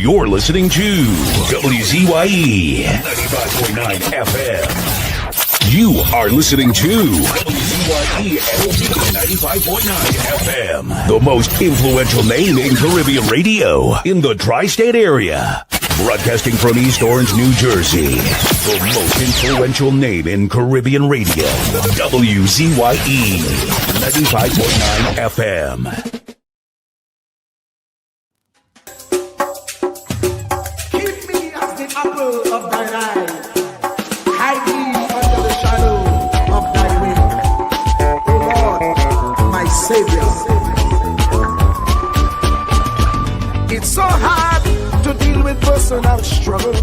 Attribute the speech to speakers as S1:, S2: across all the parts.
S1: You're listening to WZYE 95.9 FM. You are listening to WZYE 95.9 FM, the most influential name in Caribbean radio in the tri-state area. Broadcasting from East Orange, New Jersey, the most influential name in Caribbean radio, WZYE 95.9 FM.
S2: Apple of thine eye, hide me under the shadow of thy wing, O Lord, my Savior. It's so hard to deal with personal struggle.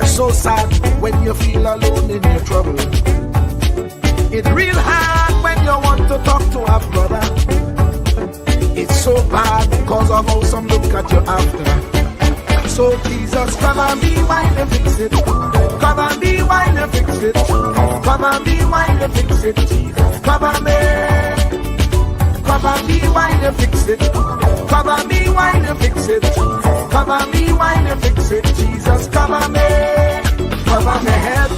S2: It's so sad when you feel alone in your trouble. It's real hard when you want to talk to a brother. It's so bad because of how some look at you after. So Jesus, come and be while you fix it. Come and be while you fix it. Come and be while you fix it. Jesus, come and be. Come and be while you fix it. Come and be while you fix it. Come and be while you fix it. Jesus, come and be. Cover my head.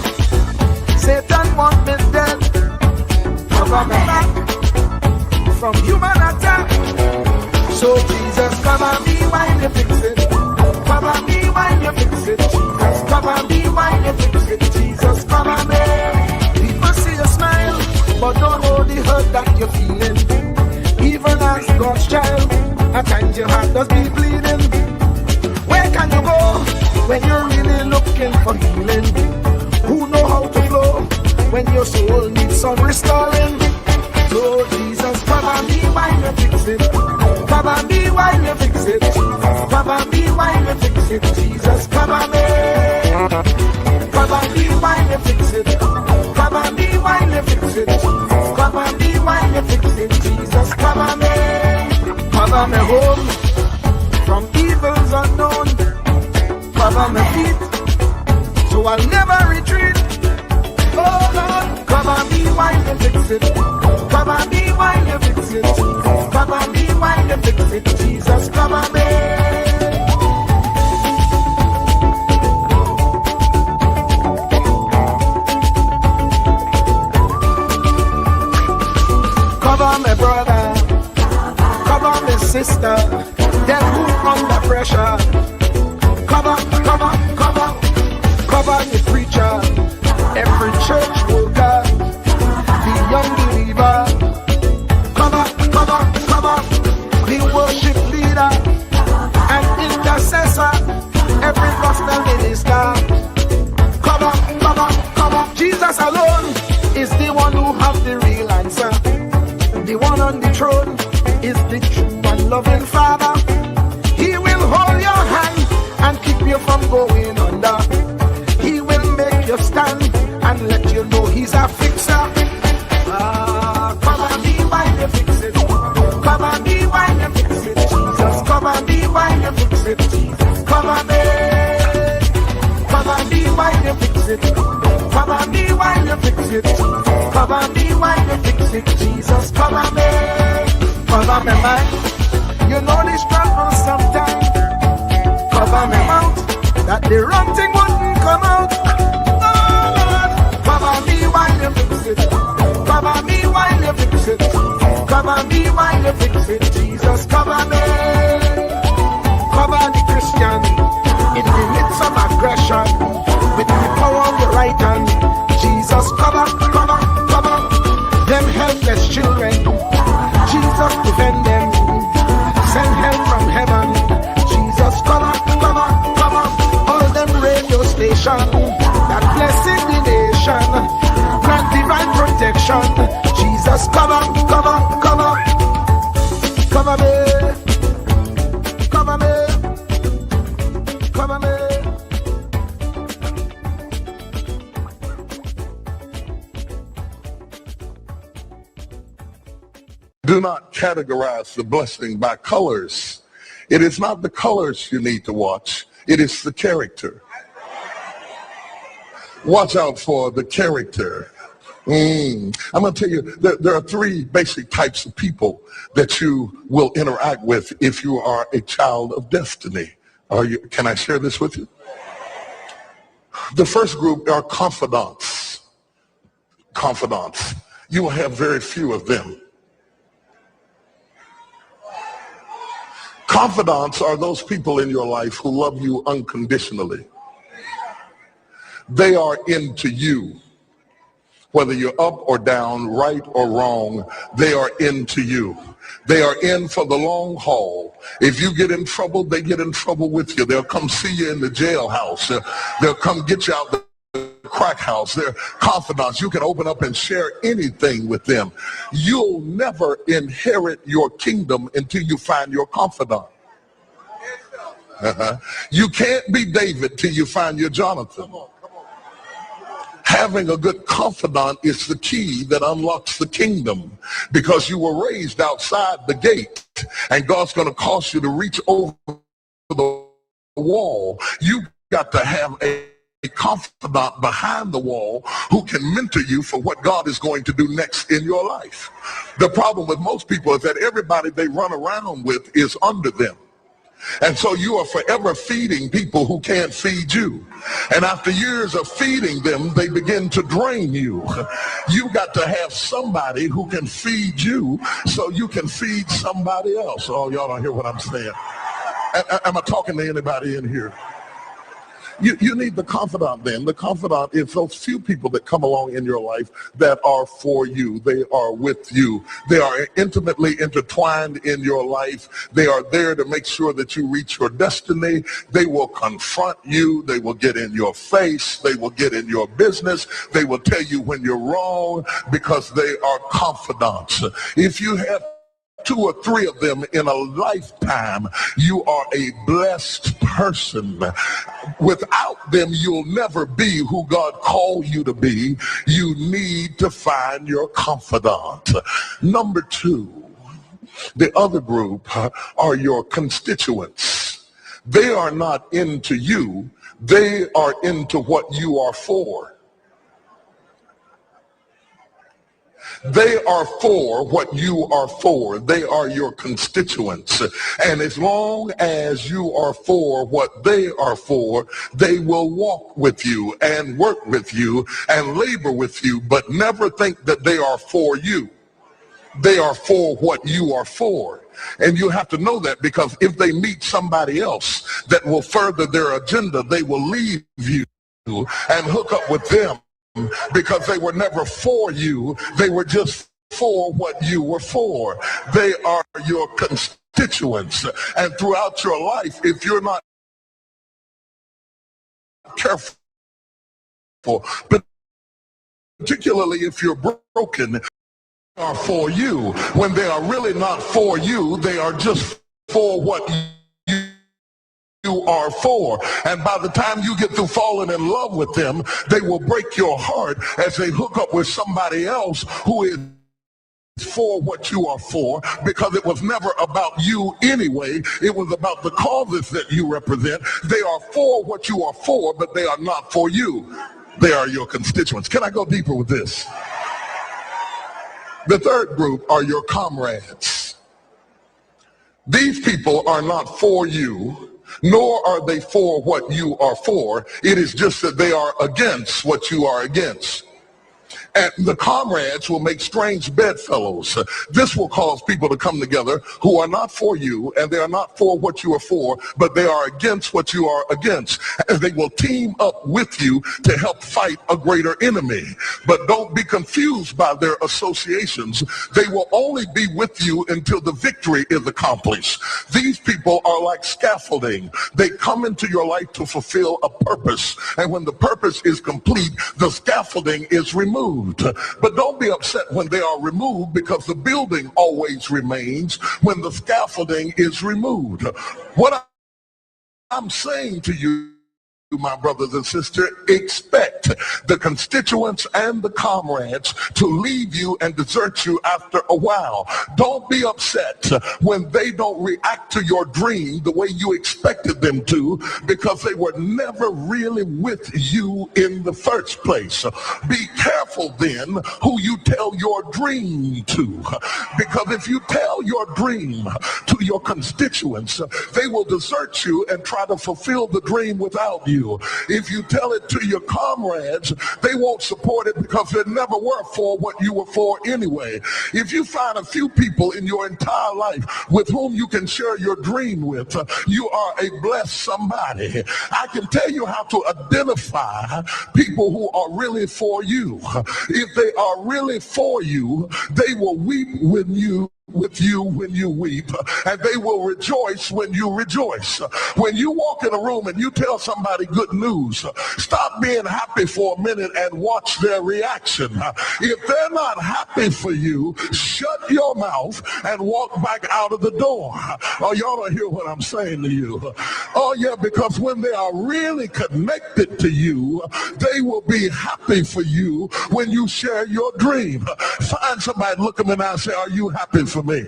S2: Satan want me dead. Cover my back from human attack. So Jesus, come and be while you fix it. Come and be while you fix it, Jesus. Come and be while you fix it, Jesus. Come and be. People see you smile, but don't know the hurt that you're feeling. Even as God's child, at times your heart does be bleeding. Where can you go when you're really looking for healing? Who know how to flow when your soul needs some restoring? So Jesus, come and be while you fix it. Come and be while you fix it, Jesus. Come and be while you fix it, Jesus. Come and be. Come and be while you fix it. Come and be while you fix it, Jesus. Come and be while you fix it, Jesus. Come and be. Cover me home from evils unknown. Cover my feet so I'll never retreat. Oh Lord, come and be while you fix it. Come and be while you fix it, Jesus. Come and be while you fix it, Jesus. Come and be. Cover my brother, cover my sister, them who under pressure. Cover the preacher, every church worker, the young believer. Cover the worship leader and intercessor, every gospel minister. Cover. Jesus alone is the one who has the real answer. The one on the throne is the true and loving Father. He will hold your hand and keep you from going under. He will make you stand and let you know he's a fixer. Come and be while you fix it. Come and be while you fix it, Jesus. Come and be while you fix it, Jesus. Come and be. Come and be while you fix it. Come and be while you fix it, Jesus. Come and be while you fix it, Jesus. Come and be. Cover my mind. You know this trouble sometimes. Cover my mouth, that the wrong thing wouldn't come out. Oh Lord, cover me while you fix it. Cover me while you fix it. Cover me while you fix it, Jesus. Cover me. Cover the Christian in the midst of aggression with the power of your right hand. Jesus, cover them helpless children. Jesus, defend them. Send help from heaven. Jesus, cover all them radio stations that blessing the nation. Grant divine protection. Jesus, cover me.
S3: Do not categorize the blessing by colors. It is not the colors you need to watch. It is the character. Watch out for the character. I'm going to tell you, there are three basic types of people that you will interact with if you are a child of destiny. Can I share this with you? The first group are confidants. Confidants. You will have very few of them. Confidants are those people in your life who love you unconditionally. They are into you. Whether you're up or down, right or wrong, they are into you. They are in for the long haul. If you get in trouble, they get in trouble with you. They'll come see you in the jailhouse. They'll come get you out the crack house. They're confidants. You can open up and share anything with them. You'll never inherit your kingdom until you find your confidant. You can't be David till you find your Jonathan. Having a good confidant is the key that unlocks the kingdom, because you were raised outside the gate and God's going to cause you to reach over the wall. You got to have a confidant behind the wall who can mentor you for what God is going to do next in your life. The problem with most people is that everybody they run around with is under them. And so you are forever feeding people who can't feed you. And after years of feeding them, they begin to drain you. You got to have somebody who can feed you so you can feed somebody else. Oh, y'all don't hear what I'm saying. Am I talking to anybody in here? You need the confidant then. The confidant is those few people that come along in your life that are for you. They are with you. They are intimately intertwined in your life. They are there to make sure that you reach your destiny. They will confront you. They will get in your face. They will get in your business. They will tell you when you're wrong, because they are confidants. If you have 2 or 3 of them in a lifetime, you are a blessed person. Without them, you'll never be who God called you to be. You need to find your confidant. Number 2, the other group are your constituents. They are not into you. They are into what you are for. They are for what you are for. They are your constituents. And as long as you are for what they are for, they will walk with you and work with you and labor with you, but never think that they are for you. They are for what you are for. And you have to know that, because if they meet somebody else that will further their agenda, they will leave you and hook up with them, because they were never for you. They were just for what you were for. They are your constituents. And throughout your life, if you're not careful, particularly if you're broken, they are for you. When they are really not for you, they are just for what you are for. And by the time you get through falling in love with them, they will break your heart as they hook up with somebody else who is for what you are for, because it was never about you anyway. It was about the causes that you represent. They are for what you are for, but they are not for you. They are your constituents. Can I go deeper with this? The third group are your comrades. These people are not for you, nor are they for what you are for. It is just that they are against what you are against. And the comrades will make strange bedfellows. This will cause people to come together who are not for you, and they are not for what you are for, but they are against what you are against. And they will team up with you to help fight a greater enemy. But don't be confused by their associations. They will only be with you until the victory is accomplished. These people are like scaffolding. They come into your life to fulfill a purpose. And when the purpose is complete, the scaffolding is removed. But don't be upset when they are removed, because the building always remains when the scaffolding is removed. What I'm saying to you my brothers and sisters, expect the constituents and the comrades to leave you and desert you after a while. Don't be upset when they don't react to your dream the way you expected them to, because they were never really with you in the first place. Be careful then who you tell your dream to, because if you tell your dream to your constituents, they will desert you and try to fulfill the dream without you. If you tell it to your comrades, they won't support it because they never were for what you were for anyway. If you find a few people in your entire life with whom you can share your dream with, you are a blessed somebody. I can tell you how to identify people who are really for you. If they are really for you, they will weep with you when you weep, and they will rejoice when you rejoice. When you walk in a room and you tell somebody good news, stop being happy for a minute and watch their reaction. If they're not happy for you, shut your mouth and walk back out of the door. Oh, y'all don't hear what I'm saying to you. Oh yeah, because when they are really connected to you, they will be happy for you when you share your dream. Find somebody, look them in the eye and say, are you happy for me?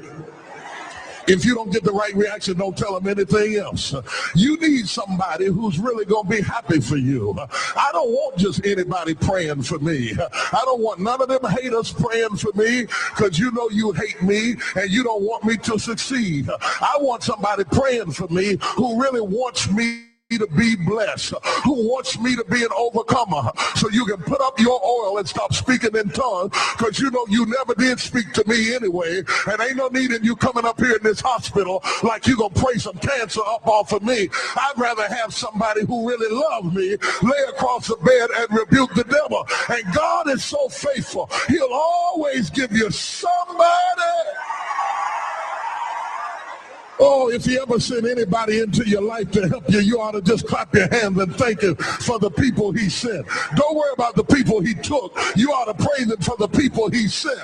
S3: If you don't get the right reaction, don't tell them anything else. You need somebody who's really going to be happy for you. I don't want just anybody praying for me. I don't want none of them haters praying for me, because you know you hate me and you don't want me to succeed. I want somebody praying for me who really wants me to be blessed, who wants me to be an overcomer, so you can put up your oil and stop speaking in tongues, because you know you never did speak to me anyway, and ain't no need in you coming up here in this hospital like you gonna pray some cancer up off of me. I'd rather have somebody who really loves me lay across the bed and rebuke the devil. And God is so faithful, he'll always give you somebody. Oh, if he ever sent anybody into your life to help you, you ought to just clap your hands and thank him for the people he sent. Don't worry about the people he took. You ought to praise him for the people he sent.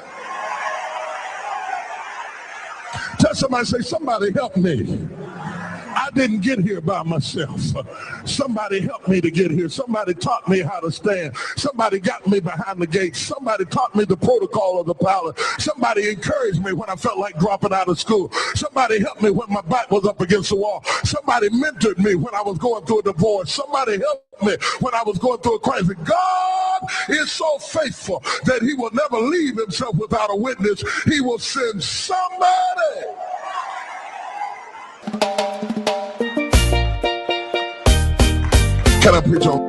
S3: Tell somebody, say, somebody help me. I didn't get here by myself. Somebody helped me to get here. Somebody taught me how to stand. Somebody got me behind the gate. Somebody taught me the protocol of the palace. Somebody encouraged me when I felt like dropping out of school. Somebody helped me when my back was up against the wall. Somebody mentored me when I was going through a divorce. Somebody helped me when I was going through a crisis. God is so faithful that he will never leave himself without a witness. He will send somebody. Can I preach on?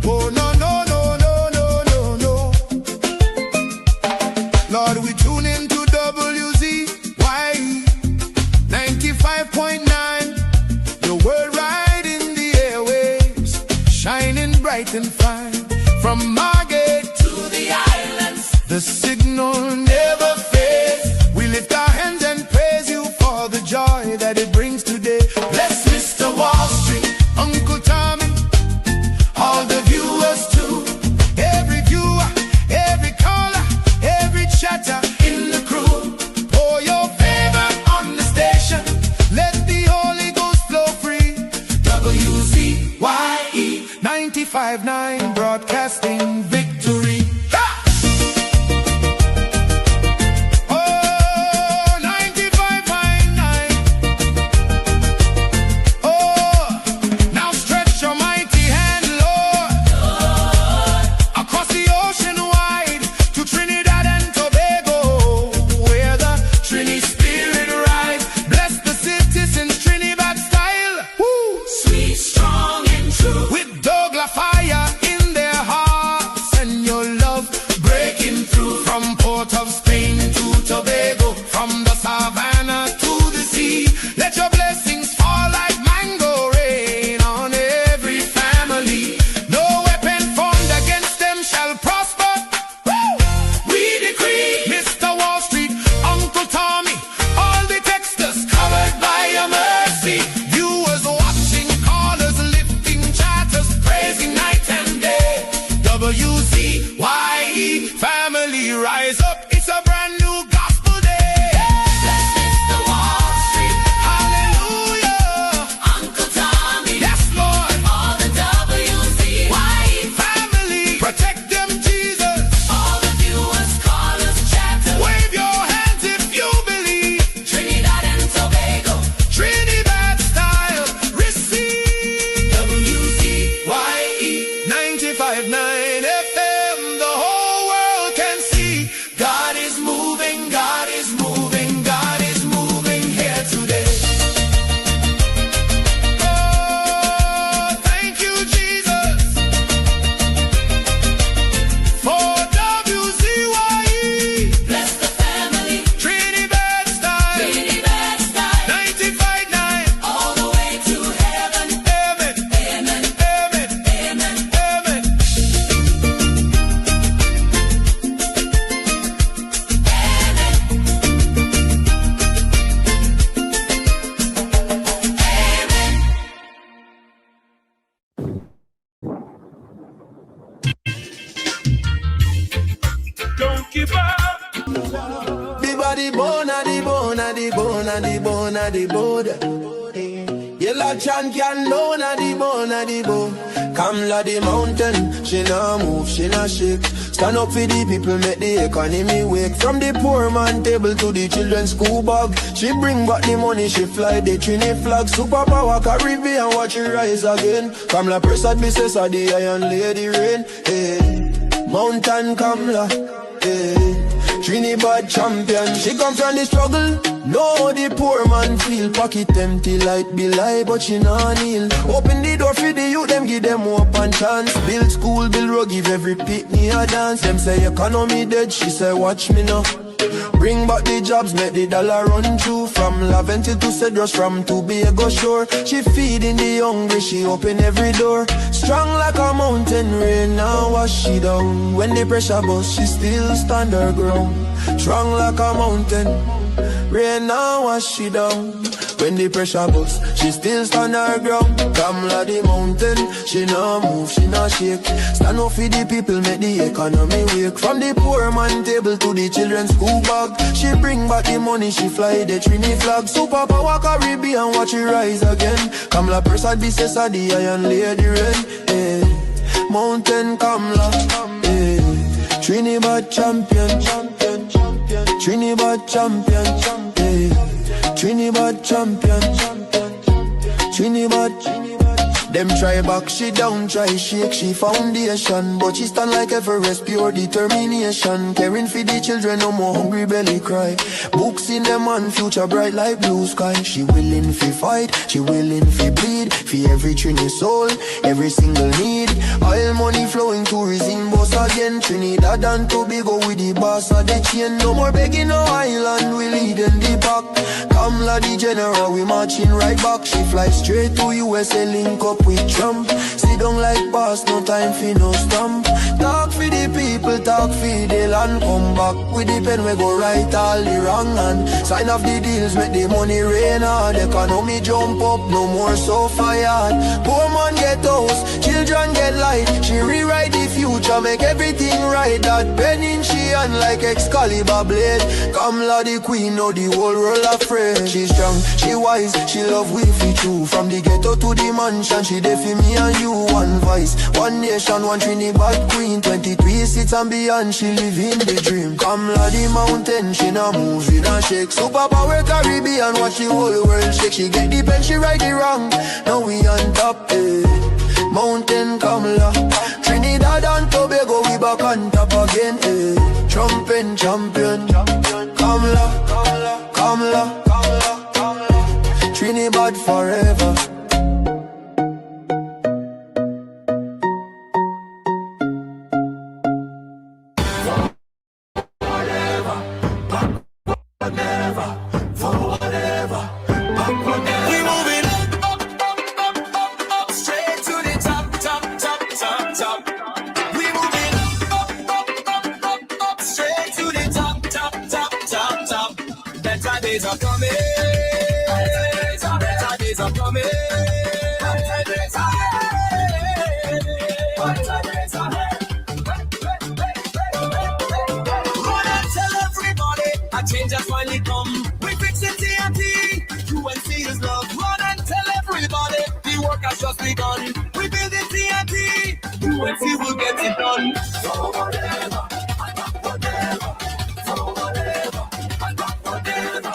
S2: Oh, no, no, no, no, no, no, no. Lord, we tune into WZYE 95.9. The word right in the airwaves, shining bright and fine. From Margate to the islands, the signal never fades. We lift our hands and praise you for the joy that it brings today. Bless Mr. Wall Street, Uncle Tommy, all the viewers too. Every viewer, every caller, every chatter in the crew. Pour your favor on the station, let the Holy Ghost flow free. WZYE 95.9, broadcasting victory. Oh, 95.9. Oh, now stretch your mighty hand, Lord, across the ocean wide to Trinidad and Tobago, where the Trini spirit rides. Bless the citizens, Trinidad style. Woo. Sweet, strong, and true. With Douglas fire in their hearts, and your love breaking through. From Port of Spain to Tobago, from the savannah to the sea, let your blessings fall like mango rain on every family. No weapon formed against them shall prosper. Woo! We decree, Mr. Wall Street, Uncle Tommy, all the texters covered by your mercy. Viewers watching, callers lifting, chatters praising night and day. WZ
S4: Rise up, it's a brand new gospel day.
S5: Let's Mr. Wall Street.
S4: Hallelujah.
S5: Uncle Tommy.
S4: Yes, Lord.
S5: All the WZYE
S4: family. Protect them, Jesus.
S5: All the viewers, callers, chatters.
S4: Wave your hands if you believe.
S5: Trinidad and Tobago.
S4: Trinidad style. Receive.
S5: WZYE
S4: 95.9 FM. The whole world can see. God is moving, God is moving, God is moving here today. Oh, thank you, Jesus, for WZYE.
S5: Bless the family.
S4: Trinidad style.
S5: Trinidad style.
S4: 95.9.
S5: All the way to heaven.
S4: Amen.
S5: Amen.
S4: Amen.
S5: Amen.
S4: Amen. Don't give up.
S2: The body bone, the bone, the bone, the bone, the bone. Yellow champion, bone, the bone, the bone. Come la the mountain, she nah move, she nah shake. Stand up for the people, make the economy wake. From the poor man table to the children's school bag. She bring back the money, she fly the Trini flag. Superpower Caribbean, watch it rise again. Come la Prasad Mrs. of the Iron Lady Rain. Hey, mountain Kamla, hey. Trinidad champion, she come from the struggle. No, the poor man feel pocket empty like be lie, but she nah kneel. Open the door for the youth, them give them hope and chance. Build school, build road, give every pitney a dance. Them say economy dead, she say watch me now. Bring back the jobs, make the dollar run through. From Laventille to Cedros, from Tobago shore. She feeding the hungry, she open every door. Strong like a mountain, rain now wash she down. When the pressure bust, she still stand her ground. Strong like a mountain, rain now wash she down. When the pressure bust, she still stand her ground. Come la the mountain, she nah move, she nah shake. Stand up for the people, make the economy wake. From the poor man table to the children's school bag. She bring back the money, she fly the Trini flag. Superpower Caribbean, watch it rise again. Come la Prasad Mrs. of the Iron Lady Rain. Hey, mountain Kamla, hey. Trinidad champion, champion, champion. Trinidad champion, hey. Trinidad champion, Trinidad. Them try back, she down, try shake, she foundation. But she stand like Everest, pure determination. Caring for the children, no more hungry belly cry. Books in them and future bright like blue sky. She willing fi fight, she willing fi bleed. For every Trini soul, every single need. Oil money flowing, tourism boss again. Trinidad and Tobago with the boss of the chain. No more begging no island, we lead in the back. Come la the general, we marching right back. She fly straight to USA, link up with Trump. Sit down like boss, no time for no stamp. Talk for the people, talk for the land. Come back with the pen, we go right all the wrong hand. Sign off the deals, make the money rain hard. Economy jump up, no more so fired. Poor man get house, children get light. She rewrite the future, make everything right. That pen in she hand like Excalibur blade. Come la the queen, know the whole world afraid. She strong, she wise, she love we fi true. From the ghetto to the mansion, she there for me and you. One voice, one nation, one Trinidad queen. 23 seats and beyond, she live in the dream. Come la the mountain, she nah move, she nah shake. Superpower Caribbean, watch the whole world shake. She get the pen, she right the wrong. Now we on top, eh. Mountain Kamla, Trinidad and Tobago, we back on top again, eh. Trumpin' champion, Kamla, Kamla, Kamla, Kamla, Kamla. Trinidad forever.
S4: Days are coming. Better days are coming. Better days are ahead. Better days are ahead. a change has finally come. We fix it TNT, UNC is love. Run and tell everybody, the work has just begun. We build it TNT, UNC will get it done. So whatever, whatever, so whatever, whatever,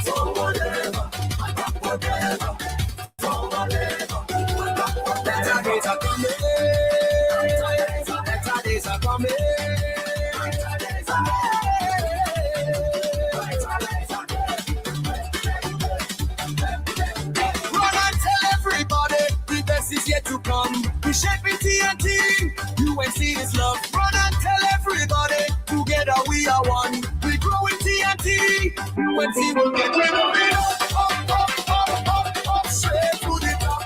S4: so whatever, whatever, so whatever. Better days are coming, better days are coming. Is yet to come. We shaping TNT, UNC is love. Run and tell everybody, together we are one. We grow in TNT, UNC will get rid of it. Up, straight to the top.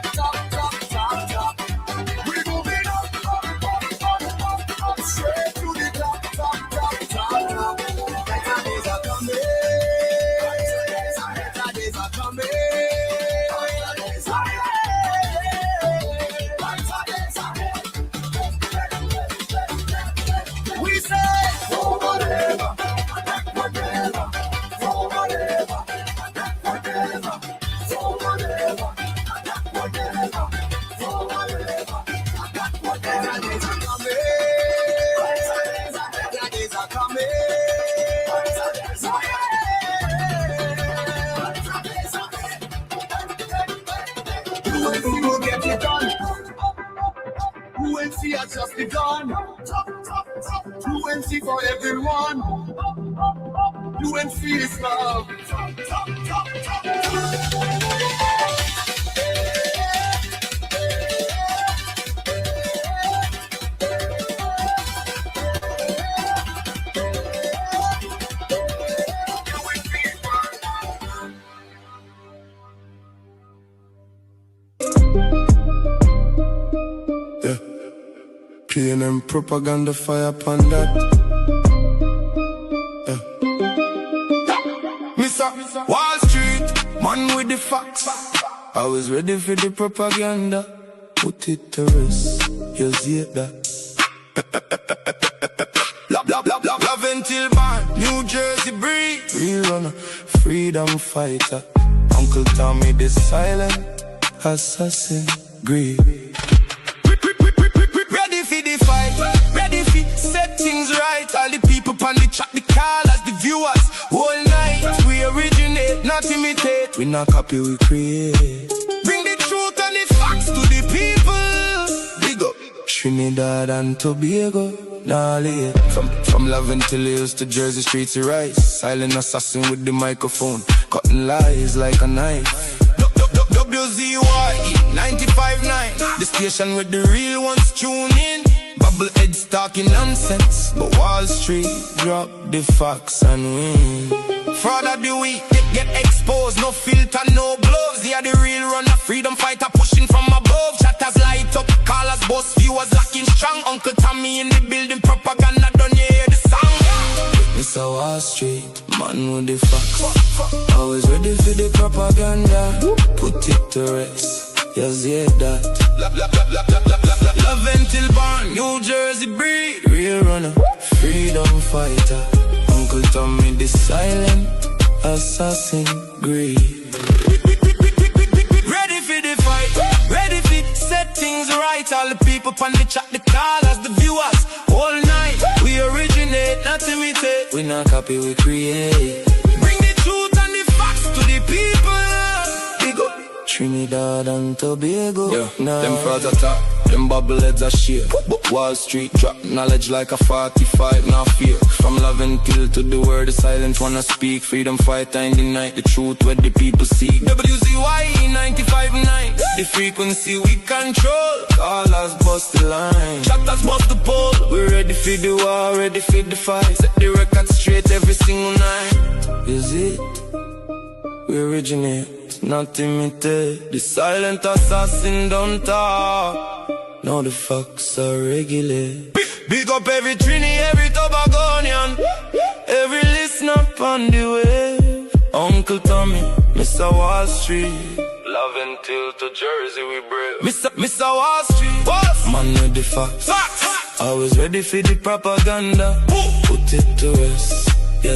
S4: We moving up, straight to the top. Better days are coming. Better days are coming. UNC has just begun. UNC for everyone. UNC is love.
S6: P&M propaganda fire upon that. Mr. Wall Street, man with the facts. I was ready for the propaganda. Put it to rest, you see that. Love until born, New Jersey breed. Real runner, freedom fighter. Uncle Tommy the silent assassin, greed. Ready fi set things right. All the people on the track, the callers, the viewers. Whole night we originate, not imitate. We not copy, we create. Bring the truth and the facts to the people. Big up Trinidad and Tobago. Nah, late. From Laventille Hills to Jersey streets to Rice. Silent assassin with the microphone, cutting lies like a knife. WZYE 95.9, the station with the real ones tune in. Bubble heads talking nonsense, but Wall Street drop the facts and win. Fraud of the week, get exposed, no filter, no gloves. They are the real runner, freedom fighter pushing from above. Chatters light up, callers, boss, viewers locking strong. Uncle Tommy in the building, propaganda done, you hear the song. Mr. Wall Street, man with the facts. Always ready for the propaganda. Put it to rest, yes, yeah, that. Love until born, New Jersey breed. Real runner, freedom fighter. Uncle Tommy the silent assassin, greed. Ready for the fight, ready for set things right. All the people on the chat, the callers, the viewers. All night, we originate, not imitate. We not copy, we create. Bring the truth and the facts to the people. Big up Trinidad and Tobago. Yeah, nah. Them frauds attack, them bubble heads are share. Wall Street drop knowledge like a 45, not fear. From Laventille to the world, the silent wanna speak. Freedom fighter in the night, the truth where the people seek. WZYE 95.9, the frequency we control. Callers bust the line, chatters bust the pole. We ready for the war, ready for the fight. Set the record straight every single night. Is it? We originate, not imitate. The silent assassin don't talk. Now the facts are regular. Big up every Trini, every Tobagonian, every listener on the wave. Uncle Tommy, Mr. Wall Street. Love until to Jersey we brave. Mr. Wall Street, what? Man with the facts. Always ready for the propaganda. Put it to rest, yes.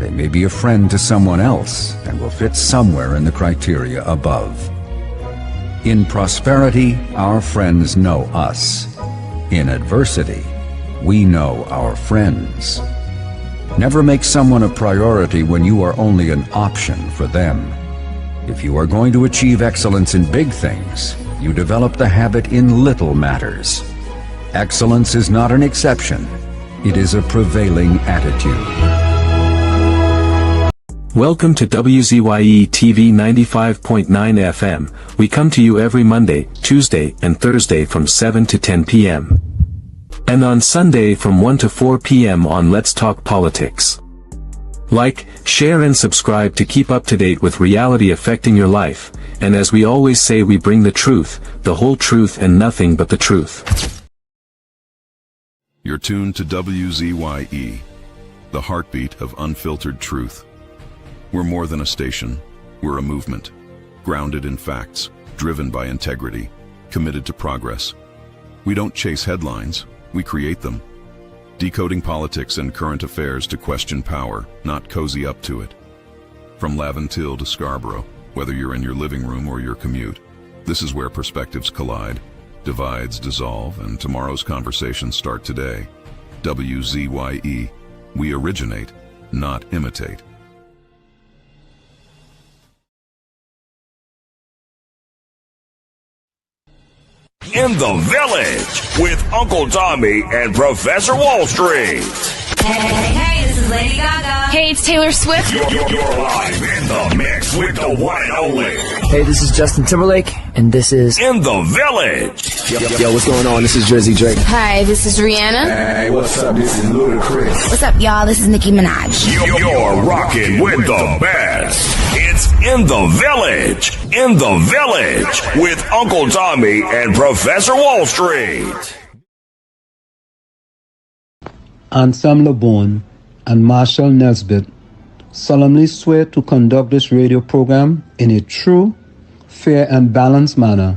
S7: They may be a friend to someone else and will fit somewhere in the criteria above. In prosperity, our friends know us. In adversity, we know our friends. Never make someone a priority when you are only an option for them. If you are going to achieve excellence in big things, you develop the habit in little matters. Excellence is not an exception. It is a prevailing attitude.
S8: Welcome to WZYE TV 95.9 FM. We come to you every Monday, Tuesday, and Thursday from 7 to 10 p.m. And on Sunday from 1 to 4 p.m. on Let's Talk Politics. Like, share and subscribe to keep up to date with reality affecting your life, and as we always say, we bring the truth, the whole truth and nothing but the truth.
S9: You're tuned to WZYE, the heartbeat of unfiltered truth. We're more than a station, we're a movement, grounded in facts, driven by integrity, committed to progress. We don't chase headlines, we create them. Decoding politics and current affairs to question power, not cozy up to it. From Laventille to Scarborough, whether you're in your living room or your commute, this is where perspectives collide, divides dissolve, and tomorrow's conversations start today. WZYE, we originate, not imitate.
S1: In the Village with Uncle Tommy and Professor Wall Street.
S5: Hey, this is Lady Gaga.
S10: Hey, it's Taylor Swift.
S1: You're live in the mix with the one and only.
S11: Hey, this is Justin Timberlake, and this is
S1: In the Village.
S11: Yo, what's going on? This is Jersey Drake.
S10: Hi, this is Rihanna.
S3: Hey, what's up? This is Ludacris.
S10: What's up, y'all? This is Nicki Minaj.
S1: You're rocking with the best. It's In the Village. In the Village with Uncle Tommy and Professor Wall Street.
S12: Anselm LeBon and Marshall Nesbitt solemnly swear to conduct this radio program in a true, fair, and balanced manner,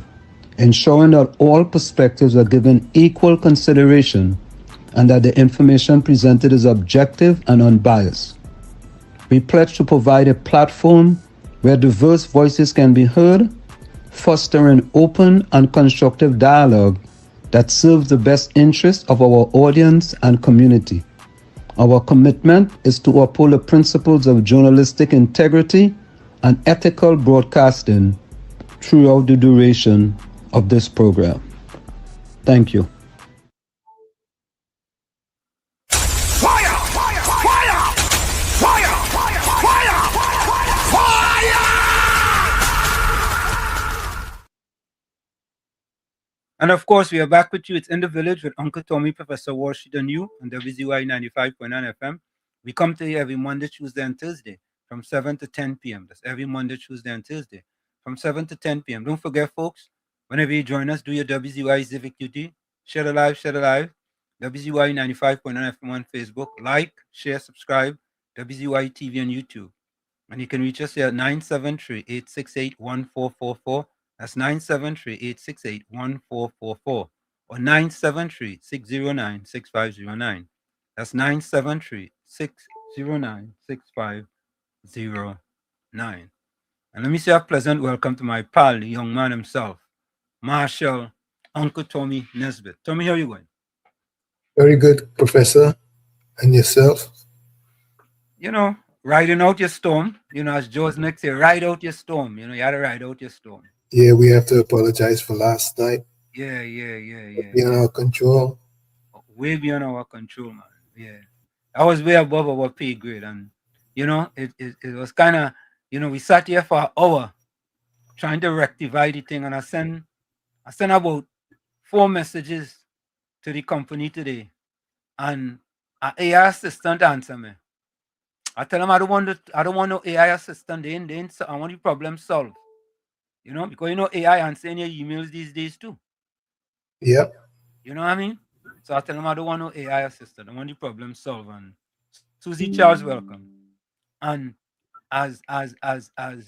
S12: ensuring that all perspectives are given equal consideration and that the information presented is objective and unbiased. We pledge to provide a platform where diverse voices can be heard, fostering open and constructive dialogue that serves the best interests of our audience and community. Our commitment is to uphold the principles of journalistic integrity and ethical broadcasting throughout the duration of this program. Thank you.
S13: And of course, we are back with you. It's In the Village with Uncle Tommy, Professor Wall Street, and you on WZYE 95.9 FM. We come to you every Monday, Tuesday, and Thursday from 7 to 10 p.m. That's every Monday, Tuesday, and Thursday from 7 to 10 p.m. Don't forget, folks, whenever you join us, do your WZYE civic duty. Share the live, WZYE 95.9 FM on Facebook. Like, share, subscribe, WZYE TV on YouTube. And you can reach us here at 973-868-1444. That's 973-868-1444 or 973-609-6509. That's 973-609-6509. And let me say a pleasant welcome to my pal, the young man himself, Marshall, Uncle Tommy Nesbitt. Tommy, how are you going?
S14: Very good, Professor. And yourself?
S13: You know, riding out your storm. You know, as Joe's next say, ride out your storm. You know, you had to ride out your storm.
S14: Yeah, we have to apologize for last night.
S13: Yeah.
S14: Beyond our control.
S13: Way beyond our control, man. Yeah. I was way above our pay grade. And, you know, it was kind of, you know, we sat here for an hour trying to rectify the thing. And I sent about 4 messages to the company today. And an AI assistant answered me. I tell them I don't want no AI assistant. They ain't, I want the problem solved. You know, because you know AI answering your emails these days too.
S14: Yep.
S13: You know what I mean? So I tell them I don't want no AI assistant. I want the problem solved. And Susie Charles, welcome. And as that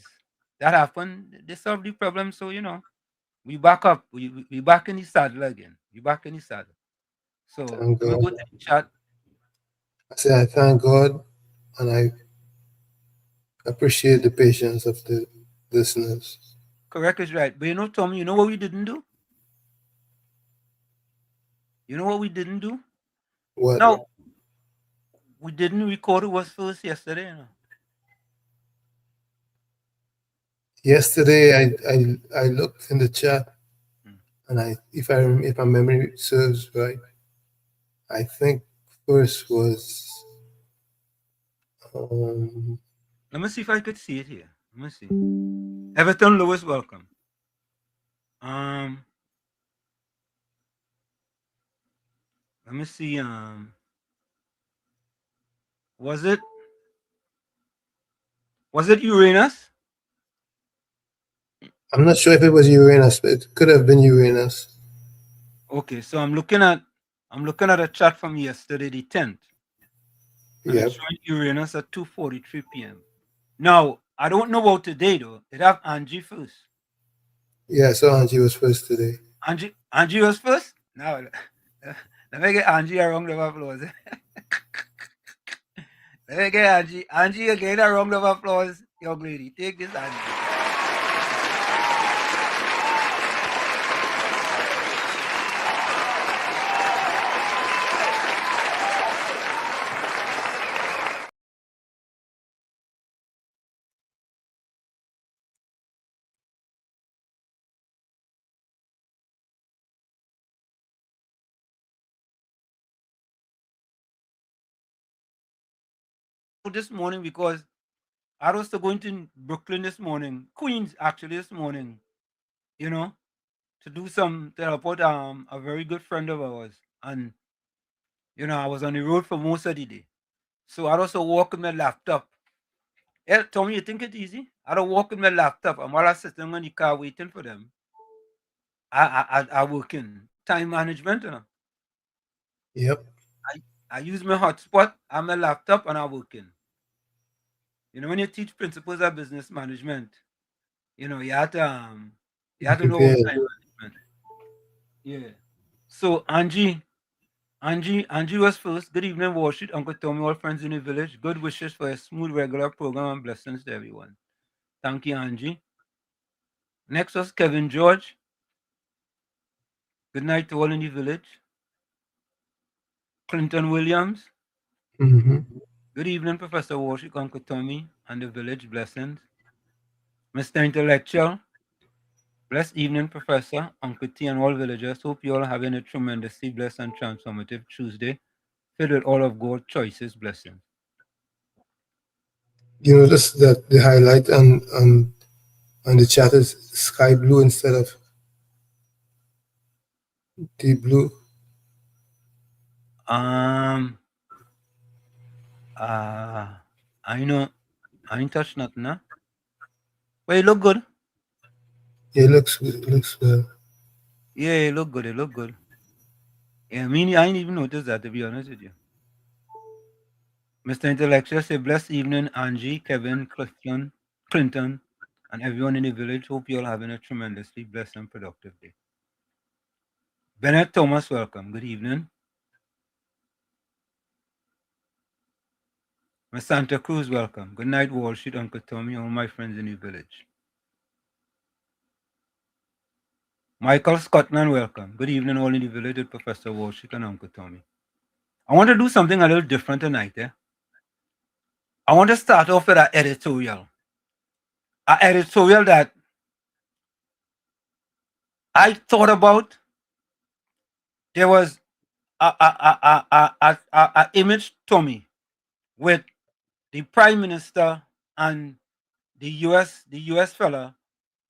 S13: happened, they solved the problem. So you know, we back up. We back in the saddle again. We back in the saddle. So we go to the chat.
S14: I say I thank God, and I appreciate the patience of the listeners.
S13: Correct is right. But you know, Tommy, you know what we didn't do? You know what we didn't do?
S14: What?
S13: No, we didn't record who was first yesterday. You know?
S14: Yesterday, I looked in the chat, and if my memory serves right, I think first was
S13: Let me see if I could see it here. Let me see. Everton Lewis, welcome. Let me see. Was it Uranus?
S14: I'm not sure if it was Uranus, but it could have been Uranus.
S13: Okay, so I'm looking at a chat from yesterday, the 10th. And it's showing Uranus at 2:43 p.m. Now, I don't know about today though. It have Angie first.
S14: Yeah, so Angie was first today.
S13: Angie was first? Now let me get Angie a round of applause. Let me get Angie. Angie again a round of applause. Young lady, take this, Angie. This morning because I was going to Brooklyn this morning, Queens actually this morning, you know, to help out a very good friend of ours. And you know, I was on the road for most of the day. So I also walk with my laptop. Yeah, Tommy, you think it's easy? I don't walk with my laptop, and while I'm sitting in the car waiting for them, I work in time management, you know.
S14: Yep.
S13: I use my hotspot on my laptop and I work in. You know, when you teach principles of business management, you know, you have to know about time management. Yeah. So Angie was first. Good evening, Washington. Uncle Tommy, all friends in the village. Good wishes for a smooth, regular program and blessings to everyone. Thank you, Angie. Next was Kevin George. Good night to all in the village. Clinton Williams. Good evening, Professor Washington, Uncle Tommy, and the village. Blessings. Mr. Intellectual. Blessed evening, Professor, Uncle T, and all villagers. Hope you all are having a tremendously blessed and transformative Tuesday, filled with all of God's choices, blessings.
S14: You notice that the highlight on the chat is sky blue instead of deep blue.
S13: I know, I ain't touched nothing, huh? Well, it look good.
S14: Yeah, it looks good.
S13: Yeah, it look good. It look good. Yeah, I mean, I ain't even noticed that, to be honest with you. Mr. Intellectual say, blessed evening, Angie, Kevin, Clinton, and everyone in the village. Hope you all having a tremendously blessed and productive day. Bennett Thomas, welcome. Good evening. Miss Santa Cruz, welcome. Good night, Wall Street, Uncle Tommy, all my friends in the village. Michael Scotland, welcome. Good evening, all in the village with Professor Wall Street and Uncle Tommy. I want to do something a little different tonight, eh? I want to start off with an editorial. An editorial that I thought about. There was a image to me with the Prime Minister and the US fella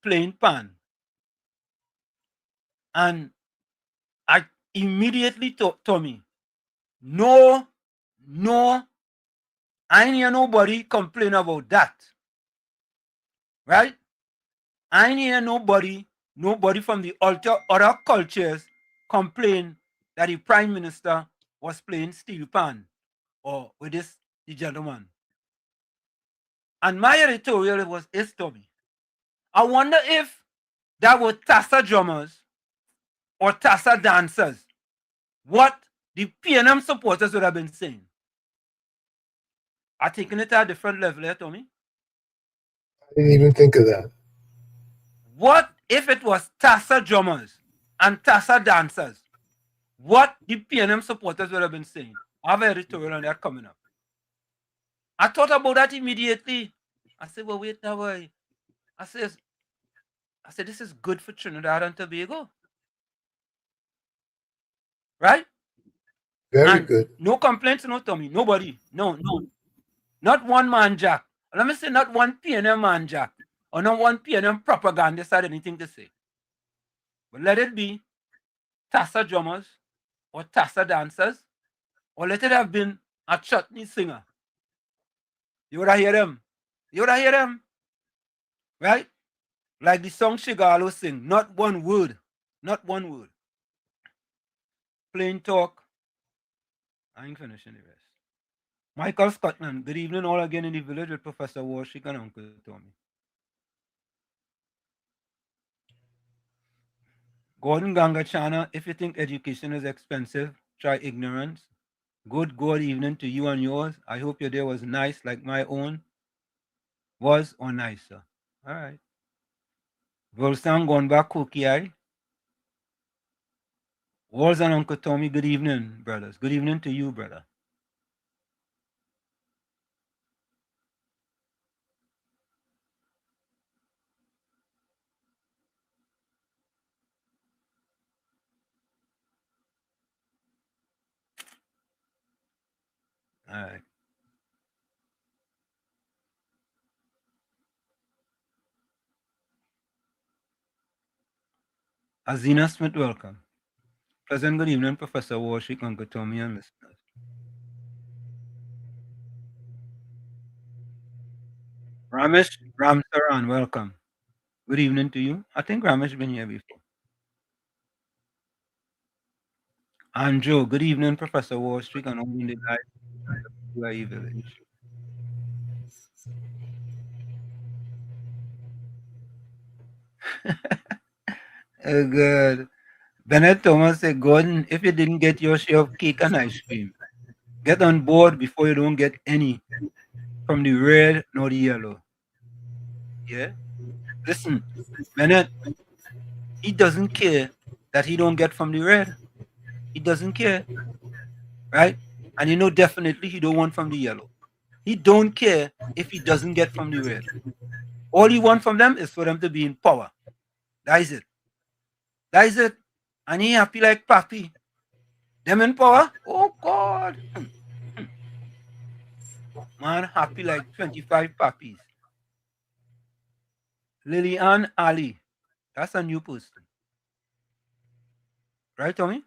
S13: playing pan. And I immediately thought to me, no, I ain't hear nobody complain about that. Right? I ain't hear nobody from the other cultures complain that the Prime Minister was playing steel pan or with the gentleman. And my editorial is to me. I wonder if that were Tassa drummers or Tassa dancers, what the PNM supporters would have been saying. I taking it at a different level here, Tommy.
S14: I didn't even think of that.
S13: What if it was Tassa drummers and Tassa dancers? What the PNM supporters would have been saying? I have an editorial on that coming up. I thought about that immediately. I said, well, wait now, boy. I said, this is good for Trinidad and Tobago. Right?
S14: Very
S13: and
S14: good.
S13: No complaints, no Tommy. Nobody. No. Not one man jack. Let me say not one PNM man jack. Or not one PNM propagandist had anything to say. But let it be Tassa drummers or Tassa dancers, or let it have been a chutney singer. You would have hear them. Right? Like the song Shigalo sing. Not one word. Plain talk. I ain't finishing the rest. Michael Scotland. Good evening all again in the village with Professor Warshik and Uncle Tommy. Gordon Gangachana, if you think education is expensive, try ignorance. Good evening to you and yours. I hope your day was nice like my own was or nicer. All right. Volsang gone back cookie eye. Walls and Uncle Tommy, good evening, brothers. Good evening to you, brother. All right. Azina Smith, welcome. Pleasant good evening, Professor Warshik, Uncle Tommy, and listeners. Ramesh Ramsaran, welcome. Good evening to you. I think Ramesh been here before. Andrew, good evening, Professor Warshik, and all in the live WZYE village. Oh, good. Bennett Thomas said, Gordon, if you didn't get your share of cake and ice cream, get on board before you don't get any from the red nor the yellow. Yeah? Listen, Bennett, he doesn't care that he don't get from the red. He doesn't care. Right? And you know definitely he don't want from the yellow. He don't care if he doesn't get from the red. All he want from them is for them to be in power. That is it. And he happy like Papi. Them in power? Oh God. Man, happy like 25 puppies. Lillian Ali. That's a new person. Right, Tommy?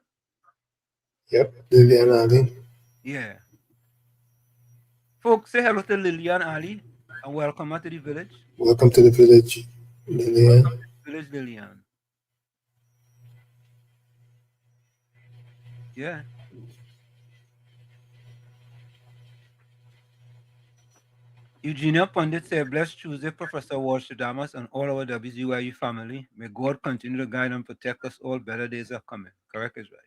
S14: Yep, Lillian Ali.
S13: Yeah. Folks, say hello to Lillian Ali and welcome her to the village.
S14: Welcome to the village, Lillian.
S13: Welcome to the village, Lillian. Yeah. Eugenia Pundit said, Bless Tuesday, Professor Walsh-Damas and all our WZYE family. May God continue to guide and protect us all. Better days are coming. Correct is right.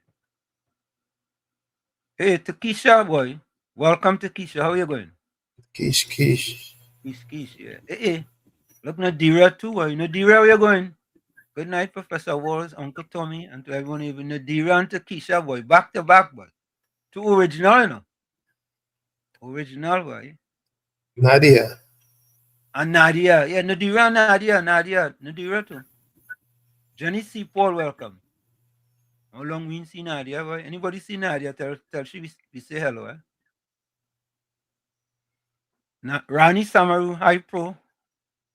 S13: Hey, to Keisha, boy. Welcome to Keisha. How are you going?
S14: Kish.
S13: Yeah. Hey. Look, Nadira too. Boy. Nadira, where you going? Good night, Professor Walls, Uncle Tommy, and to everyone, even Nadira and to Keisha, boy. Back to back, boy. Two original, you know. Original, boy.
S14: Nadia.
S13: And Nadia. Yeah, Nadira and Nadia. Nadira too. Jenny C. Paul, welcome. How long we ain't seen Nadia, boy? Anybody see Nadia? Tell she we say hello, eh? Rani Samaru, hi pro.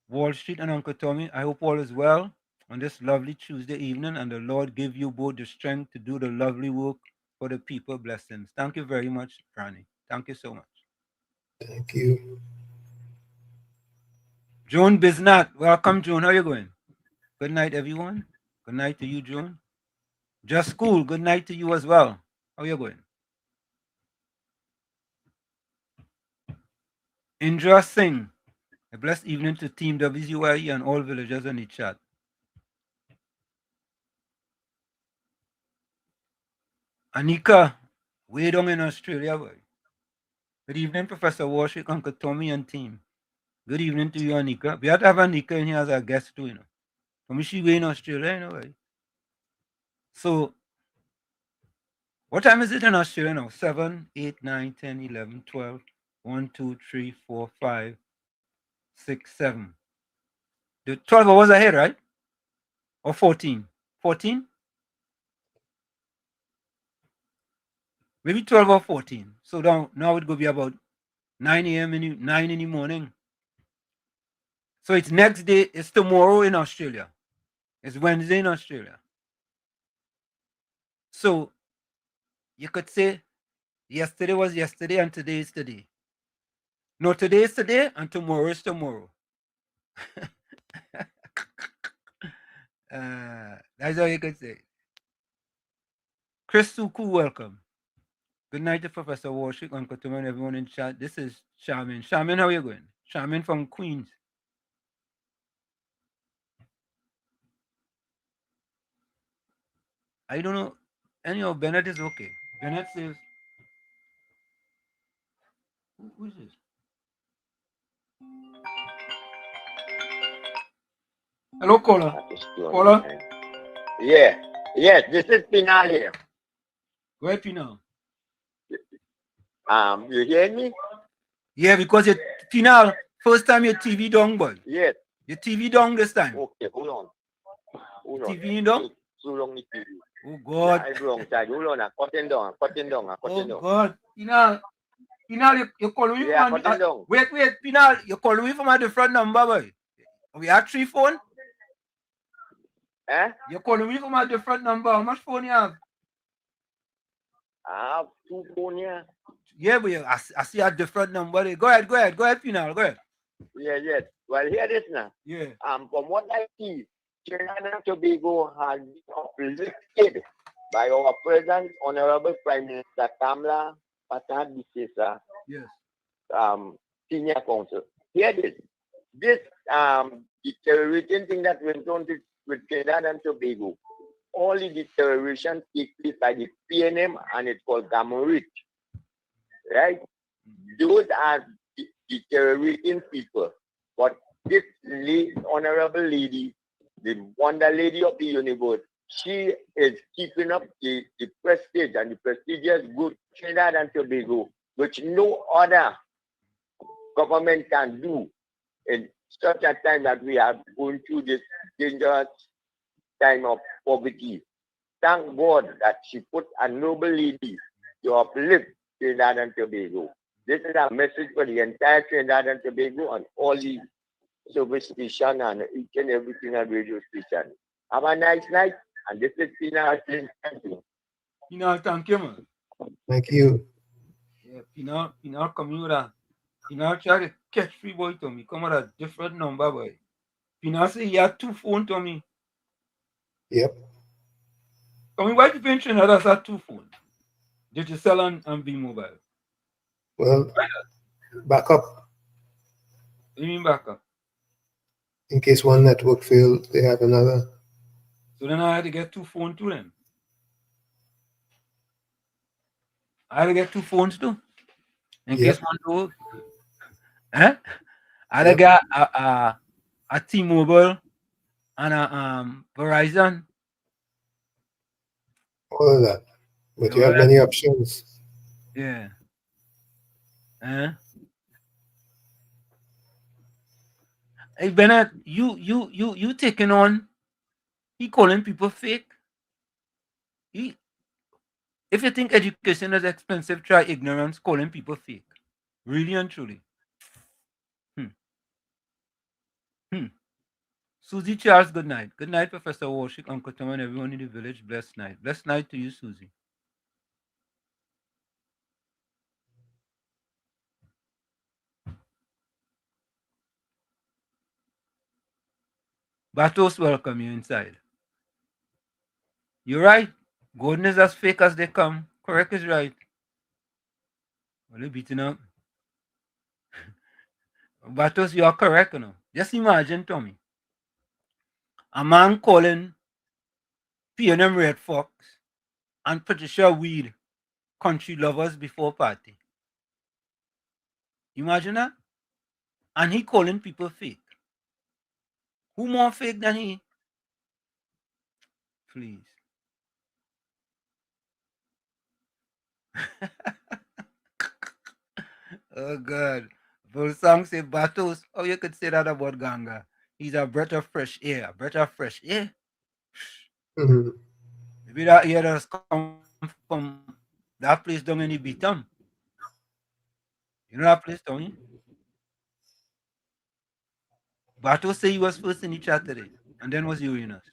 S13: Wall Street and Uncle Tommy. I hope all is well on this lovely Tuesday evening, and the Lord give you both the strength to do the lovely work for the people. Blessings. Thank you very much, Rani. Thank you so much.
S14: Thank you.
S13: Joan Biznat. Welcome, Joan. How are you going? Good night, everyone. Good night to you, Joan. Just School. Good night to you as well. How are you going? Indra Singh. A blessed evening to Team WZYE and all villagers in the chat. Anika, way down in Australia. Boy. Good evening, Professor Warshik, Uncle Tommy, and team. Good evening to you, Anika. We have to have Anika in here as a guest too, you know. From she way in Australia, you know, right? So, what time is it in Australia now? 7, 8, 9, 10, 11, 12, 1, 2, 3, 4, 5, 6, 7. The 12 hours ahead, right? Or 14? 14? Maybe 12 or 14. So now it will be about 9 a.m. 9 in the morning. So it's next day, it's tomorrow in Australia. It's Wednesday in Australia. So you could say yesterday was yesterday and today is today. No, today is today and tomorrow is tomorrow. That's all you could say. Chris Suku, welcome. Good night to Professor Warshik, Uncle Tom, and everyone in chat. This is Charmin. Charmin, how are you going? Charmin from Queens. I don't know. Anyhow, Bennett is okay. Bennett says, who is this? Hello, caller. Caller?
S15: Yeah. Yes, this is Pinal here.
S13: Go ahead, Pinal.
S15: You hear me?
S13: Yeah, because your Pinal, first time your TV down, boy.
S15: Yes.
S13: Your TV down this time.
S15: Okay, hold on. Hold on.
S13: TV down?
S15: So long the TV.
S13: Oh God.
S15: Yeah, wrong side. Hold on, I'm cutting down.
S13: Oh God. Pinal, you calling me
S15: yeah,
S13: from wait, Pinal, you calling me from a different number, boy. We have 3 phone?
S15: Eh?
S13: You're calling me from a different number. How much phone you have?
S15: I have 2 phones here.
S13: Yeah, but I see a different number there. Go ahead, Pinal, go ahead.
S15: Yeah, yes. Well, hear this now.
S13: Yeah.
S15: From what I see, Trinidad and Tobago has been uplifted by our present Honorable Prime Minister Kamala Patad Bisesa.
S13: Yes.
S15: Senior Council. Hear this. This deteriorating thing that went on with Trinidad and Tobago, all the deterioration takes place by the PNM and it's called Gamorit. Right? Those are deteriorating people. But this honorable lady, the wonder lady of the universe, she is keeping up the prestige and the prestigious good Trinidad and Tobago, which no other government can do in such a time that we are going through this dangerous time of poverty. Thank God that she put a noble lady to uplift Trinidad and Tobago. This is a message for the entire Trinidad and Tobago and all the service station and each and everything on radio station. Have a nice night, and this is Pinal. Thank you.
S13: Pinal, thank you, man.
S14: Thank you.
S13: Yeah, Pinal coming with a Pinal try to catch free boy to me. Come with a different number, boy. Pinal say he had 2 phones to me.
S14: Yep.
S13: I mean, why do you think Trinidad has had 2 phones? Did you sell and be mobile?
S14: Well, back up.
S13: What do you mean back up?
S14: In case one network failed, they have another.
S13: So then I had to get 2 phones too then. I had to get 2 phones too. In case one don't work. I had to get a T-Mobile and a Verizon.
S14: All of that. But you have many options.
S13: Yeah. Hey Bennett, you taking on, he calling people fake. If you think education is expensive, try ignorance, calling people fake. Really and truly. Susie Charles, good night. Good night, Professor Warshik, Uncle Tom, and everyone in the village. Blessed night. Blessed night to you, Susie. Batos, welcome you inside. You're right. Golden is as fake as they come. Correct is right. Well, you're beating up. Batos, you are correct, you know. Just imagine, Tommy. A man calling PNM Red Fox and Patricia Weed country lovers before party. Imagine that. And he calling people fake. Who more fake than he? Please. Oh God. Those songs say battles. Oh, you could say that about Ganga. He's a breath of fresh air. A breath of fresh air.
S14: Mhm.
S13: Maybe that air has come from that place down in the Beatum. You know that place, don't you? Bato say he was first in the chat today. And then was Uranus.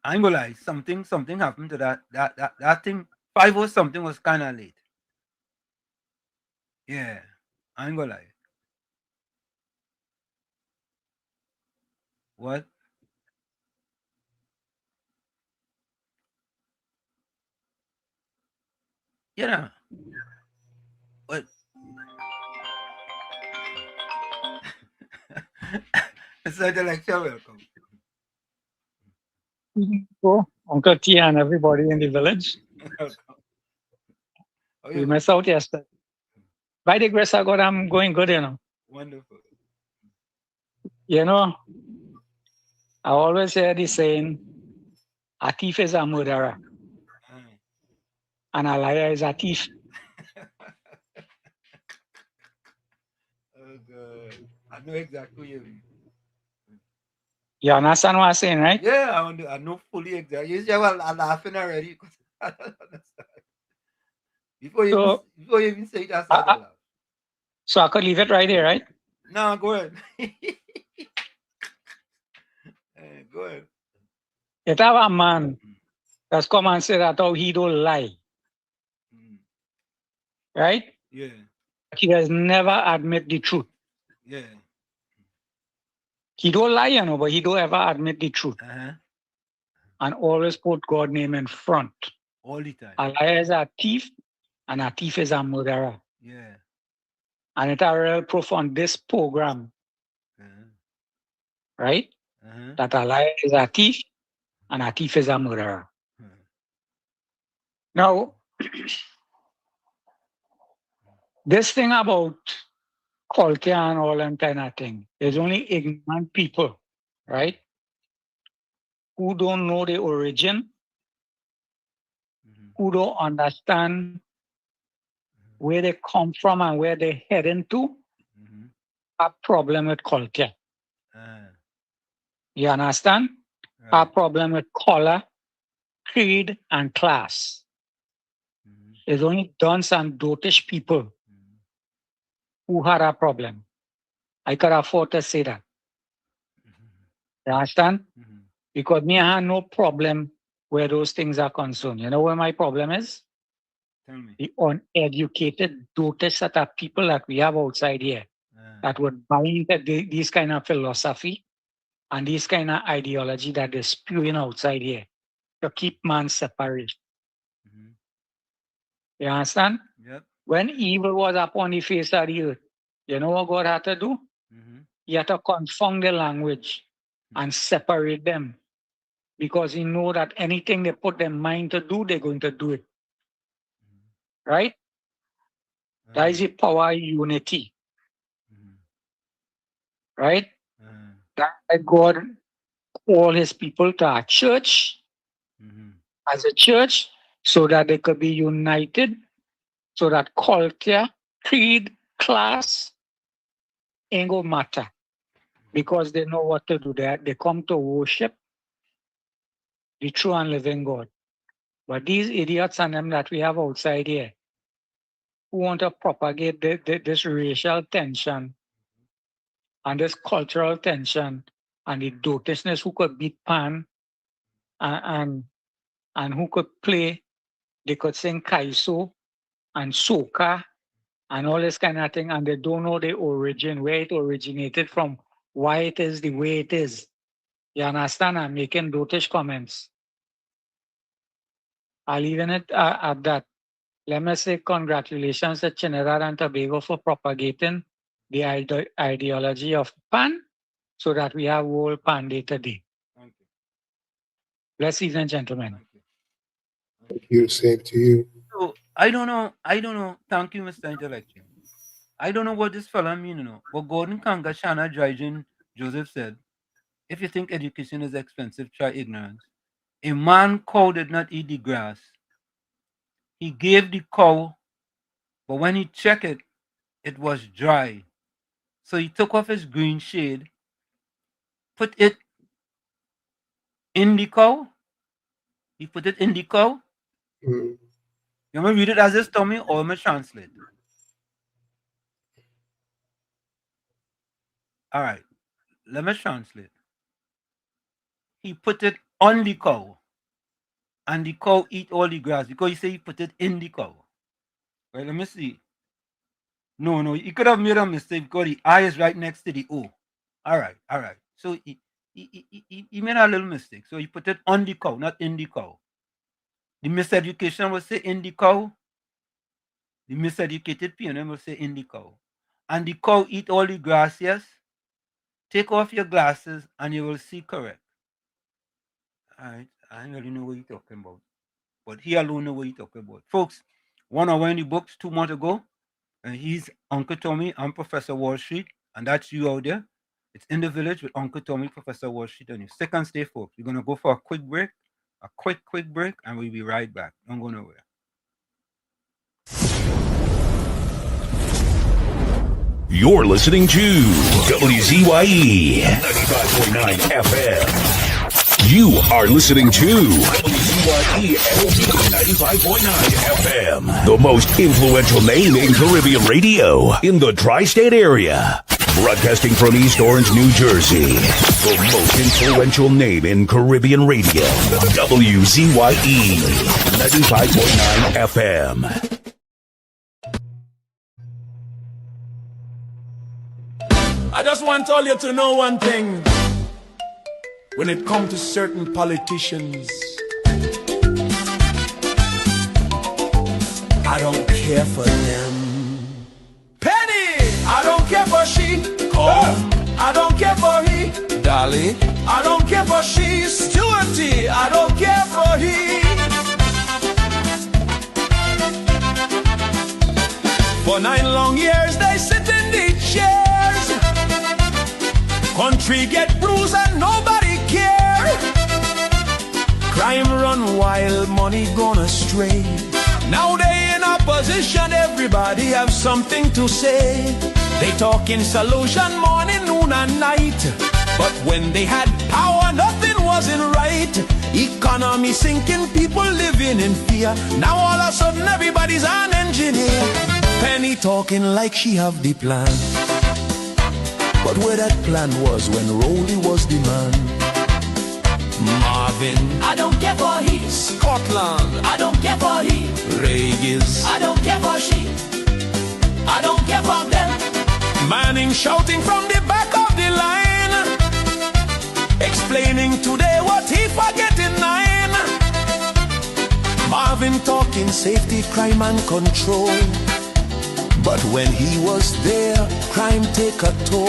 S13: I ain't gonna lie, something happened to that thing. 5 or something was kinda late. Yeah. I ain't gonna lie. What? Yeah. What? So the lecture welcome.
S16: Oh, Uncle T and everybody in the village. We missed out yesterday. By the grace of God, I'm going good,
S13: Wonderful.
S16: You know, I always hear the saying, a thief is a murderer. And a liar is a thief.
S13: Oh God. I know exactly what you mean.
S16: You understand what I'm saying, right?
S13: Yeah, I know fully exactly. You see, well, I'm laughing already because I don't understand. Before you even say it, I start to laugh.
S16: So I could leave it right there, right?
S13: No, go ahead. Go ahead.
S16: If I have a man that's come and say that he don't lie, right?
S13: Yeah.
S16: He has never admit the truth.
S13: Yeah.
S16: He don't lie, but he don't ever admit the truth. And always put God's name in front.
S13: All the time.
S16: A liar is a thief, and a thief is a murderer.
S13: Yeah.
S16: And it's a real proof on this program, right? That a liar is a thief, and a thief is a murderer. Now, this thing about culture and all that kind of thing, there's only ignorant people, right? Who don't know the origin, who don't understand where they come from and where they're heading to, a problem with culture. You understand? A problem with color, creed, and class. It's only dunce and dotish people who had a problem. I could afford to say that. You understand? Because me, I have no problem where those things are concerned. You know where my problem is?
S13: Tell me.
S16: The uneducated, dotish set of people that we have outside here that would buy into these kind of philosophy and this kind of ideology that they're spewing outside here to keep man separate. You understand?
S13: Yep.
S16: When evil was upon the face of the earth, you know what God had to do? He had to confound the language and separate them. Because he know that anything they put their mind to do, they're going to do it. Right? That is the power of unity. Right? That God called his people to a church as a church so that they could be united, so that culture, creed, class ain't gonna matter. Because they know what to do. They come to worship the true and living God. But these idiots and them that we have outside here who want to propagate this racial tension and this cultural tension and the dotishness who could beat pan and who could play, they could sing kaiso and soca and all this kind of thing, and they don't know the origin, where it originated from, why it is the way it is. You understand? I'm making dotish comments. I'll leave it at that. Let me say congratulations to Trinidad and Tobago for propagating the ideology of pan so that we have World Pan Day today.
S13: Thank you.
S16: Ladies and gentlemen.
S14: Thank you. Same to you.
S13: So I don't know. Thank you, Mr. Intellectual. I don't know what this fella mean, you know. But Gordon Kanga, Shanna Dryden, Joseph said, if you think education is expensive, try ignorance. A man cow did not eat the grass. He gave the cow, but when he checked it, it was dry. So he took off his green shade, put it in the cow. He put it in the cow.
S14: Mm.
S13: You want me read it as this, Tommy, or am I translate? All right, let me translate. He put it on the cow, and the cow eat all the grass because he said he put it in the cow. Right, let me see. No, he could have made a mistake because the I is right next to the O. All right. So he made a little mistake. So he put it on the cow, not in the cow. The miseducation will say in the cow. The miseducated PNM will say in the cow. And the cow eat all the grass, yes? Take off your glasses and you will see correct. All right. I don't really know what you're talking about. But he alone know what you're talking about. Folks, 1 hour in the books 2 months ago. And he's Uncle Tommy. I'm Professor Wall Street. And that's you out there. It's In the Village with Uncle Tommy, Professor Wall Street. And you stick and stay, folks. We're going to go for a quick break. A quick break. And we'll be right back. Don't go nowhere.
S1: You're listening to WZYE 95.9 FM. You are listening to WZYE 95.9 FM, the most influential name in Caribbean radio in the tri-state area. Broadcasting from East Orange, New Jersey, the most influential name in Caribbean radio. WZYE 95.9 FM.
S6: I just want all you to know one thing. When it comes to certain politicians, I don't care for them. Penny, I don't care for she. Oh, I don't care for he. Dolly, I don't care for she. Stewarty, I don't care for he. For 9 long years they sit in the chairs. Country get bruised and nobody care. Crime run wild, money gone astray. Now they in opposition, everybody have something to say. They talking solution morning, noon and night. But when they had power, nothing wasn't right. Economy sinking, people living in fear. Now all of a sudden everybody's an engineer. Penny talking like she have the plan. But where that plan was when Rolly was the man. Marvin, I don't care for he. Scotland, I don't care for he. Regis, I don't care for she. I don't care for them. Manning shouting from the back of the line, explaining today what he forget in 9. Marvin talking safety, crime and control. But when he was there, crime take a toll.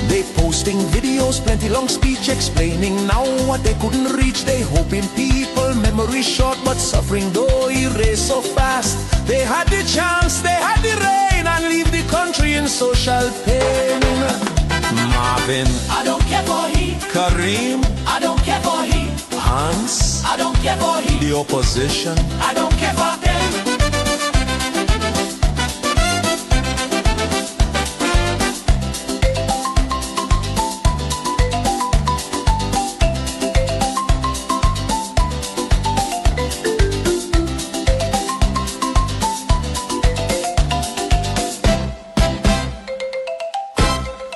S6: They posting videos, plenty long speech explaining now what they couldn't reach. They hoping people memory short, but suffering though erase so fast. They had the chance, they had the rain, and leave the country in social pain. Marvin, I don't care for he. Kareem, I don't care for he. Hans, I don't care for he. The opposition, I don't care for them.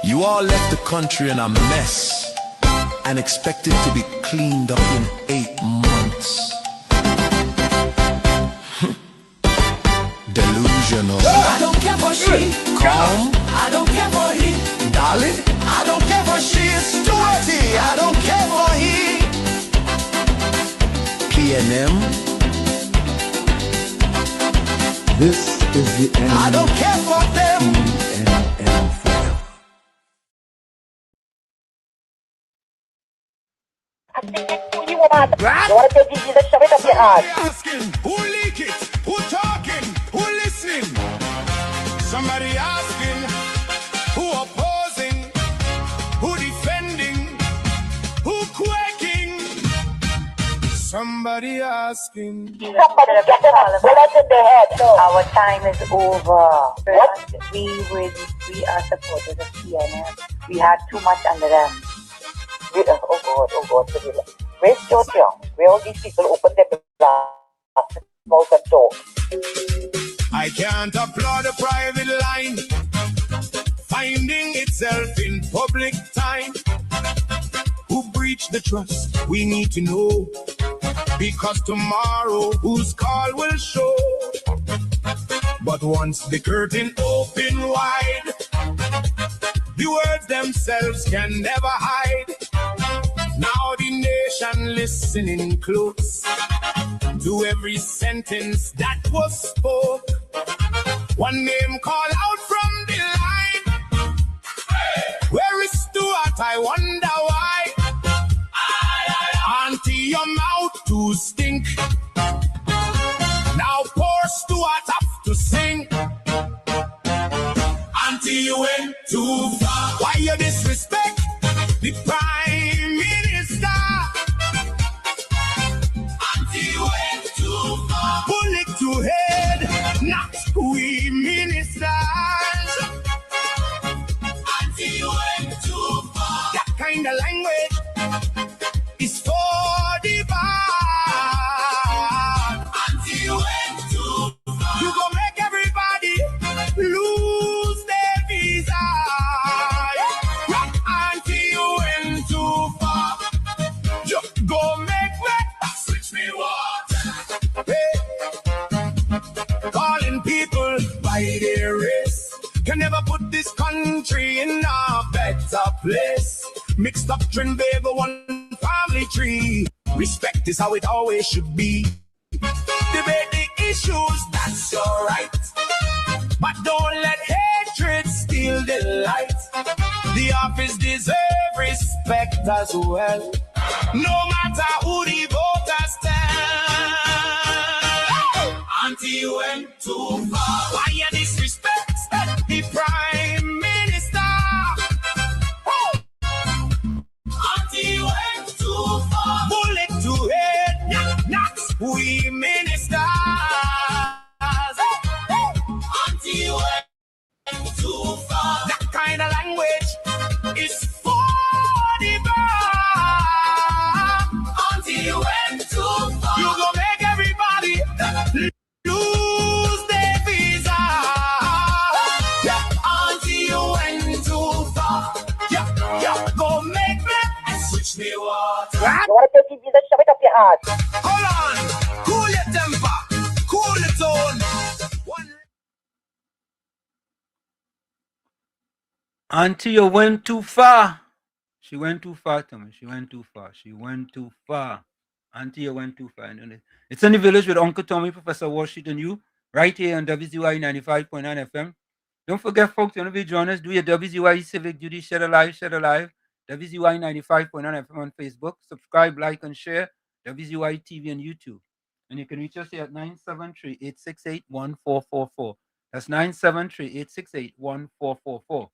S6: You all left the country in a mess and expected to be cleaned up in 8 months. Delusional. I don't care for she. Calm. I don't care for he. Dolly. I don't care for she. Stewarty. I don't care for he. PNM.
S17: This is the end.
S6: I don't care for them.
S18: You want to take it, shove it up your ass.
S6: Asking, who leak it? Who talking? Who listening? Some
S4: Somebody asking.
S18: Somebody get them bullets in their head. Our time is over. What? We are supporters of CNN. We had too much under them. Oh God. Where's Georgia? Where all these people open their mouth and talk?
S4: I can't applaud a private line finding itself in public time. Who breached the trust? We need to know, because tomorrow whose call will show. But once the curtain open wide, the words themselves can never hide. Now the nation listening close to every sentence that was spoke. One name call out from the line. Where is Stuart? I wonder why. Auntie, your mouth to stink. Now poor Stuart have to sing. Auntie, you went too far. Why you disrespect the Prime Minister? Auntie, you went too far. Bullet to head, not we ministers. Auntie, you went too far. That kind of language is for the bad. Auntie, you went too far. You gon' make everybody lose their visa. Auntie, you went too far. You go make me switch me water. Hey. Calling people by their race can never put this country in a better place. Mixed doctrine, baby, one family tree. Respect is how it always should be. Debate the issues, that's your right. But don't let hatred steal the light. The office deserves respect as well, no matter who the voters tell. Auntie, you went too far. Why you disrespect the Prime Minister? Auntie, you went too far. Bullet to head, not we ministers. Auntie, you went too far. That kind of language is for the bad. Auntie, you went too far. You gon' make everybody lose their visa. Yeah, Auntie, you went too far. Yeah, go make me switch me water.
S18: You want to take it, Jesus, shove it up your ass.
S4: Hold on, cool your temper, cool the tone.
S13: Auntie, you went too far. She went too far, Thomas. She went too far. She went too far. Auntie, you went too far. It's in the village with Uncle Tommy, Professor Washington, you, right here on WZYE 95.9 FM. Don't forget, folks, you want to be joining us, do your WZYE Civic Duty, share alive. WZYE 95.9 FM on Facebook. Subscribe, like, and share. WZYE TV and YouTube. And you can reach us here at 973-868-1444. That's 973-868-1444.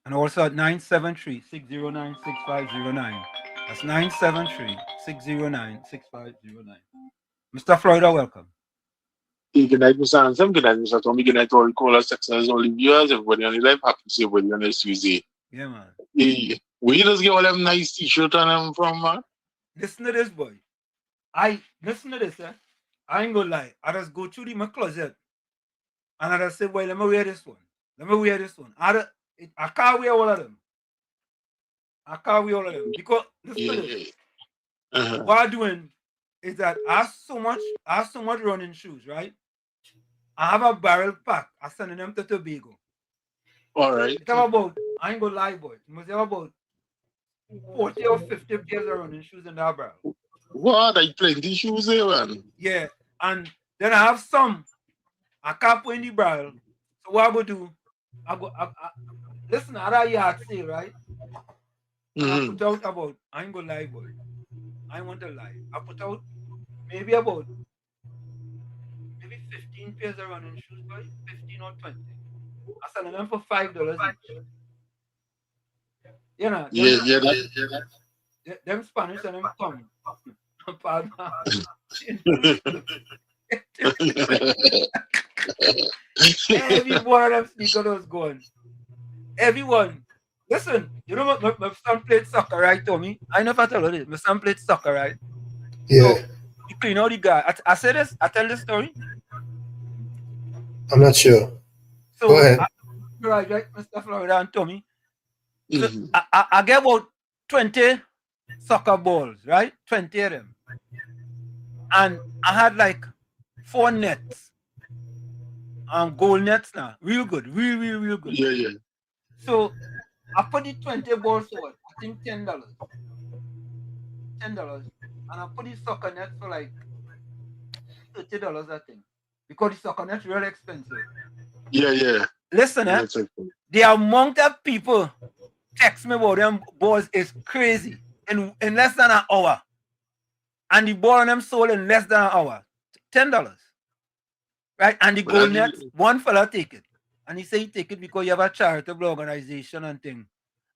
S13: And also at 973-609-6509. That's 973-609-6509. Mr. Florida, welcome.
S19: Hey, good night, Mr. Ansem. Good night, Mr. Tommy. Good night to all callers, success, all the viewers, everybody on the live. Happy to see everybody on this Tuesday.
S13: Yeah, man.
S19: Hey, where you just get all them nice t-shirts on them from, man?
S13: Listen to this, boy. Listen to this, eh? I ain't gonna lie. I just go through my closet and I just say, boy, let me wear this one. I can't wear all of them. Because listen to this. What I'm doing is that I have so much running shoes, right? I have a barrel pack. I send them to Tobago.
S19: All right.
S13: It's about, I ain't gonna lie, boy. It must have about 40 or 50 pairs of running shoes in that barrel.
S19: What? I plenty shoes there, man.
S13: Yeah. And then I have some I can't put in the barrel. So what I go do, listen, I had a yard sale, right? I put out about, I ain't gonna lie, boy. I want to lie. I put out maybe 15 pairs of running shoes, boy. 15 or 20. I sell them for $5 each. You know, them Spanish and them come. Pardon. Every one of them sneakers going. Everyone. Listen, you know what? My son played soccer, right, Tommy? I never tell you this. My son played soccer, right?
S14: Yeah.
S13: So, you clean out the guy. I say this, I tell this story.
S14: I'm not sure.
S13: So,
S14: Go ahead.
S13: right, Mr. Florida and Tommy. So I get about 20 soccer balls, right? 20 of them. And I had like 4 nets. Goal nets now. Real good. Real good.
S19: Yeah.
S13: So I put the 20 balls forward. I think $10. $10. And I put the soccer nets for like $30, I think. Because the soccer net's really expensive.
S19: Yeah.
S13: Listen, the amount of people text me about them balls is crazy. In less than an hour. And the ball on them sold in less than an hour. $10. Right? And the goal net, one fella take it. And he say he take it because you have a charitable organization and thing.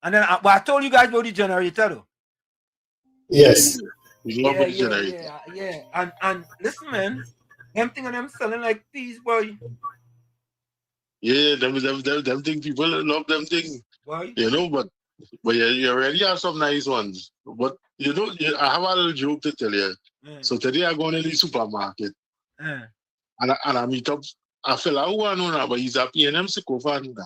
S13: And then I told you guys about the generator though.
S14: Yes.
S13: Yeah. And listen, man, them thing and them selling like peas, boy.
S19: Yeah, them thing, people love them thing.
S13: Why?
S19: You know, but you already have some nice ones. But you know, I have a little joke to tell you. So today I go in the supermarket and I meet up a fella who I know now, but he's a P&M sycophant.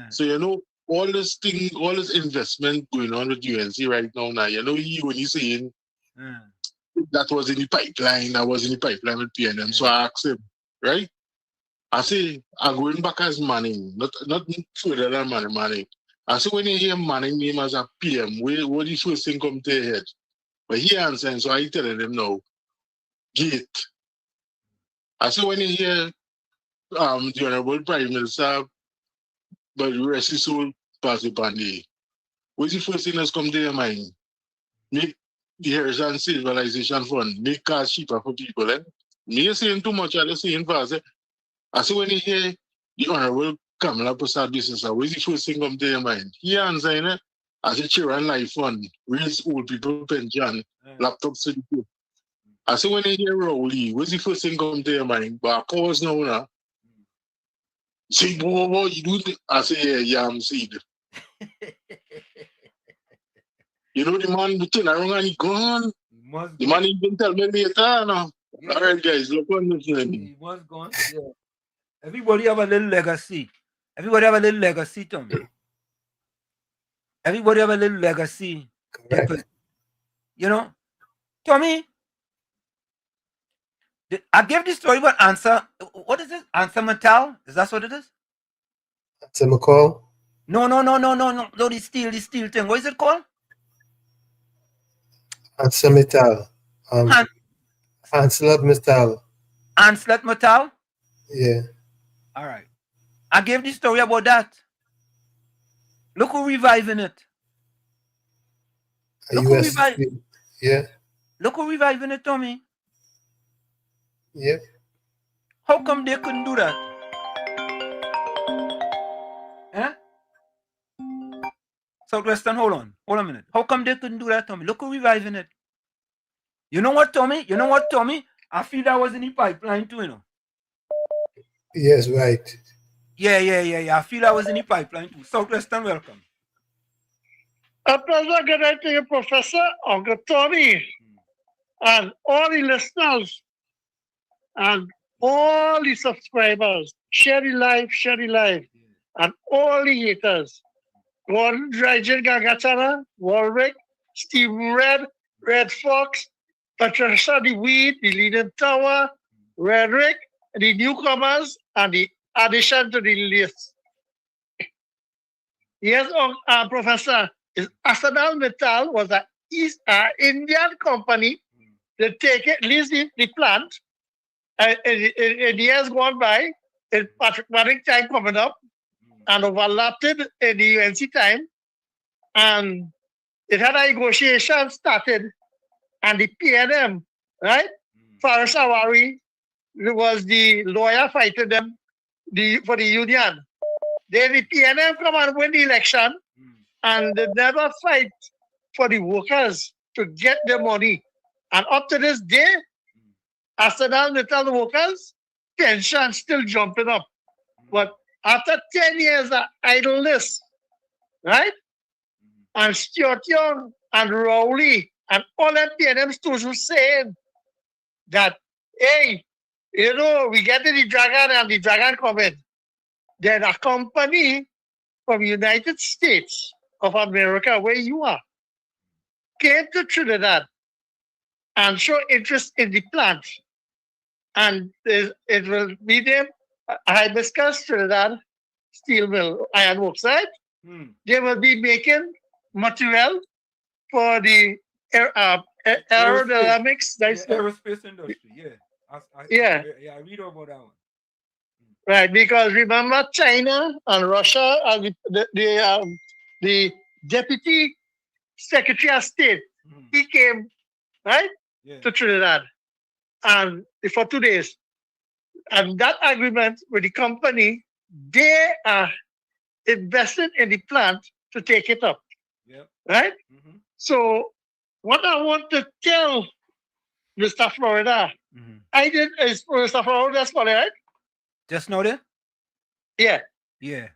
S19: So you know, all this investment going on with UNC right now, you know, he only saying that was in the pipeline. I was in the pipeline with P&M. So I asked him, right? I say, I'm going back as Manning, not further than Manning. I say, when you hear Manning name as a PM, what the first thing come to your head? But he answering, so I telling him now, Gate. I say, when you hear the Honorable Prime Minister, but the rest is all Pastor Pandey, what's the first thing that's come to your mind? Make the Heritage Civilization Fund, make cars cheaper for people. Me saying too much, I'm saying fast. I say, when you hear the Honorable Kamala Prasad business, what's the first thing come to your mind? He answering it as a children life fund, raise old people pension, laptops to the people. I say, when you hear Rowley, what's the first thing come to your mind? But cause now, say, boy, you do it. I say, yeah, I'm seed. You know, the man turn around and he gone. The man even tell me later, no. Yeah. All right, guys, look on this thing.
S13: He was gone. Yeah. Everybody have a little legacy. Everybody have a little legacy, Tommy. Everybody have a little legacy. You know, Tommy, I gave this story about answer. What is it? Answer Mattel? Is that what it is?
S14: Answer McCall?
S13: No. The steel thing. What is it called?
S14: Answer Metal. Anslet Metal.
S13: Anslet Metal?
S14: Yeah.
S13: All right. I gave the story about that. Look who reviving it.
S14: Yeah.
S13: Look who reviving it, Tommy.
S14: Yep.
S13: How come they couldn't do that? Huh? Southwestern, hold on a minute. How come they couldn't do that, Tommy? Look who reviving it. You know what, Tommy? I feel that was in the pipeline too, you know.
S14: Yes, right.
S13: Yeah. I feel I was in the pipeline too. Southwestern, welcome.
S20: A pleasure good night to you, Professor, Uncle Tommy, and all the listeners, and all the subscribers. Share the live, and all the haters. Gordon Drygen Gagatana, Warwick, Steve Red Fox, Patricia the Weed, the Leaning Tower, Redrick, the newcomers, and the addition to the list. Yes, Professor, Arsenal Metal was an Indian company that leased the plant. In years gone by, in patriotic time coming up, and overlapped it in the UNC time, and it had a negotiation started, and the P&M, right? Faris Awari was the lawyer fighting them for the union. Then the P&M come and win the election, and they never fight for the workers to get their money. And up to this day, after that, they tell the workers, pension still jumping up. But after 10 years of idleness, right? And Stuart Young and Rowley and all them PNM students saying that, hey, you know, we get to the dragon and the dragon coming. Then a company from United States of America, where you are, came to Trinidad and show interest in the plant. And it will be them, Hibiscus Trinidad Steel Mill, Iron Works, right? They will be making material for the aerodynamics.
S13: Aerospace industry, yeah. I read about that one.
S20: Right, because remember China and Russia and the deputy secretary of state, he came, right, to Trinidad and for 2 days. And that agreement with the company, they are invested in the plant to take it up. Right? So what I want to tell Mr. Florida, I did is Mr. Florida's Florida, right?
S13: Just know that?
S20: Yeah.
S13: Yeah.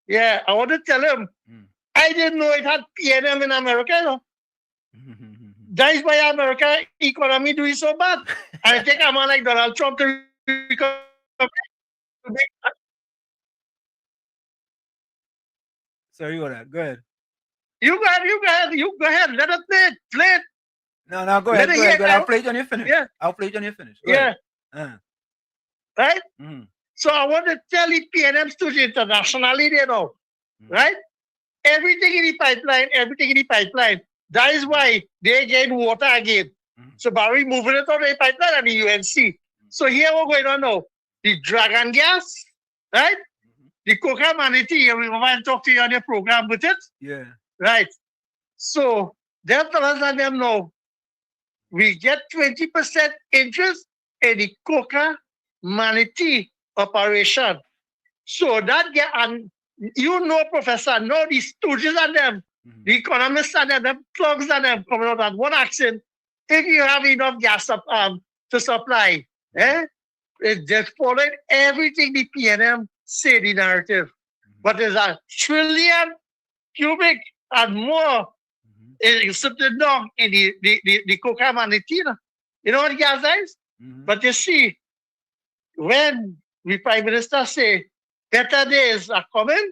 S20: Yeah. I want to tell him I didn't know it had PNM in America, you know. That is why America economy doing so bad. I think I'm like Donald Trump to
S13: Sorry about that. Go ahead.
S20: You go ahead. Let us play it.
S13: No, go ahead. Go ahead. I'll play it when you finish.
S20: Yeah.
S13: I'll play it when you finish. Go
S20: yeah. Right?
S13: Mm-hmm.
S20: So I want to tell the PNM students internationally, you know, right? Everything in the pipeline. That is why they get water again. So Barry moving it on the pipeline and the UNC. So here we're going on now. The dragon gas, right? The coca manatee, we want to talk to you on your program with it.
S13: Yeah.
S20: Right. So they'll tell us and them know we get 20% interest in the coca manatee operation. So that get, and you know, Professor, know the students and them, the economists and them plugs and them coming out and one action. If you have enough gas to supply, it's just following everything the PNM say the narrative. But there's a trillion cubic and more is sitting down in the coca manatee. You know what gas is? But you see, when the Prime Minister say better days are coming,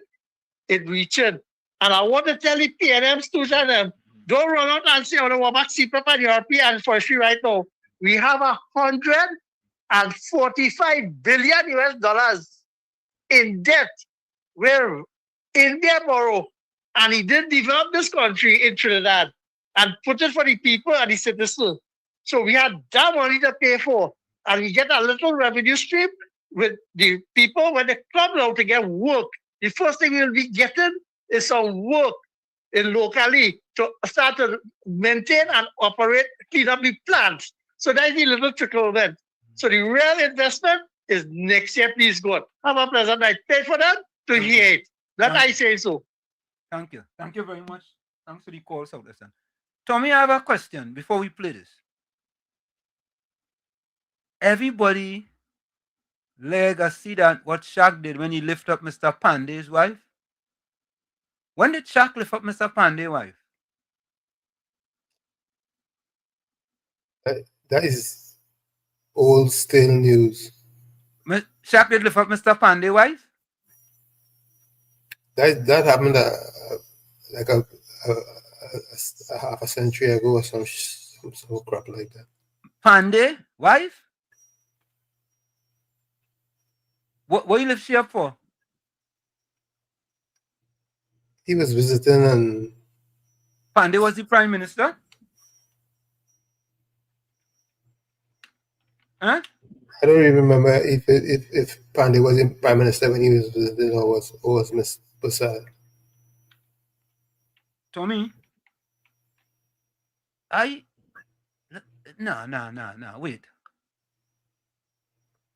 S20: it reaching. And I want to tell the PNM students them, don't run out and say, oh, no, we're back CPAP and European forestry right now. We have $145 billion US in debt where India borrow, and he did develop this country in Trinidad and put it for the people and the citizens. So we had that money to pay for, and we get a little revenue stream with the people when they come now to get work. The first thing we'll be getting is some work in locally to start to maintain and operate, clean up the plants. So that's the little trickle then. So the real investment is next year, please God. Have a pleasant night. Pay for that to hear it. That I say so.
S13: Thank you. Thank you very much. Thanks for the call, Southwestern. Tommy, I have a question before we play this. Everybody see that what Shaq did when he lifted up Mr. Pandey's wife? When did Shaq lift up Mr. Pandey's wife?
S14: That is old, stale news.
S13: Shaq did lift up Mr. Pandey's wife?
S14: That happened like a half a century ago or some crap like that.
S13: Pandey wife? What you lift she up for?
S14: He was visiting and
S13: Pandey was the prime minister? Huh?
S14: I don't even remember if Pandey was in prime minister when he was visiting or was Miss Bussard.
S13: Tommy, no, wait.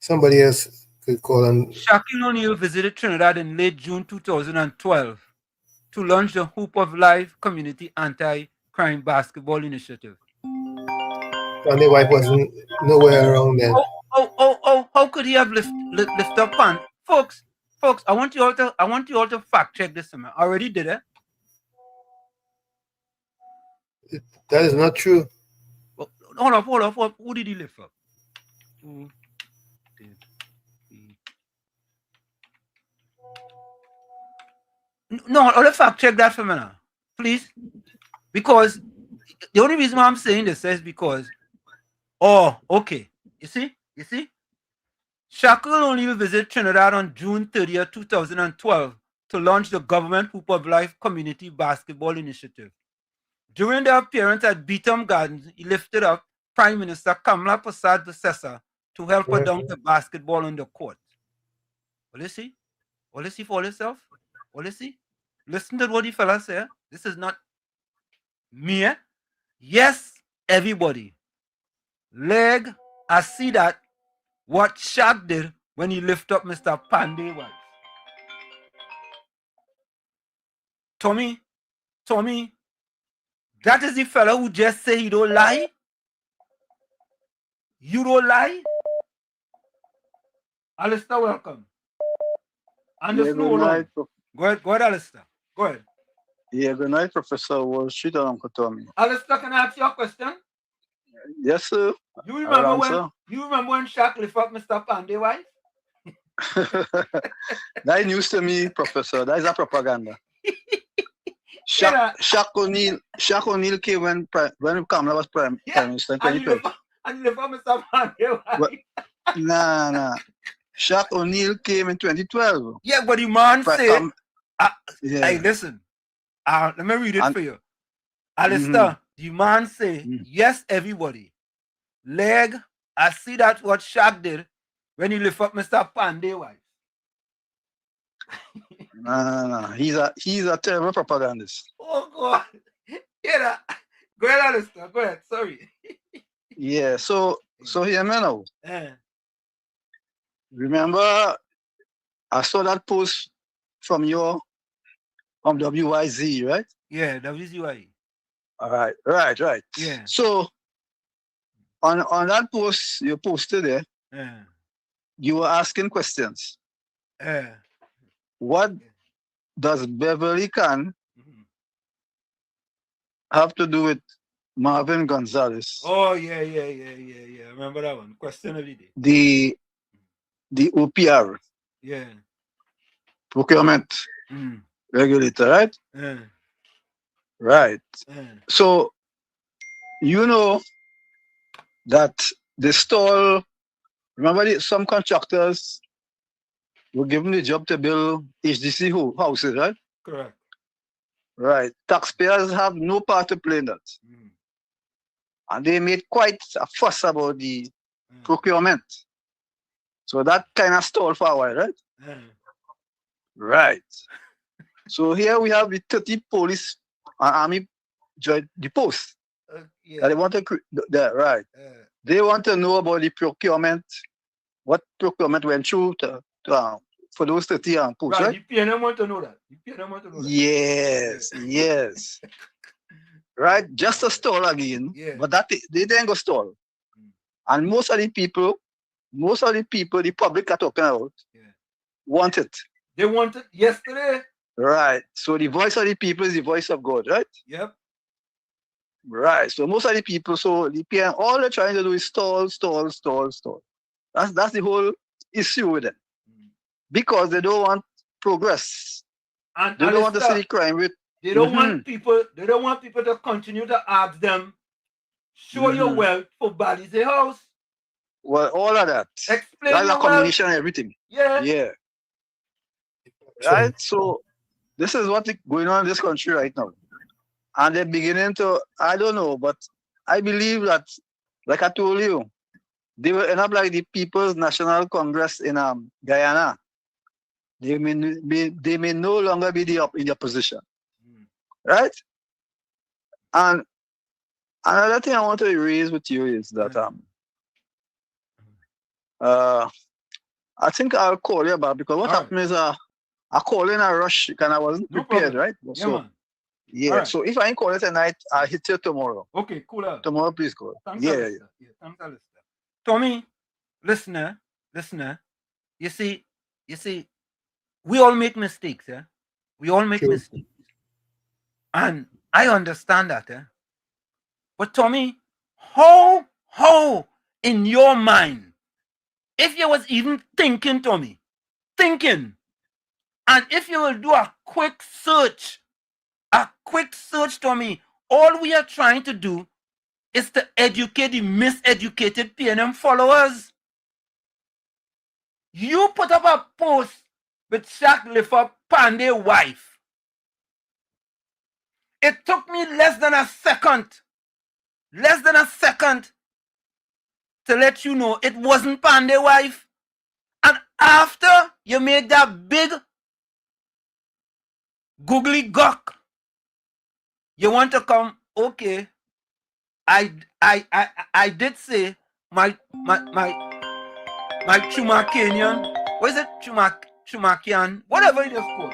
S14: Somebody else could call and
S13: Shaquille O'Neal visited Trinidad in late June 2012. to launch the Hoop of Life Community Anti-Crime Basketball Initiative.
S14: Pandy wife wasn't nowhere around then.
S13: How could he have lift up pan? Folks, I want you all to fact check this, man. I already did it.
S14: That is not true.
S13: Hold up. Who did he lift up? Who did he? No, let's fact check that for me now, please. Because the only reason why I'm saying this is because, okay. You see? Shackle only will visit Trinidad on June 30th, 2012 to launch the Government Hoop of Life Community Basketball Initiative. During their appearance at Beetham Gardens, he lifted up Prime Minister Kamala Prasad Dessessa to help her dunk the basketball on the court. Will you see? Will you see for yourself? Will you see? Listen to what the fella said. This is not me. Yes, everybody. Leg, I see that. What Shaq did when he lifted up Mr. Pandey was. Tommy, that is the fella who just say he don't lie. You don't lie. Alistair, welcome. And
S21: yeah, good night.
S13: Go ahead, Alistair. Go ahead.
S21: Yeah, good night, Professor Wall Street and Uncle Tommy.
S13: Alistair, can I ask you a question?
S21: Yes, sir.
S13: You remember when Shaq lifted up Mr. Pandey wife?
S21: That news to me, Professor. That is a propaganda. Shaq O'Neal came when Kamala was Prime Minister in 2012.
S13: And you lift up Mr. Pandey wife?
S21: Nah. Shaq O'Neal came in 2012.
S13: Yeah, but the man said, hey, listen. Let me read it for you. Alistair, the man say, yes, everybody. Leg, I see that what Shaq did when he lift up Mr. Pandey wife.
S21: No. He's a terrible propagandist.
S13: Oh God. Yeah. Go ahead, Alistair. Go ahead. Sorry.
S21: Yeah, so here now. Remember, I saw that post from WYZYE, right?
S13: Yeah, WZYE.
S21: All right. Right.
S13: Yeah.
S21: So on that post you posted there, you were asking questions. What does Beverly Khan have to do with Marvin Gonzalez?
S13: Oh yeah. Remember that one? Question of the day.
S21: The OPR.
S13: Yeah.
S21: Procurement regulator, right? Right. So you know that the stall, remember some contractors were given the job to build HDC houses, right?
S13: Correct.
S21: Right. Taxpayers have no part to play in that. And they made quite a fuss about the procurement. So that kind of stalled for a while, right? Right. So here we have the 30 police and army joined the post. They want to right. They want to know about the procurement, what procurement went through for those 30 posts, right?
S13: The PNM want to know that.
S21: Yes. Right, just a stall again, but that they didn't go stall. And most of the people, the public are talking about, want it.
S13: They want it yesterday.
S21: Right. So the voice of the people is the voice of God, right?
S13: Yep.
S21: Right. So most of the people, so the PM, all they're trying to do is stall. That's the whole issue with them. Because they don't want progress.
S13: And
S21: they don't want to see the crime rate.
S13: They don't want people to continue to ask them, show your wealth for Bally's house.
S21: Well, all of that.
S13: Explain
S21: that's
S13: your
S21: a combination of everything.
S13: Yeah.
S21: Right? So this is what's going on in this country right now. And they're beginning to, I don't know, but I believe that, like I told you, they will end up like the People's National Congress in Guyana. They may no longer be in the opposition. Right? And another thing I want to raise with you is that I think I'll call you back because what happened is I call in a rush and I wasn't prepared, right?
S13: Yeah,
S21: So,
S13: man.
S21: yeah.
S13: Alright.
S21: So if I ain't call it tonight, I'll hit you tomorrow.
S13: Okay, cool out.
S21: Tomorrow, please call.
S13: Thanks,
S21: Yeah,
S13: Alistair. Yeah, thanks, Alistair. Tommy, listener, you see, we all make mistakes, yeah? We all make mistakes. And I understand that, eh? But Tommy, how in your mind, if you was even thinking, Tommy, and if you will do a quick search, Tommy, all we are trying to do is to educate the miseducated PNM followers. You put up a post with Shaq Liffer Pandey wife. It took me less than a second to let you know it wasn't Pandey wife. And after you made that big googly gawk, you want to come, okay, I did say my Chumacanian, what is it? Chumakian, whatever it is called.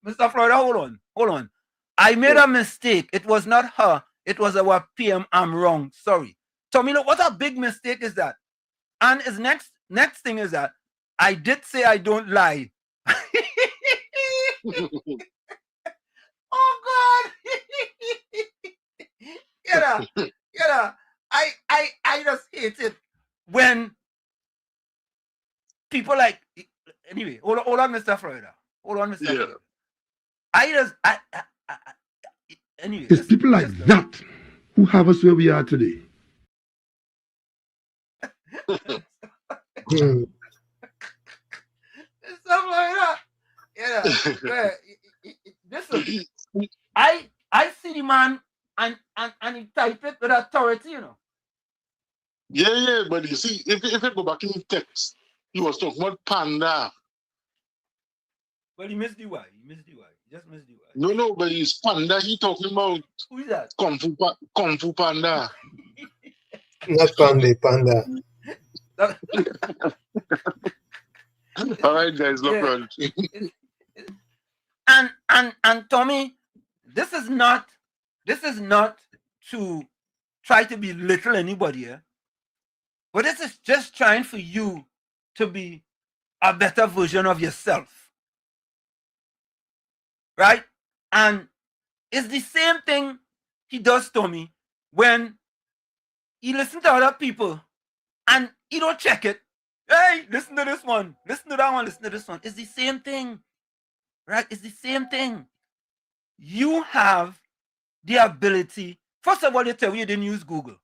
S13: Mr. Florida, hold on. I made a mistake. It was not her. It was our PM. I'm wrong. Sorry. Tommy, look, what a big mistake is that? And his next thing is that I did say I don't lie. Oh God. I just hate it when people like, anyway, hold on, Mr. Florida. Hold on, Mr. Florida. Anyway,
S2: it's people like that who have us where we are today.
S13: Stuff like that. Yeah. Listen, I see the man and he type it with authority, you know.
S19: Yeah, but you see, if you go back in the text, he was talking about panda.
S13: Well, he missed the Y. He just missed the Y.
S19: No, but it's panda. He talking about.
S13: Who is that?
S19: Kung Fu Panda.
S14: Not Panda, Panda.
S19: All right, guys, no problem.
S13: And Tommy, this is not to try to belittle anybody, but this is just trying for you to be a better version of yourself, right? And it's the same thing he does, Tommy, when he listens to other people and he don't check it. Hey, listen to this one, listen to that one, listen to this one. It's the same thing, right? It's the same thing. You have the ability. First of all, you tell me you didn't use Google.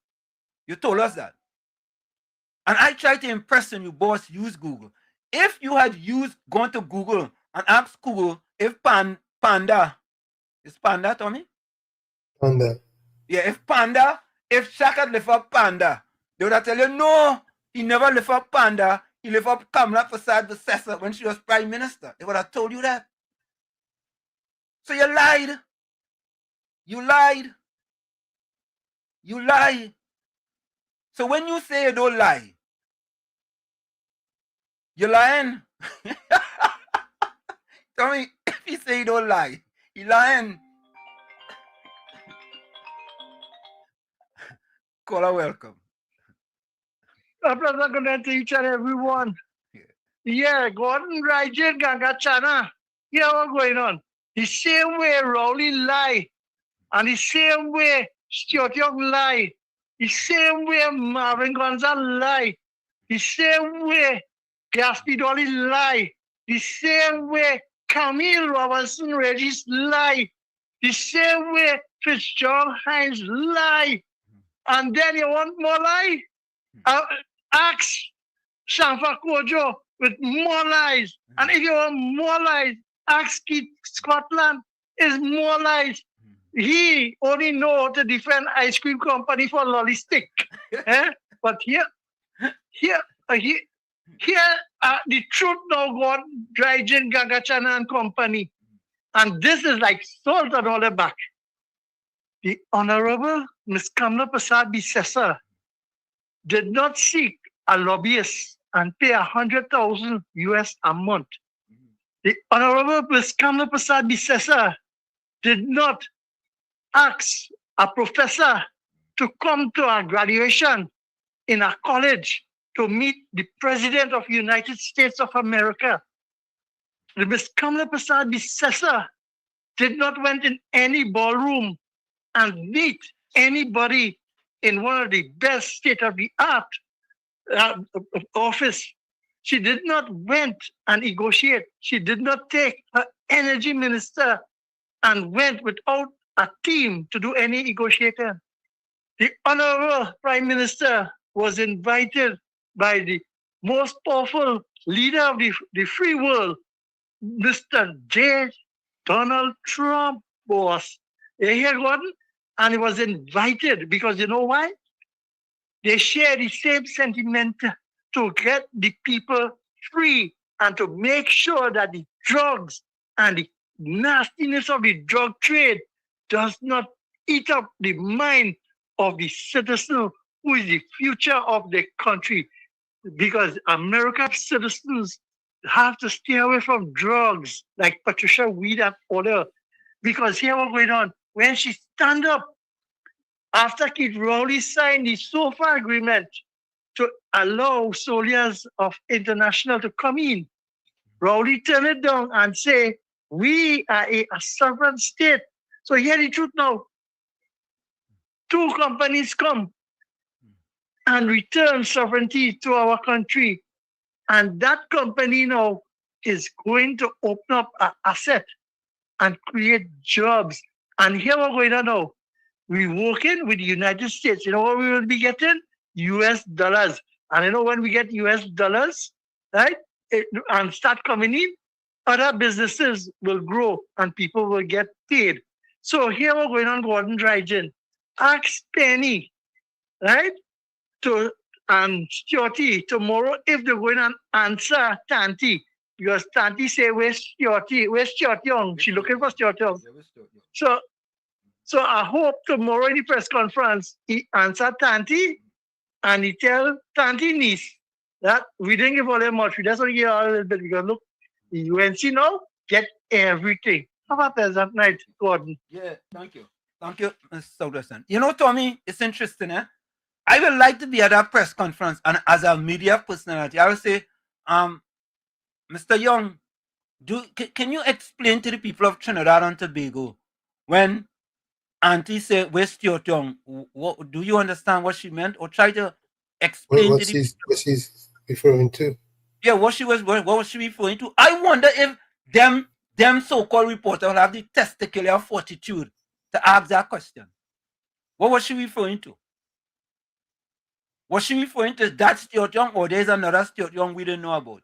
S13: You told us that. And I tried to impress on you, boss, use Google. If you had gone to Google and asked Google if Panda, is Panda, Tommy?
S14: Panda.
S13: Yeah, if Shaq had lift up Panda, they would have tell you, no, he never lift up Panda. He lift up Kamala Prasad Vasesa when she was Prime Minister. They would have told you that. So you lied. You lie. So when you say you don't lie, you're lying. Tell me, if you say you don't lie, you're lying. Caller, welcome.
S20: A pleasant good night to each and everyone. Yeah, Gordon Rajan Ganga Chana. Yeah, what's going on? The same way Rowley lie, and the same way Stuart Young lie, the same way Marvin Gonzalez lie, the same way Gaspy Dolly lie, the same way Camille Robinson Regis lie, the same way Fitzgerald Hines lie, and then you want more lie? Ask Shanfa Kojo with more lies. And if you want more lies, ask Keith Scotland is more lies. He only know to defend ice cream company for lolly stick. But here, the truth now got Drygen Gagachana and company. And this is like salt and all the back. The Honorable Ms. Kamala Prasad Bisesa did not seek a lobbyist and pay $100,000 a month. The Honorable Kamla Prasad Bisesa did not ask a professor to come to our graduation in a college to meet the President of the United States of America. The Miss Kamla Prasad Bisesa did not went in any ballroom and meet anybody in one of the best state-of-the-art office. She did not went and negotiate. She did not take her energy minister and went without a team to do any negotiating. The Honorable Prime Minister was invited by the most powerful leader of the free world, Mr. J. Donald Trump, boss. You hear, Gordon? And he was invited because you know why? They share the same sentiment to get the people free and to make sure that the drugs and the nastiness of the drug trade does not eat up the mind of the citizen who is the future of the country. Because America's citizens have to stay away from drugs like Patricia Weed and other. Because here what's going on. When she stand up, after Kid Rowley signed the SOFA agreement to allow soldiers of international to come in, Rowley turned it down and say, we are a sovereign state. So hear the truth now. Two companies come and return sovereignty to our country. And that company now is going to open up an asset and create jobs. And here we're going on now. We're working with the United States. You know what we will be getting? US dollars. And you know when we get US dollars, right, and start coming in, other businesses will grow and people will get paid. So here we're going on Gordon Dryden. Ask Penny, right, to and Stuarty tomorrow if they're going to answer Tanti. Because Tanti say, where's Stuarty? Where's Stuart Young? She's looking for Stuart Young. So I hope tomorrow in the press conference, he answer Tanti and he tell Tanti niece that we didn't give all that much. We just want to give all a little bit because look, the UNC now get everything. Have a pleasant night, Gordon.
S13: Yeah, thank you. Thank you, Mr. Souderson. You know, Tommy, it's interesting, eh? I would like to be at that press conference and as a media personality, I would say, Mr. Young, can you explain to the people of Trinidad and Tobago when Auntie said, where's Stuart Young? What, do you understand what she meant? Or try to explain
S14: what she's referring to?
S13: Yeah, what was she referring to? I wonder if them so-called reporters will have the testicular fortitude to ask that question. What was she referring to? Was she referring to that Stuart Young or there's another Stuart Young we didn't know about?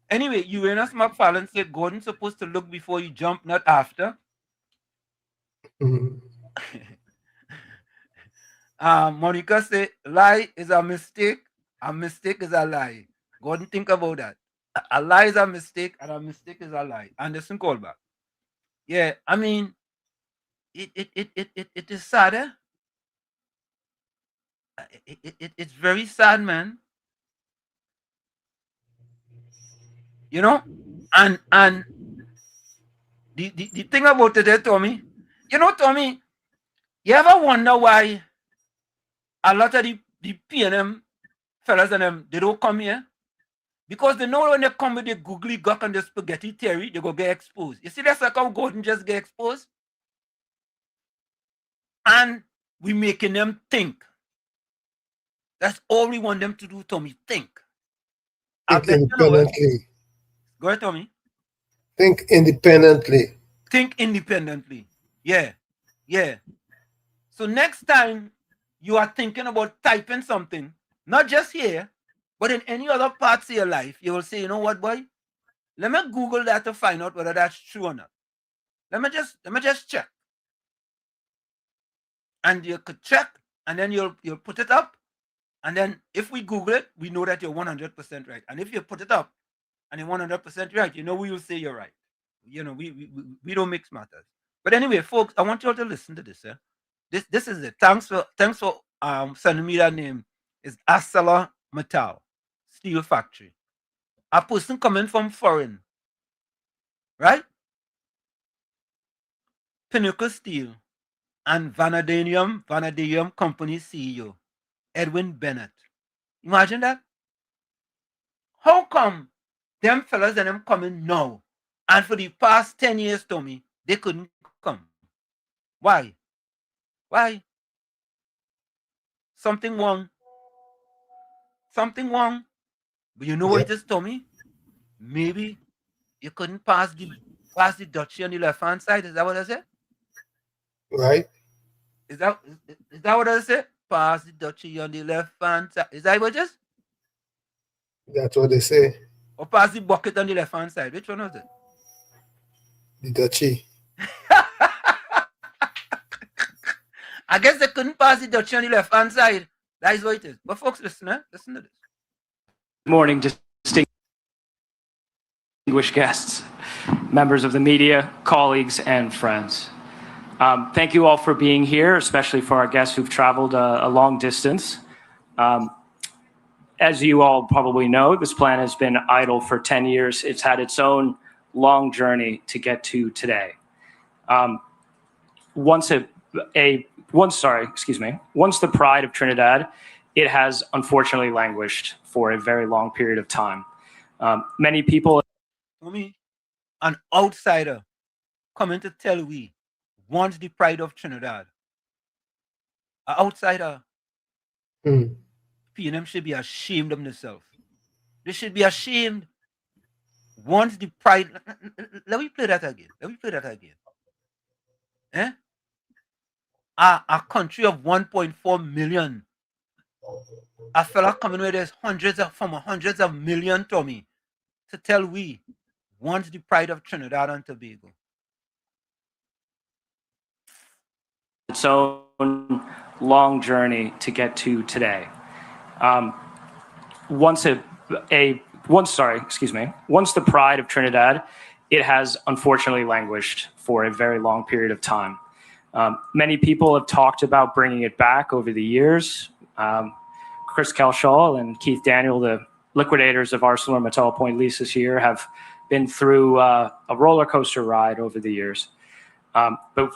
S13: Anyway, Uranus McFarlane said Gordon's supposed to look before you jump, not after. Monica said, lie is a mistake is a lie. Gordon, think about that. A lie is a mistake, and a mistake is a lie. Anderson Callback. Yeah, I mean, it is sad, eh? It's very sad, man. You know, and the thing about it, Tommy, you know, Tommy, you ever wonder why a lot of the PNM fellas and them, they don't come here? Because they know when they come with the googly gawk and the spaghetti theory, they go get exposed. You see, that's like how Gordon just get exposed. And we making them think. That's all we want them to do, Tommy. Think.
S14: Think independently.
S13: Go ahead, Tommy.
S14: Think independently.
S13: Think independently. Yeah. Yeah. So next time you are thinking about typing something, not just here, but in any other parts of your life, you will say, you know what, boy? Let me Google that to find out whether that's true or not. Let me just check. And you could check, and then you'll put it up. And then if we Google it, we know that you're 100% right. And if you put it up and you're 100% right, you know we will say you're right. You know, we don't mix matters. But anyway, folks, I want you all to listen to this. This is it. Thanks for sending me that name. It's Asala Metal, steel factory. A person coming from foreign, right? Pinnacle Steel and Vanadium Company CEO, Edwin Bennett. Imagine that. How come them fellas and them coming now? And for the past 10 years, Tommy, they couldn't come. Why? Why? Something wrong. Something wrong. But you know what it is, Tommy? Maybe you couldn't pass the Dutchie on the left hand side. Is that what I said?
S14: Right.
S13: Is that what I said? Pass the Dutchie on the left hand side. Is that what it is?
S14: That's what they say.
S13: Or pass the bucket on the left hand side. Which one was it?
S14: The Dutchie.
S13: I guess they couldn't pass the Dutchie on the left hand side. That is what it is. But folks, listen to this.
S7: Good morning, distinguished guests, members of the media, colleagues, and friends. Thank you all for being here, especially for our guests who've traveled a long distance. As you all probably know, this plan has been idle for 10 years. It's had its own long journey to get to today. Once the pride of Trinidad, it has unfortunately languished for a very long period of time. Many people...
S13: An outsider coming to tell we wants the pride of Trinidad. An outsider. P&M should be ashamed of themselves. They should be ashamed. Wants the pride. Let me play that again. Eh? A country of 1.4 million. A fella coming where there's hundreds of million, Tommy, to tell we wants the pride of Trinidad and Tobago.
S7: Its own long journey to get to today. Once the pride of Trinidad, it has unfortunately languished for a very long period of time. Many people have talked about bringing it back over the years. Chris Kelshaw and Keith Daniel, the liquidators of ArcelorMittal Point Lease this year, have been through a roller coaster ride over the years. But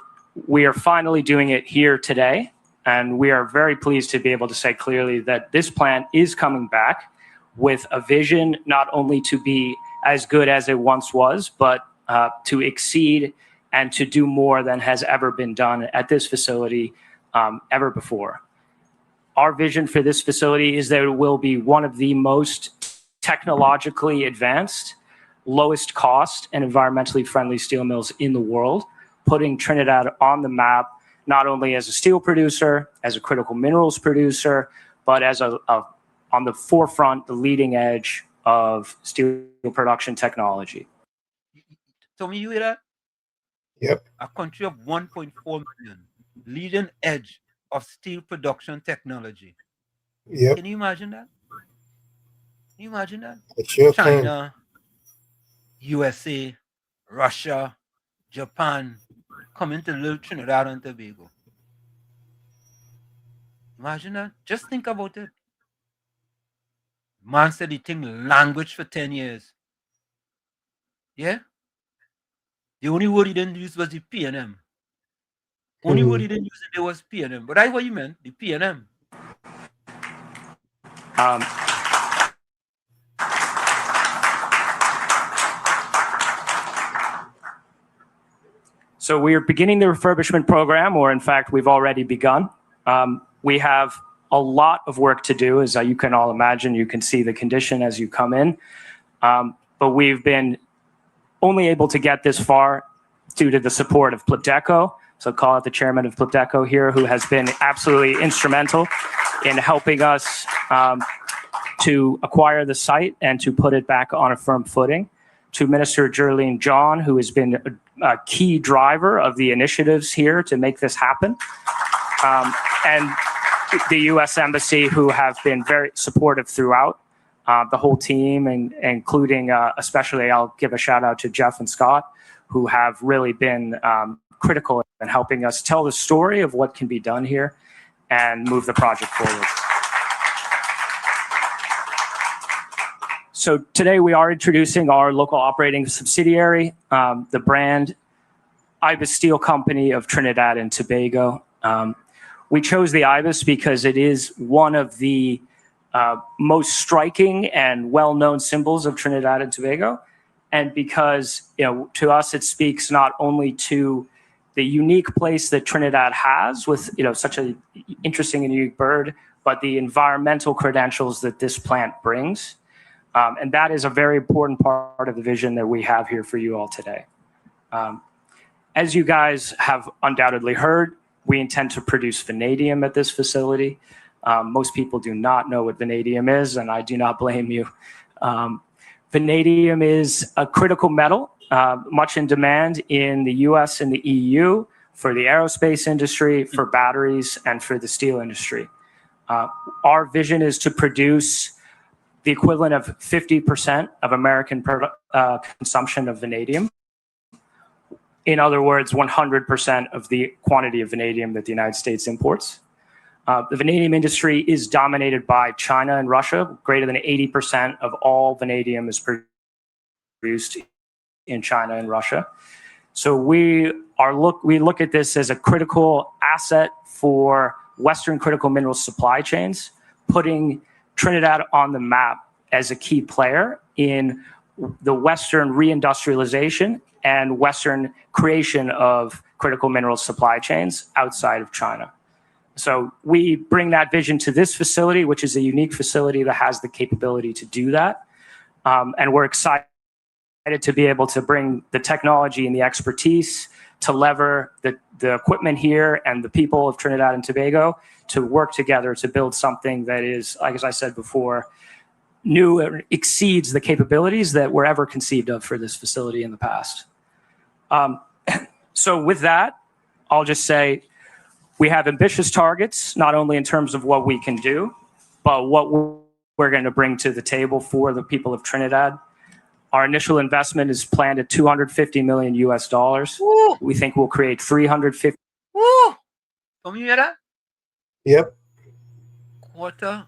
S7: we are finally doing it here today, and we are very pleased to be able to say clearly that this plan is coming back with a vision not only to be as good as it once was, but to exceed and to do more than has ever been done at this facility ever before. Our vision for this facility is that it will be one of the most technologically advanced, lowest cost, and environmentally friendly steel mills in the world, putting Trinidad on the map, not only as a steel producer, as a critical minerals producer, but as on the forefront, the leading edge of steel production technology.
S13: Tommy, you hear that?
S14: Yep.
S13: A country of 1.4 million, leading edge of steel production technology.
S14: Yep.
S13: Can you imagine that?
S14: I sure
S13: China, USA, Russia, Japan, coming to little Trinidad and Tobago. Imagine that. Just think about it. Man said he think language for 10 years. Yeah? The only word he didn't use was the P&M. Only word he didn't use there was P&M. But that's what you meant, the P&M.
S7: So we are beginning the refurbishment program, or in fact, we've already begun. We have a lot of work to do, as you can all imagine. You can see the condition as you come in. But we've been only able to get this far due to the support of Plipdeco. So call out the chairman of Plipdeco here, who has been absolutely instrumental in helping us to acquire the site and to put it back on a firm footing. To Minister Jerlene John, who has been a key driver of the initiatives here to make this happen. And the U.S. Embassy, who have been very supportive throughout, the whole team, and including especially, I'll give a shout out to Jeff and Scott, who have really been critical in helping us tell the story of what can be done here and move the project forward. So today we are introducing our local operating subsidiary, the brand Ibis Steel Company of Trinidad and Tobago. We chose the Ibis because it is one of the most striking and well-known symbols of Trinidad and Tobago, and because to us it speaks not only to the unique place that Trinidad has with such an interesting and unique bird, but the environmental credentials that this plant brings. And that is a very important part of the vision that we have here for you all today. As you guys have undoubtedly heard, we intend to produce vanadium at this facility. Most people do not know what vanadium is, and I do not blame you. Vanadium is a critical metal, much in demand in the US and the EU for the aerospace industry, for batteries, and for the steel industry. Our vision is to produce the equivalent of 50% of American consumption of vanadium. In other words, 100% of the quantity of vanadium that the United States imports. The vanadium industry is dominated by China and Russia. Greater than 80% of all vanadium is produced in China and Russia. So we look at this as a critical asset for Western critical mineral supply chains, putting Trinidad on the map as a key player in the Western reindustrialization and Western creation of critical mineral supply chains outside of China. So we bring that vision to this facility, which is a unique facility that has the capability to do that. And we're excited to be able to bring the technology and the expertise to lever the equipment here and the people of Trinidad and Tobago to work together to build something that is, like as I said before, new and exceeds the capabilities that were ever conceived of for this facility in the past. So with that, I'll just say we have ambitious targets, not only in terms of what we can do, but what we're going to bring to the table for the people of Trinidad. Our initial investment is planned at $250 million US. Woo! We think we'll create 350.
S13: Woo! Come you hear that?
S14: Yep.
S13: $250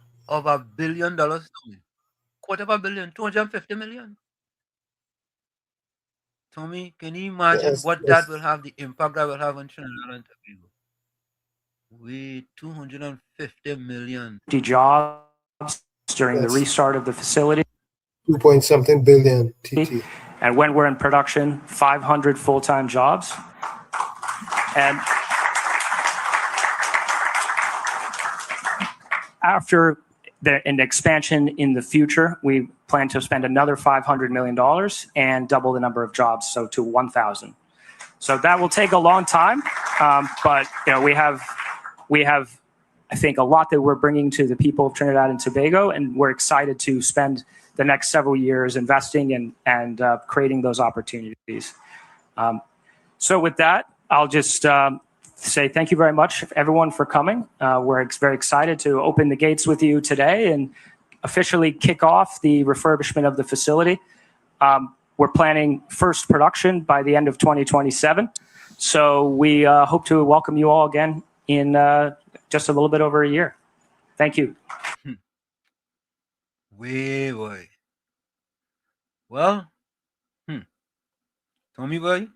S13: million. $250 million, 250 million. Tommy, can you imagine what that will have, the impact that will have on Trinidad and Tobago? We 250 million
S7: jobs during the restart of the facility.
S14: 2-point-something billion TT.
S7: And when we're in production, 500 full-time jobs. And after an expansion in the future, we plan to spend another $500 million and double the number of jobs, so to 1,000. So that will take a long time, but we have, I think, a lot that we're bringing to the people of Trinidad and Tobago, and we're excited to spend the next several years investing and creating those opportunities. So with that, I'll just say thank you very much, everyone, for coming. We're very excited to open the gates with you today and officially kick off the refurbishment of the facility. We're planning first production by the end of 2027. So we hope to welcome you all again in just a little bit over a year. Thank you.
S13: Boy. Well, Tommy boy,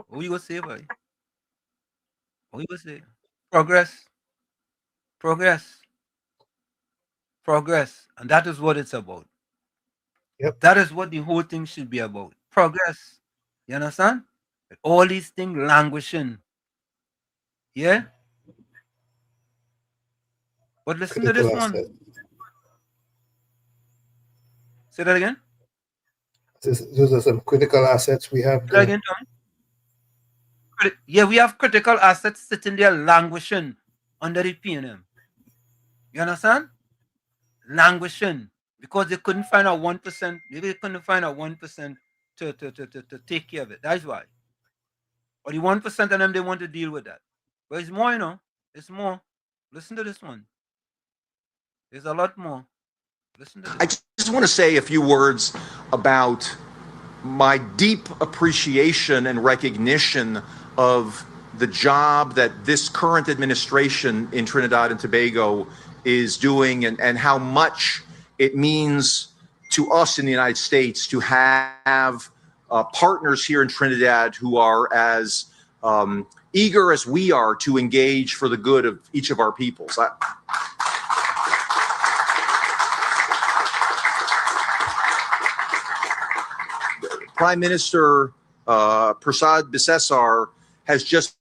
S13: what you gonna say, boy? What you gonna say? Progress. And that is what it's about.
S14: Yep.
S13: That is what the whole thing should be about. Progress. You understand? All these things languishing. Yeah? But listen to this one. Say that again?
S14: Those are some critical assets we have.
S13: Say that again, Tommy? Yeah, we have critical assets sitting there languishing under the P&M. You understand? Languishing. Because they couldn't find a 1%. Maybe they couldn't find a 1% to take care of it. That's why. Or the 1% of them, they want to deal with that. But it's more, It's more. Listen to this one. There's a lot more. Listen to this.
S8: I just want to say a few words about my deep appreciation and recognition of the job that this current administration in Trinidad and Tobago is doing, and how much it means to us in the United States to have partners here in Trinidad who are as eager as we are to engage for the good of each of our peoples. Prime Minister Prasad Bisesar has just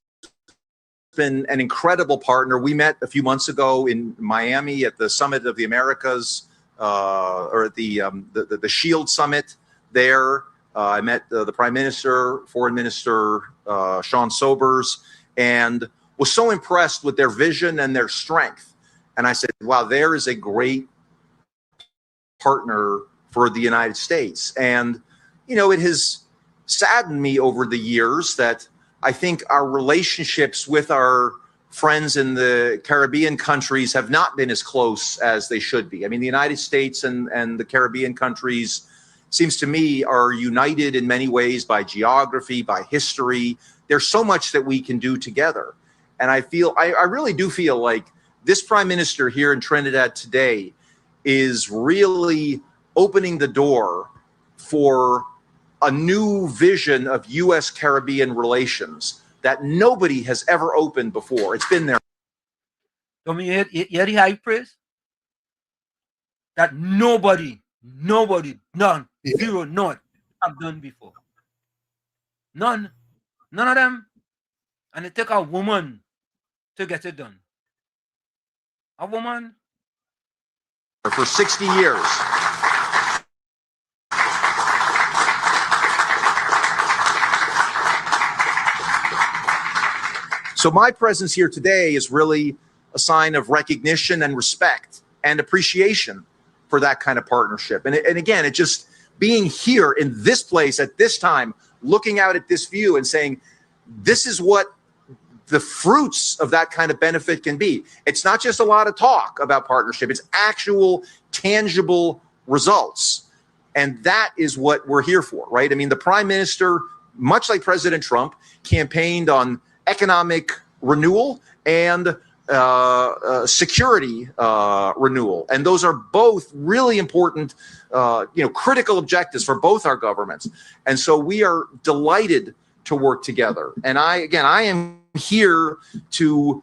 S8: been an incredible partner. We met a few months ago in Miami at the Summit of the Americas, or at the SHIELD Summit there. I met the Prime Minister, Foreign Minister Sean Sobers, and was so impressed with their vision and their strength. And I said, wow, there is a great partner for the United States. And, you know, it has saddened me over the years that I think our relationships with our friends in the Caribbean countries have not been as close as they should be. I mean, the United States and the Caribbean countries, seems to me, are united in many ways by geography, by history. There's so much that we can do together. And I really do feel like this Prime Minister here in Trinidad today is really opening the door for a new vision of U.S. Caribbean relations that nobody has ever opened before. It's been there.
S13: Don't you hear the high praise? That nobody, none, zero, none have done before. None of them. And it took a woman to get it done. A woman.
S8: For 60 years. So my presence here today is really a sign of recognition and respect and appreciation for that kind of partnership. And again, it just being here in this place at this time, looking out at this view and saying, this is what the fruits of that kind of benefit can be. It's not just a lot of talk about partnership, it's actual tangible results. And that is what we're here for, right? I mean, the Prime Minister, much like President Trump, campaigned on economic renewal and security renewal. And those are both really important, critical objectives for both our governments. And so we are delighted to work together. And I am here to,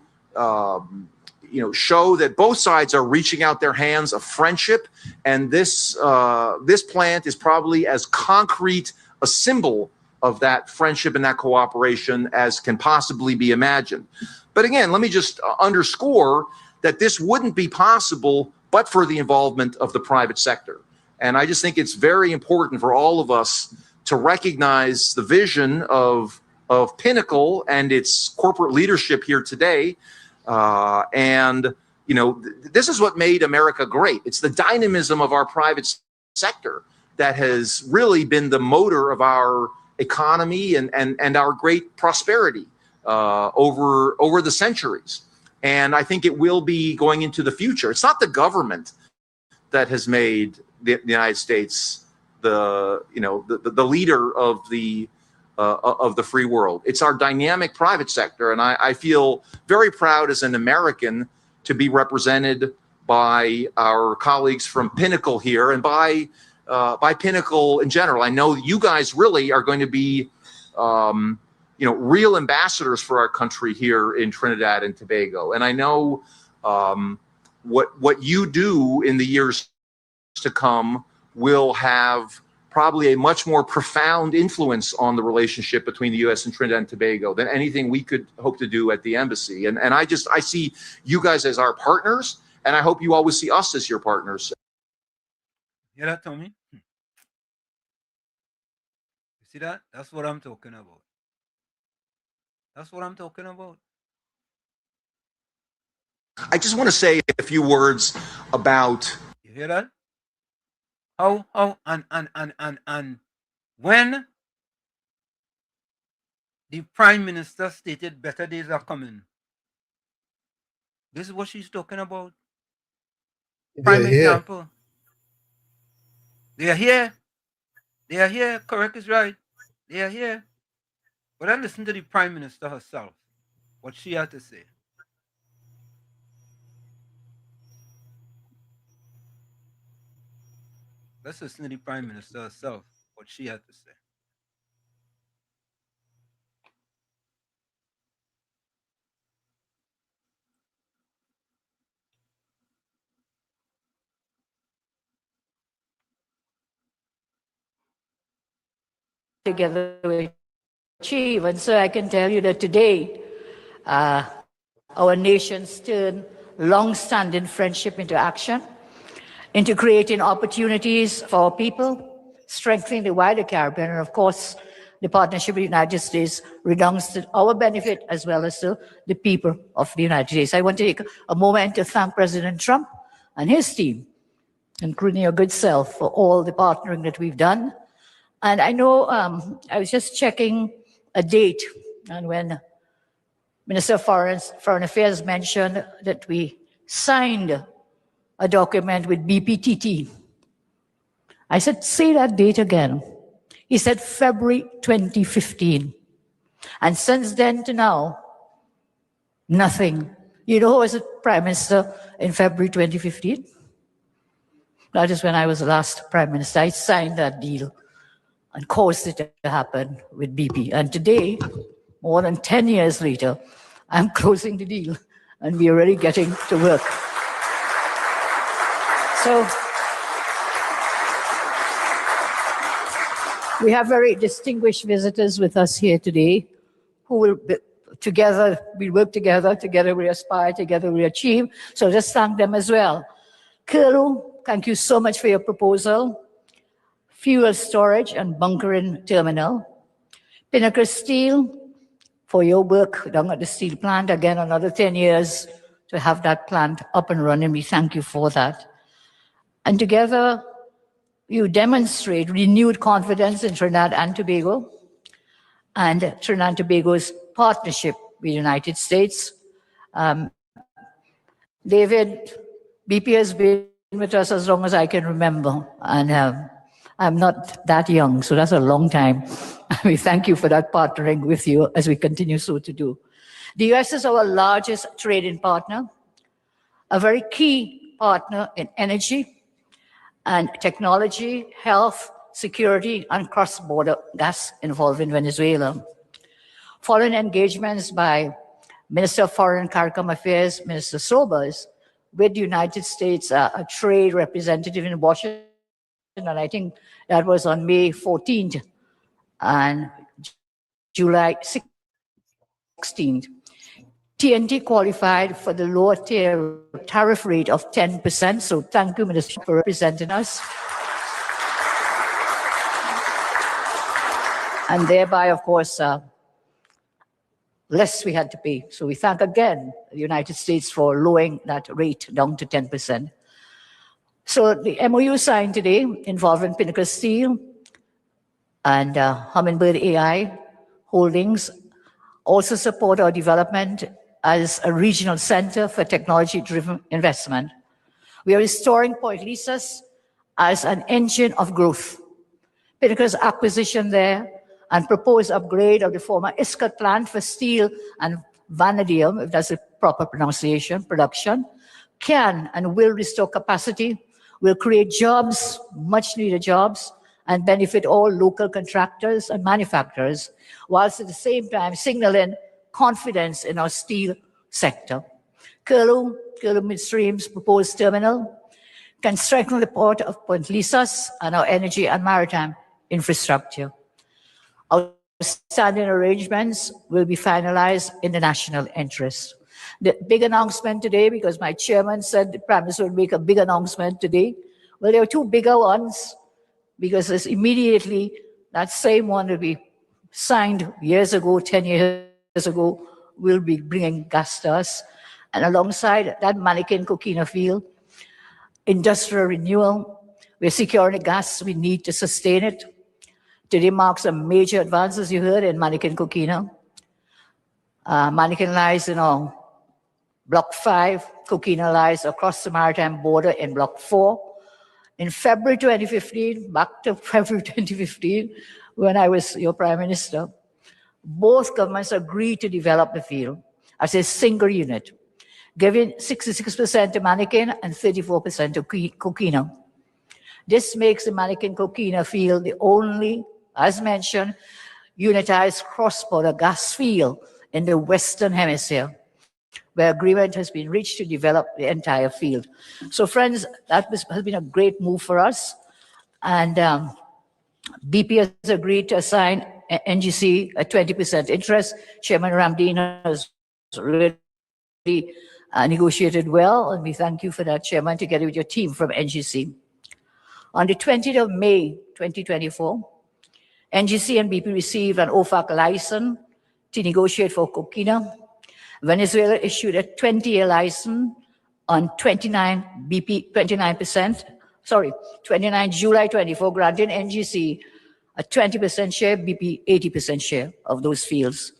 S8: show that both sides are reaching out their hands of friendship. And this plant is probably as concrete a symbol of that friendship and that cooperation as can possibly be imagined. But again, let me just underscore that this wouldn't be possible but for the involvement of the private sector. And I just think it's very important for all of us to recognize the vision of Pinnacle and its corporate leadership here today. This is what made America great. It's the dynamism of our private sector that has really been the motor of our economy and our great prosperity over the centuries. And I think it will be going into the future. It's not the government that has made the United States the leader of the free world. It's our dynamic private sector. And I feel very proud as an American to be represented by our colleagues from Pinnacle here and by Pinnacle in general. I know you guys really are going to be, real ambassadors for our country here in Trinidad and Tobago. And I know what you do in the years to come will have probably a much more profound influence on the relationship between the U.S. and Trinidad and Tobago than anything we could hope to do at the embassy. And I see you guys as our partners, and I hope you always see us as your partners.
S13: Hear that, Tommy? You see that? That's what I'm talking about. That's what I'm talking about.
S8: I just want to say a few words about.
S13: You hear that? How and when the Prime Minister stated better days are coming. This is what she's talking about. Prime example. They are here. They are here. Correct is right. They are here. But then listen to the Prime Minister herself, what she had to say. Let's listen to the Prime Minister herself, what she had to say.
S9: Together we achieve. And so I can tell you that today, our nations turn long-standing friendship into action, into creating opportunities for our people, strengthening the wider Caribbean, and of course, the partnership with the United States redounds to our benefit as well as to the people of the United States. I want to take a moment to thank President Trump and his team, including your good self, for all the partnering that we've done. And I know I was just checking a date, and when Minister of Foreign Affairs mentioned that we signed a document with BPTT, I said, say that date again. He said February 2015. And since then to now, nothing. You know who was the Prime Minister in February 2015? That is when I was the last Prime Minister. I signed that deal and caused it to happen with BP. And today, more than 10 years later, I'm closing the deal and we're already getting to work. So we have very distinguished visitors with us here today who will be together, we work together we aspire, together we achieve. So just thank them as well. Curlew, thank you so much for your proposal. Fuel storage and bunkering terminal. Pinnacle Steel, for your work down at the steel plant. Again, another 10 years to have that plant up and running. We thank you for that. And together, you demonstrate renewed confidence in Trinidad and Tobago and Trinidad and Tobago's partnership with the United States. David, BP has been with us as long as I can remember, and I'm not that young, so that's a long time. We thank you for that partnering with you as we continue so to do. The US is our largest trading partner, a very key partner in energy and technology, health, security, and cross-border gas involving Venezuela. Foreign engagements by Minister of Foreign and CARICOM Affairs, Minister Sobers, with the United States, a trade representative in Washington, and I think that was on May 14th and July 16th. TNT qualified for the lower tier tariff rate of 10%, so thank you, Minister, for representing us. And thereby, of course, less we had to pay. So we thank again the United States for lowering that rate down to 10%. So the MOU signed today involving Pinnacle Steel and Hummingbird AI Holdings also support our development as a regional center for technology-driven investment. We are restoring Point Lisas as an engine of growth. Pinnacle's acquisition there and proposed upgrade of the former Iscot plant for steel and vanadium, if that's the proper pronunciation, production, can and will restore capacity, will create jobs, much needed jobs, and benefit all local contractors and manufacturers, whilst at the same time signaling confidence in our steel sector. Curlew Midstream's proposed terminal can strengthen the port of Point Lisas and our energy and maritime infrastructure. Outstanding arrangements will be finalized in the national interest. The big announcement today, because my chairman said the Prime Minister would make a big announcement today. Well, there are two bigger ones, because it's immediately that same one will be signed years ago, 10 years ago, will be bringing gas to us. And alongside that Manikin Coquina field, industrial renewal, we're securing the gas we need to sustain it. Today marks a major advance, as you heard, in Manikin Coquina. Manikin lies in Block 5, Coquina lies across the maritime border in Block 4. In February 2015, back to February 2015, when I was your Prime Minister, both governments agreed to develop the field as a single unit, giving 66% to Manikin and 34% to Coquina. This makes the Manikin Coquina field the only, as mentioned, unitized cross-border gas field in the Western Hemisphere, where agreement has been reached to develop the entire field. So friends, that has been a great move for us. And BP has agreed to assign NGC a 20% interest. Chairman Ramdeen has really negotiated well, and we thank you for that, Chairman, together with your team from NGC. On the 20th of May, 2024, NGC and BP received an OFAC license to negotiate for Coquina. Venezuela issued a 20-year license on 29 July 24, granting NGC a 20% share, BP 80% share of those fields.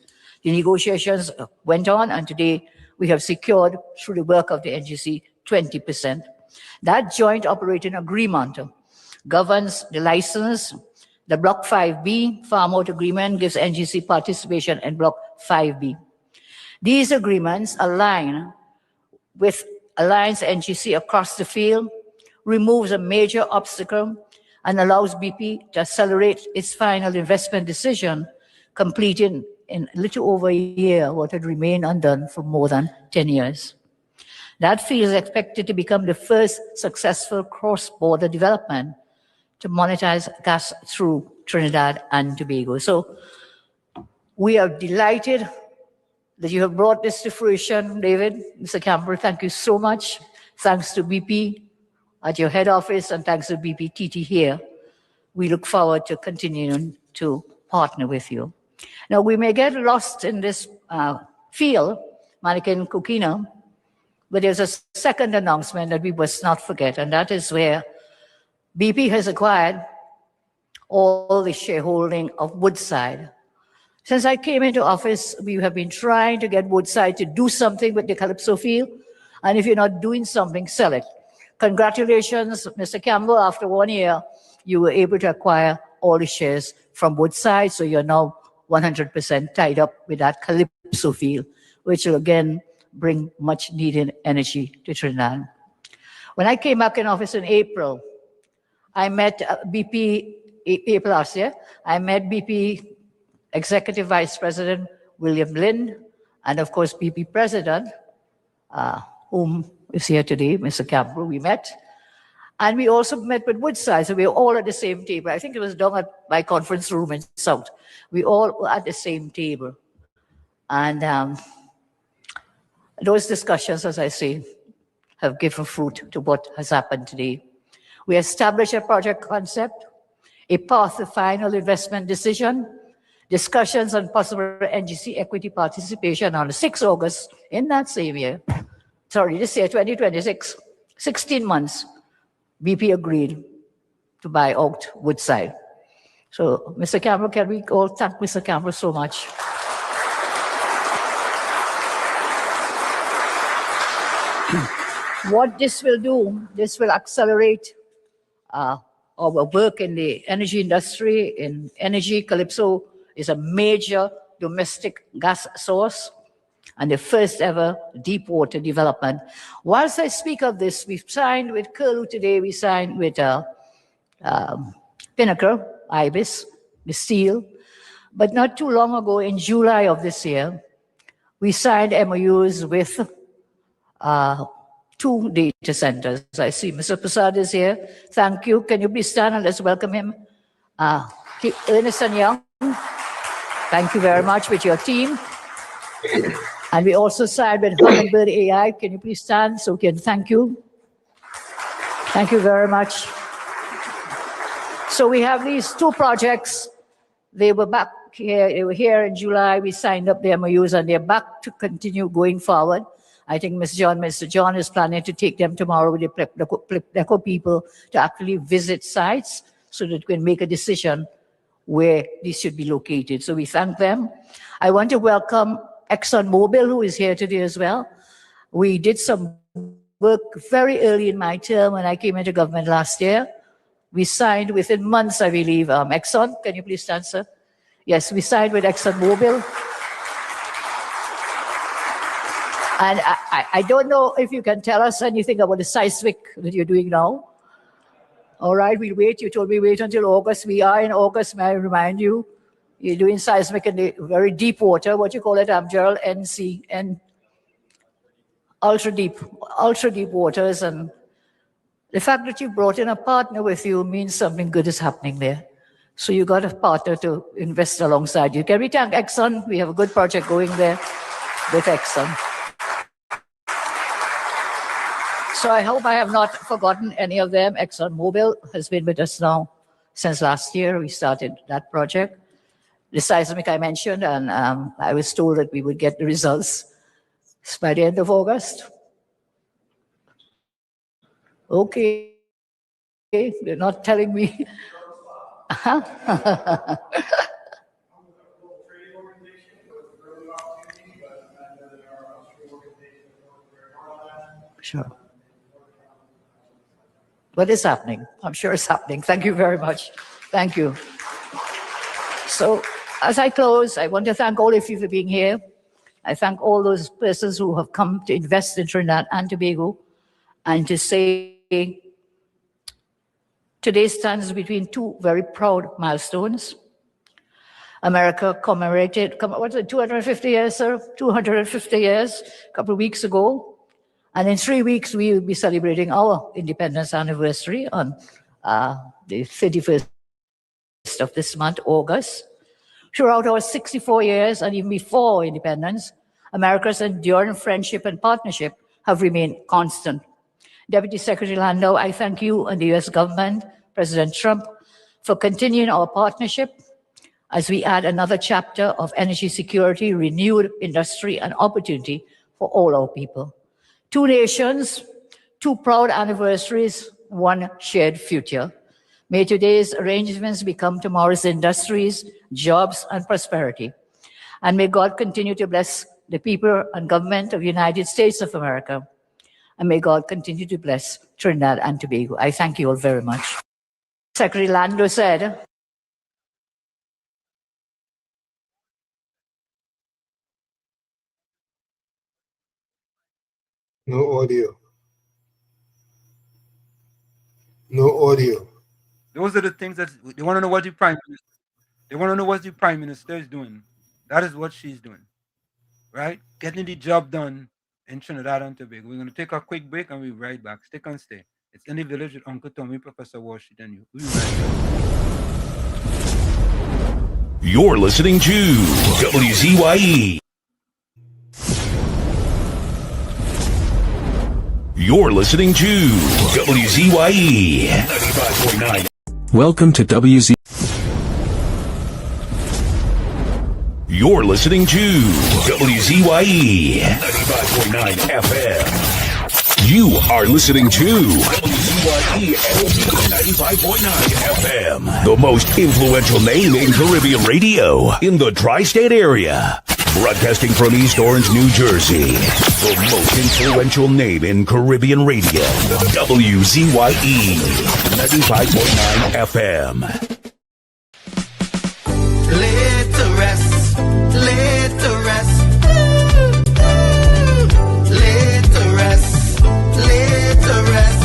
S9: The negotiations went on, and today we have secured, through the work of the NGC, 20%. That joint operating agreement governs the license. The Block 5B farm out agreement gives NGC participation in Block 5B. These agreements align with Alliance NGC across the field, removes a major obstacle, and allows BP to accelerate its final investment decision, completing in a little over a year what had remained undone for more than 10 years. That field is expected to become the first successful cross-border development to monetize gas through Trinidad and Tobago. So we are delighted that you have brought this to fruition, David. Mr. Campbell, thank you so much. Thanks to BP at your head office, and thanks to BP TT here. We look forward to continuing to partner with you. Now, we may get lost in this field, Manikin Coquina, but there's a second announcement that we must not forget, and that is where BP has acquired all the shareholding of Woodside. Since I came into office, we have been trying to get Woodside to do something with the Calypso field, and if you're not doing something, sell it. Congratulations, Mr. Campbell. After 1 year, you were able to acquire all the shares from Woodside, so you're now 100% tied up with that Calypso field, which will again bring much needed energy to Trinidad. When I came back in office in April, I met BP, April last year, I met BP Executive Vice President William Lynn, and of course BP President, whom is here today, Mr. Campbell, we met. And we also met with Woodside, so we were all at the same table. I think it was down at my conference room in South. We all were at the same table. And those discussions, as I say, have given fruit to what has happened today. We established a project concept, a path to final investment decision, discussions on possible NGC equity participation on the 6th August in that same year. Sorry, this year, 2026, 16 months, BP agreed to buy out Woodside. So, Mr. Campbell, can we all thank Mr. Campbell so much? What this will do, this will accelerate our work in the energy industry. In energy, Calypso is a major domestic gas source and the first ever deep water development. Whilst I speak of this, we've signed with Curlew today, we signed with Pinnacle, Ibis, the steel. But not too long ago, in July of this year, we signed MOUs with 2 data centers. I see Mr. Prasad is here. Thank you. Can you please stand and let's welcome him? Ernest & Young, thank you very much with your team. And we also signed with Hummingbird AI. Can you please stand so we can thank you? Thank you very much. So we have these 2 projects. They were back here. They were here in July. We signed up the MOUs and they're back to continue going forward. I think Mr. John is planning to take them tomorrow with the PLECO people to actually visit sites so that we can make a decision where these should be located. So we thank them. I want to welcome ExxonMobil, who is here today as well. We did some work very early in my term when I came into government last year. We signed within months, I believe, Exxon. Can you please stand, sir? Yes, we signed with ExxonMobil. And I don't know if you can tell us anything about the seismic that you're doing now. All right, we'll wait. You told me wait until August. We are in August, may I remind you. You're doing seismic in the very deep water, what you call it, Gerald, NC, and ultra deep waters. And the fact that you brought in a partner with you means something good is happening there. So you got a partner to invest alongside you. Can we thank Exxon? We have a good project going there with Exxon. So I hope I have not forgotten any of them. ExxonMobil has been with us now since last year. We started that project. The seismic I mentioned, and I was told that we would get the results by the end of August. Okay, they're not telling me. Sure. What is happening? I'm sure it's happening. Thank you very much. Thank you. So as I close, I want to thank all of you for being here. I thank all those persons who have come to invest in Trinidad and Tobago, and to say today stands between two very proud milestones. America commemorated, what is it, 250 years, sir? 250 years, a couple of weeks ago. And in 3 weeks, we will be celebrating our independence anniversary on the 31st of this month, August. Throughout our 64 years and even before independence, America's enduring friendship and partnership have remained constant. Deputy Secretary Landau, I thank you and the US government, President Trump, for continuing our partnership as we add another chapter of energy security, renewed industry, and opportunity for all our people. Two nations, two proud anniversaries, one shared future. May today's arrangements become tomorrow's industries, jobs, and prosperity. And may God continue to bless the people and government of the United States of America. And may God continue to bless Trinidad and Tobago. I thank you all very much. Secretary Landau said,
S14: No audio. No audio.
S13: Those are the things that they want to know what the prime minister. They want to know what the prime minister is doing. That is what she's doing, right? Getting the job done in Trinidad and Tobago. We're going to take a quick break and we'll be right back. Stick and stay. It's In the Village with Uncle Tommy, Professor Washington. You. We'll be right back.
S1: You're listening to WZYE. You're listening to WZYE 95.9.
S11: Welcome to WZ.
S1: You're listening to WZYE 95.9 FM. You are listening to WZYE 95.9 FM, the most influential name in Caribbean radio in the tri-state area. Broadcasting from East Orange, New Jersey, the most influential name in Caribbean radio, WZYE 95.9 FM.
S6: Laid to rest, laid to rest, laid to rest, laid to rest.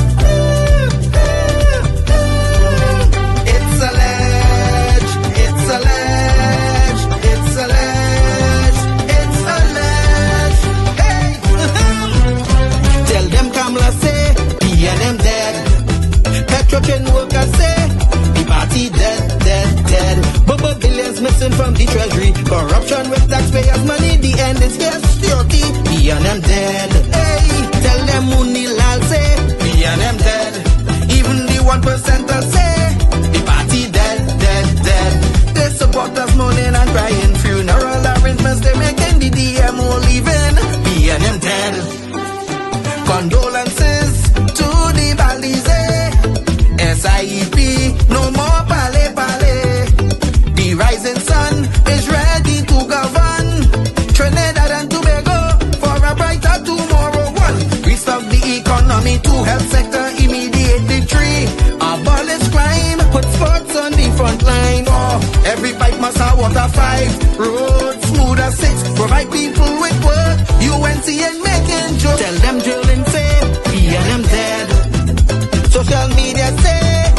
S6: It's a ledge, it's a ledge, it's a ledge, it's a ledge. Hey, tell them Kamala say, PNM dead. Petrochen workers say, the party dead, dead, dead. Bubble billions missing from the treasury. Corruption with taxpayers' money, the end is here. Security, PNM dead. Hey, tell them Munilal say, PNM dead. Even the 1% say, the party dead, dead, dead. They support us mourning and crying. Funeral arrangements they making, the DMO leaving. PNM dead. Condolences to the Balize. SIEP, no more pale pale. The rising sun is ready to govern Trinidad and Tobago for a brighter tomorrow. One, restart the economy. Two, health sector immediate victory. Abolish crime, put sports on the front line. Oh, every pipe must have water. 5, roads smooth as 6. Provide people with work. UNC and making jokes. Tell them drilling say, PNM dead. Social media say,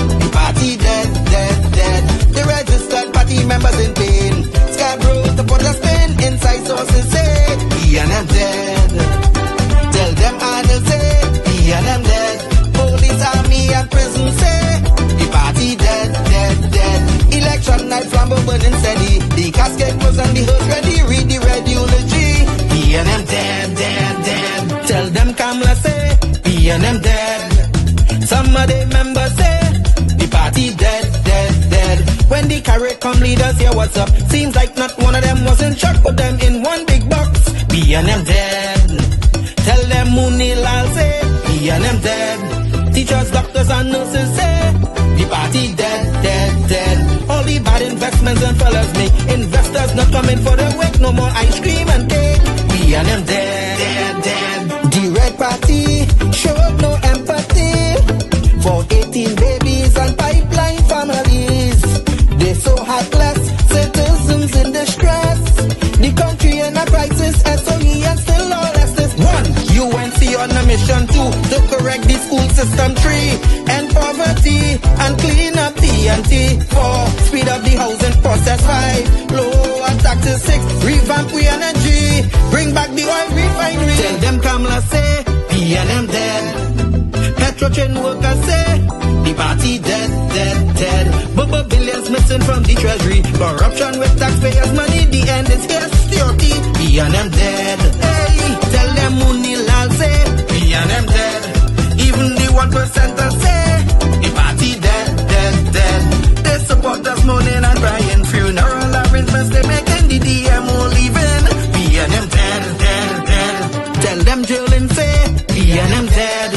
S5: the hearse ready, read the red eulogy. B&M dead, dead, dead. Tell them Kamala say, B&M dead. Some of the members say, the party dead, dead, dead. When the carrot come leaders hear what's up, seems like not one of them was in shock, put them in one big box. B&M dead. Tell them Munilal say, B&M dead. Teachers, doctors and nurses say, the party dead, dead, dead. All the bad investments and fellas make investors not coming for the wake. No more ice cream and cake. B&M dead, dead, dead. The red party showed no empathy for 18 babies and pipeline families. They so heartless, citizens in distress. The country in a crisis, SOE and still lawless. One, UNC on a mission. Two, to correct the school system. Three, end poverty and clean up TNT. Four, speed up the housing process. Five, lower taxes. Six, revamp we energy. Bring back the oil refinery. Tell them Kamala say, B&M dead. Petrochain workers say, the party dead, dead, dead. Bubble billions missing from the treasury. Corruption with taxpayers' money. The end is here, security. B&M dead. Hey, tell them Munilal say, B&M dead. Even the 1% say, the party dead, dead, dead. They support us moaning and crying. Funeral arrangements they making. The DMO leaving. B&M dead, dead, dead. Tell them drilling say, B&M dead.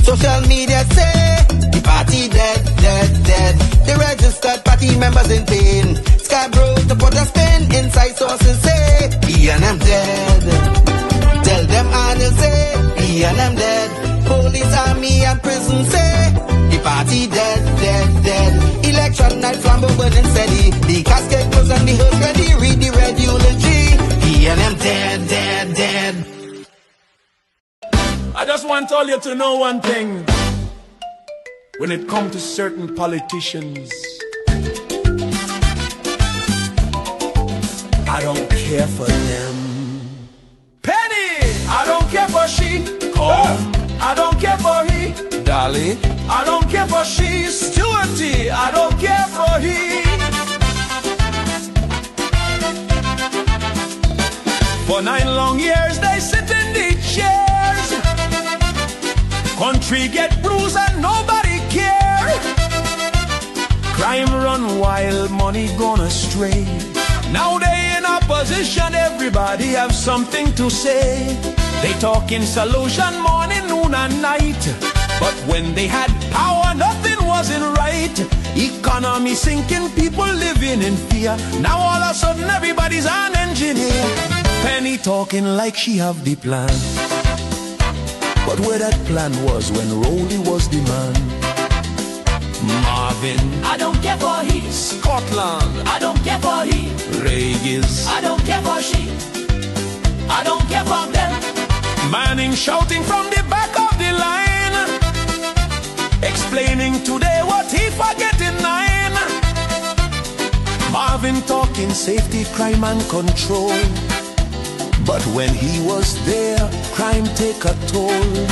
S5: Social media say, the party dead, dead, dead. The registered party members in pain. Scarborough to put a spin. Inside sources say, B&M dead. Tell them Arnold say, B&M dead. Police, army and prison say, the party dead, dead, dead. Election night flambeau burning steady. The casket closed and the hearse ready. Read the red eulogy. B&M dead, dead, dead.
S22: I just want all you to know one thing. When it comes to certain politicians, I don't care for them. Penny, I don't care for she. Come, I don't care for he. Dolly, I don't care for she. Stewarty, I don't care for he. For 9 long years they sit in the chairs. Country get bruised and nobody care. Crime run wild, money gone astray. Now they in opposition, everybody have something to say. They talking solution morning, noon and night. But when they had power, nothing wasn't right. Economy sinking, people living in fear. Now all of a sudden everybody's an engineer. Penny talking like she have the plan. But where that plan was when Rowley was the man. Marvin,
S4: I don't care for he.
S22: Scotland,
S4: I don't care for he.
S22: Regis,
S4: I don't care for she. I don't care for them.
S22: Manning shouting from the back of the line, explaining today what he forget in 9. Marvin talking safety, crime and control. But when he was there, crime take a toll.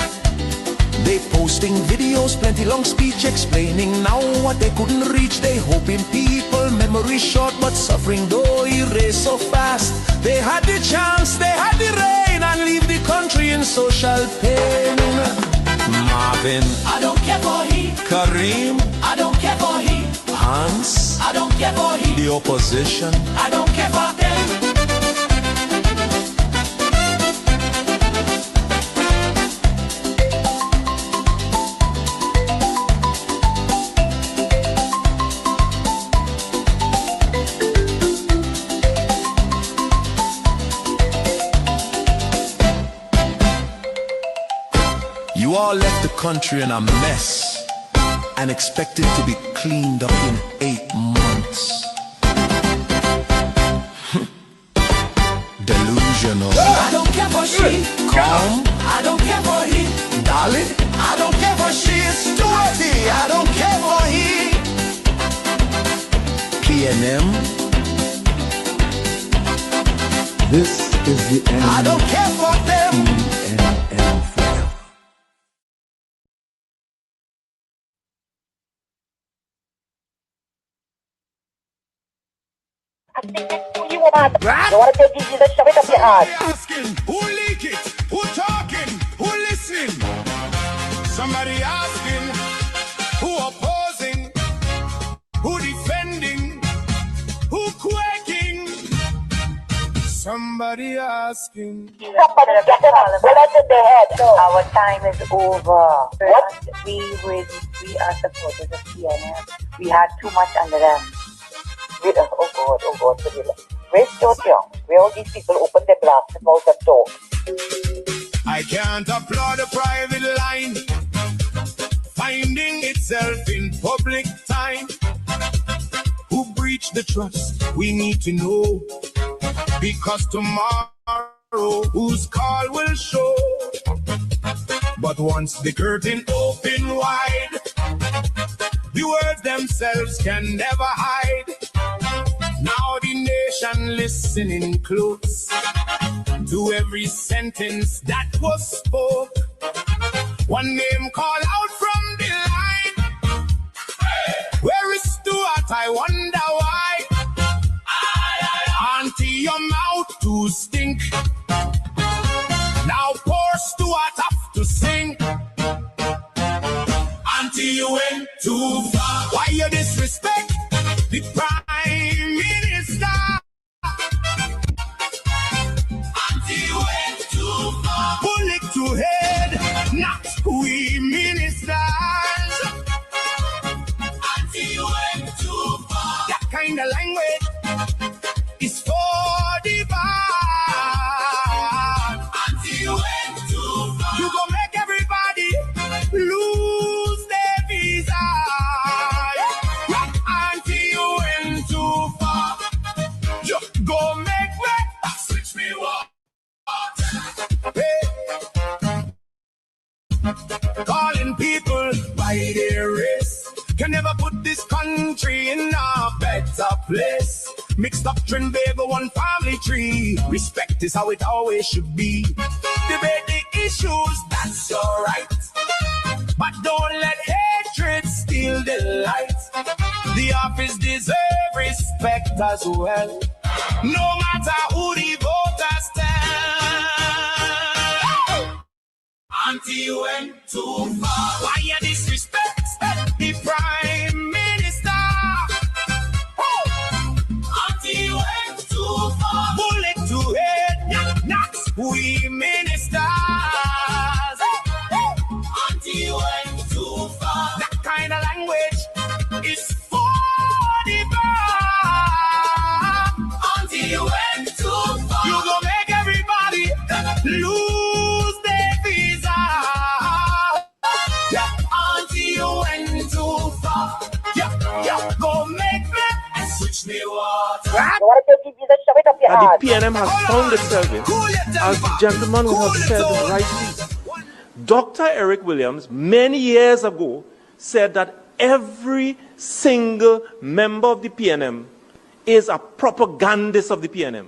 S22: They posting videos, plenty long speech explaining now what they couldn't reach. They hoping people memory short, but suffering though erase so fast. They had the chance, they had the rain, and leave the country in social pain. Marvin,
S4: I don't care for he.
S22: Kareem,
S4: I don't care for he.
S22: Hans,
S4: I don't care for he.
S22: The opposition,
S4: I don't care for them.
S22: you all left the country in a mess and expect it to be cleaned up in 8 months. Delusional.
S4: I don't care for she.
S22: Calm.
S4: I don't care for he.
S22: Dolly.
S4: I don't care for she.
S22: Stewarty. I don't care for he. PNM.
S17: This is the end.
S22: I don't care for them.
S17: PNM forever.
S18: I think that's for you. You want to take this Jesus, shove it up your ass.
S22: Asking who leak it, who talking, who listening. Somebody asking who opposing, who defending, who quaking. Somebody asking.
S18: Somebody get them all bullets in the head. Our time is over. What? We are supporters of PNM. We had too much under them. Oh God. Where's Georgia? Where all these people open their blasted mouths and talk?
S22: I can't applaud a private line finding itself in public time. Who breached the trust? We need to know, because tomorrow whose call will show. But once the curtain open wide, the words themselves can never hide. Now the nation listening close to every sentence that was spoke. One name call out from the line. Where is Stuart? I wonder why. Auntie, your mouth to stink. Now poor Stuart have to sing. Auntie, you went too far. Why you disrespect the Prime Minister? Auntie, you went too far. Bullet to head, not we ministers. Auntie, you went too far. That kind of language is for the bad. Auntie, you went too far. You gon' make everybody lose their visa. Auntie, you went too far. You go make me switch me water. Hey. Calling people by their race can never put this country in a better place. Mixed doctrine, baby, one family tree. Respect is how it always should be. Debate the issues, that's your right. But don't let hatred steal the light. The office deserve respect as well, no matter who the voters tell. Auntie, you went too far. Why you disrespect the Prime Minister? Auntie, you went too far. Bullet to head, not we ministers. Auntie, you went too far. That kind of language is for the bad. Auntie, you went too far. You gon' make everybody lose their visa. Yeah, Auntie, you went too far. Yeah, go make me switch me water.
S18: You want to take this Jesus, shove it up your ass.
S3: The PNM has found itself in, as the gentleman would have said rightly. Dr. Eric Williams, many years ago, said that every single member of the PNM is a propagandist of the PNM.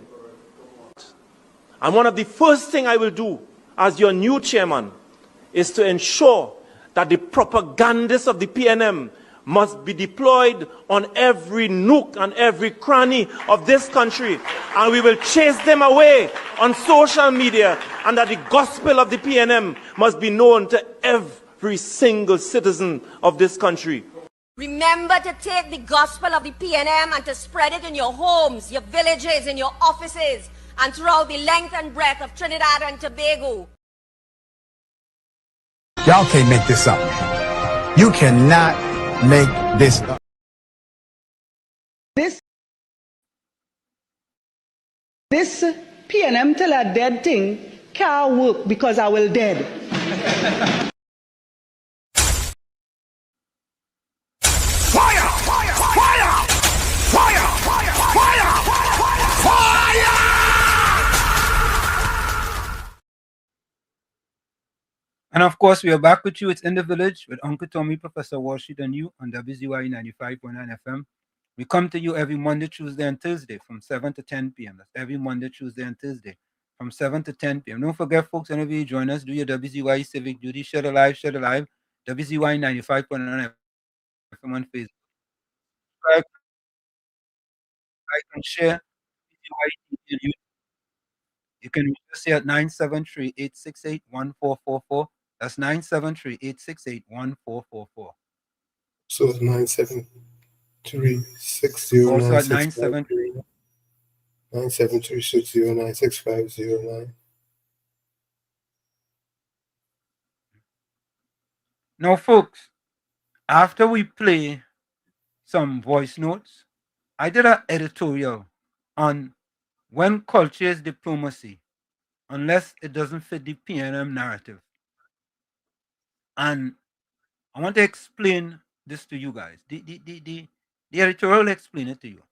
S3: And one of the first things I will do as your new chairman is to ensure that the propagandists of the PNM must be deployed on every nook and every cranny of this country, and we will chase them away on social media, and that the gospel of the PNM must be known to every single citizen of this country.
S10: Remember to take the gospel of the PNM and to spread it in your homes, your villages, in your offices, and throughout the length and breadth of Trinidad and Tobago.
S23: Y'all can't make this up. You cannot make this up.
S24: This PNM tell a dead thing can't work because I will dead.
S22: Fire! Fire! Fire! Fire! Fire! Fire! Fire!
S13: And of course, we are back with you. It's In the Village with Uncle Tommy, Professor Walshid, and you on WZYE 95.9 FM. We come to you every Monday, Tuesday, and Thursday from 7 to 10 p.m. That's every Monday, Tuesday, and Thursday from 7 to 10 p.m. Don't forget, folks, whenever you join us, do your WZYE civic duty. Share the live, WZYE 95.9 FM on Facebook. Like and share WZYE. You can reach us here at 973-868-1444. That's 973-868-1444.
S14: So it's 973-609653.
S13: Also at 973.
S14: 973-609-6509.
S13: Now, folks, after we play some voice notes, I did an editorial on when culture is diplomacy, unless it doesn't fit the PNM narrative. And I want to explain this to you guys. The editorial will explain it to you.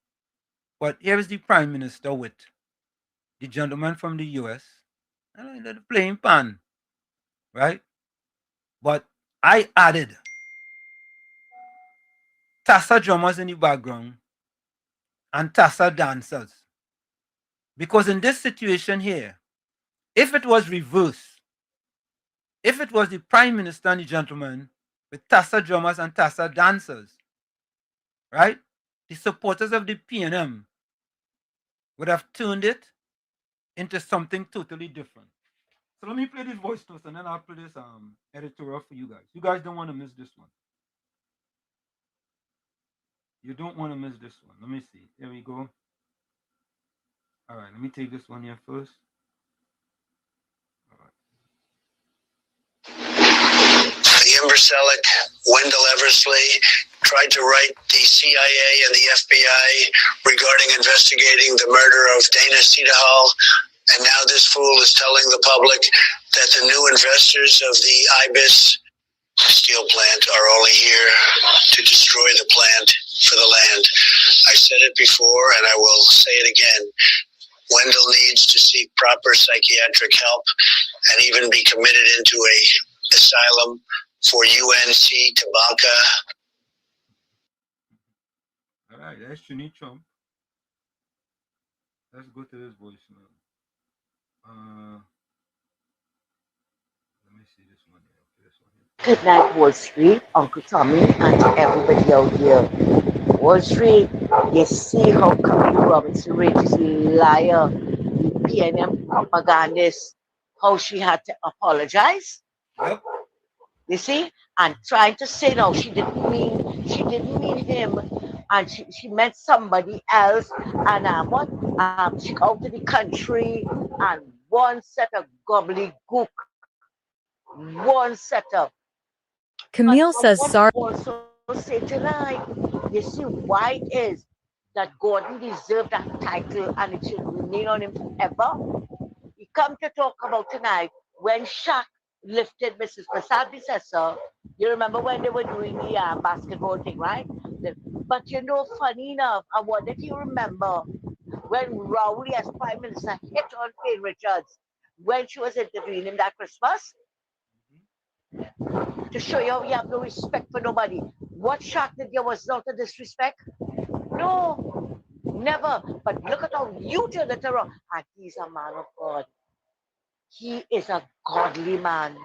S13: But here is the Prime Minister with the gentleman from the US, and the playing pan, right? But I added Tassa drummers in the background and Tassa dancers. Because in this situation here, if it was reversed, if it was the Prime Minister and the gentleman with Tassa drummers and Tassa dancers, right? The supporters of the PNM would have turned it into something totally different. So let me play this voice notes and then I'll play this editorial for you guys. You guys don't want to miss this one. You don't want to miss this one. Let me see. Here we go. All right, let me take this one here first.
S12: The imbecilic Wendell Eversley tried to write the CIA and the FBI regarding investigating the murder of Dana Cedar, and now this fool is telling the public that the new investors of the IBIS steel plant are only here to destroy the plant for the land. I said it before and I will say it again. Wendell needs to seek proper psychiatric help and even be committed into a asylum for UNC Tabanka.
S13: All right, that's Shuni Trump. Let's go to this voice now. Let me see this one here.
S15: Good night, Wall Street, Uncle Tommy, and to everybody out here. Wall Street, you see how Camille Robinson Ridge liar, the PNM propagandist, how she had to apologize?
S13: Yep.
S15: You see? And trying to say no, she didn't mean him, and she meant somebody else. And she go out to the country and one set of gobbledygook, one set of.
S16: Camille says sorry.
S15: Also say tonight, you see why it is that Gordon deserved that title and it should remain on him forever. He come to talk about tonight when Shaq lifted Mrs. Prasad's predecessor. You remember when they were doing the basketball thing, right? But you know, funny enough, I wonder if you remember when Rowley as Prime Minister hit on Faye Richards when she was interviewing him that Christmas. To show you how you have no respect for nobody. What Shaq did there was not a disrespect? No, never. But look at how you turned it around. And he's a man of God. He is a godly man.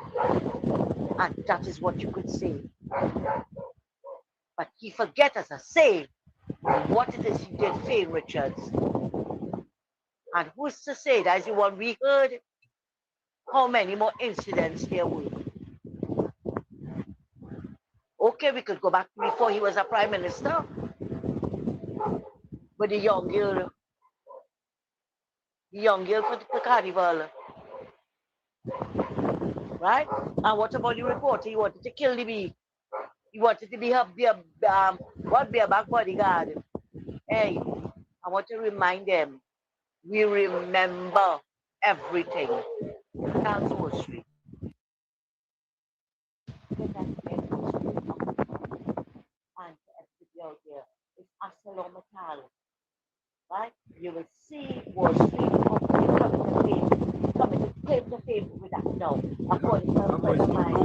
S15: And that is what you could say. But he forget, as I say, what it is he did, Faye Richards. And who's to say that as the one we heard, how many more incidents there were? Okay, we could go back before he was a prime minister. But the young girl for the carnival. Right? And what about the reporter? He wanted to kill the bee. He wanted to be her back bodyguard. Hey, I want to remind them, we remember everything. Thanks, Wall Street. And everybody out there, it's ArcelorMittal, right? You will see Wall Street coming to claim the fame with that now. According to a friend of mine,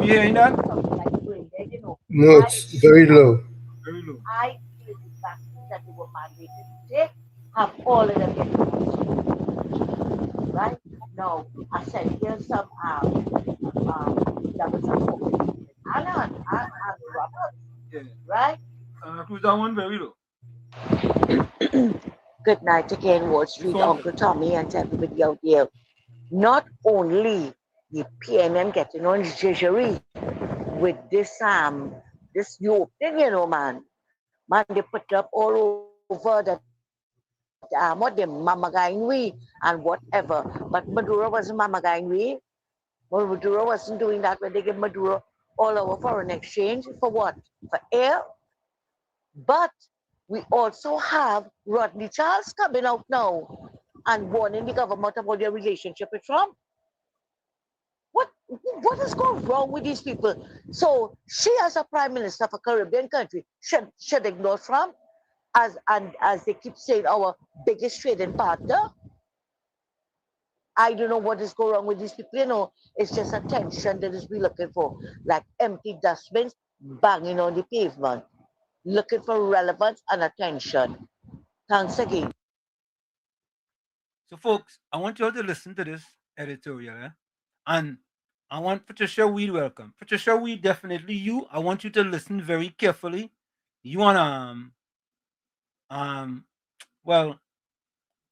S13: you hearing that?
S15: Something like brain dead, you know.
S14: No, it's very low.
S13: Very low.
S15: I feel the vaccine that they were mandated to take have all of them getting vaccinated. Right? Now, I said here's some that was supposed Anna and Robert.
S13: Yeah.
S15: Right?
S13: Who's that one very low?
S15: Good night again, Wall Street, Uncle Tommy, and everybody out there. Not only the PNM getting on judgery with this new thing, man. Man, they put up all over that what the mamagainwi and whatever. But Maduro wasn't mamagainwi. Well, Maduro wasn't doing that when they gave Maduro all our foreign exchange for what? For air. But we also have Rodney Charles coming out now and warning the government about their relationship with Trump. What is going wrong with these people? So she, as a prime minister of a Caribbean country, should ignore Trump as they keep saying, our biggest trading partner. I don't know what is going wrong with these people. It's just attention that is we looking for, like empty dustbins banging on the pavement, looking for relevance and attention. Thanks again.
S13: So, folks, I want you all to listen to this editorial, and I want Patricia Weed welcome. Patricia Weed, definitely you. I want you to listen very carefully. You want well,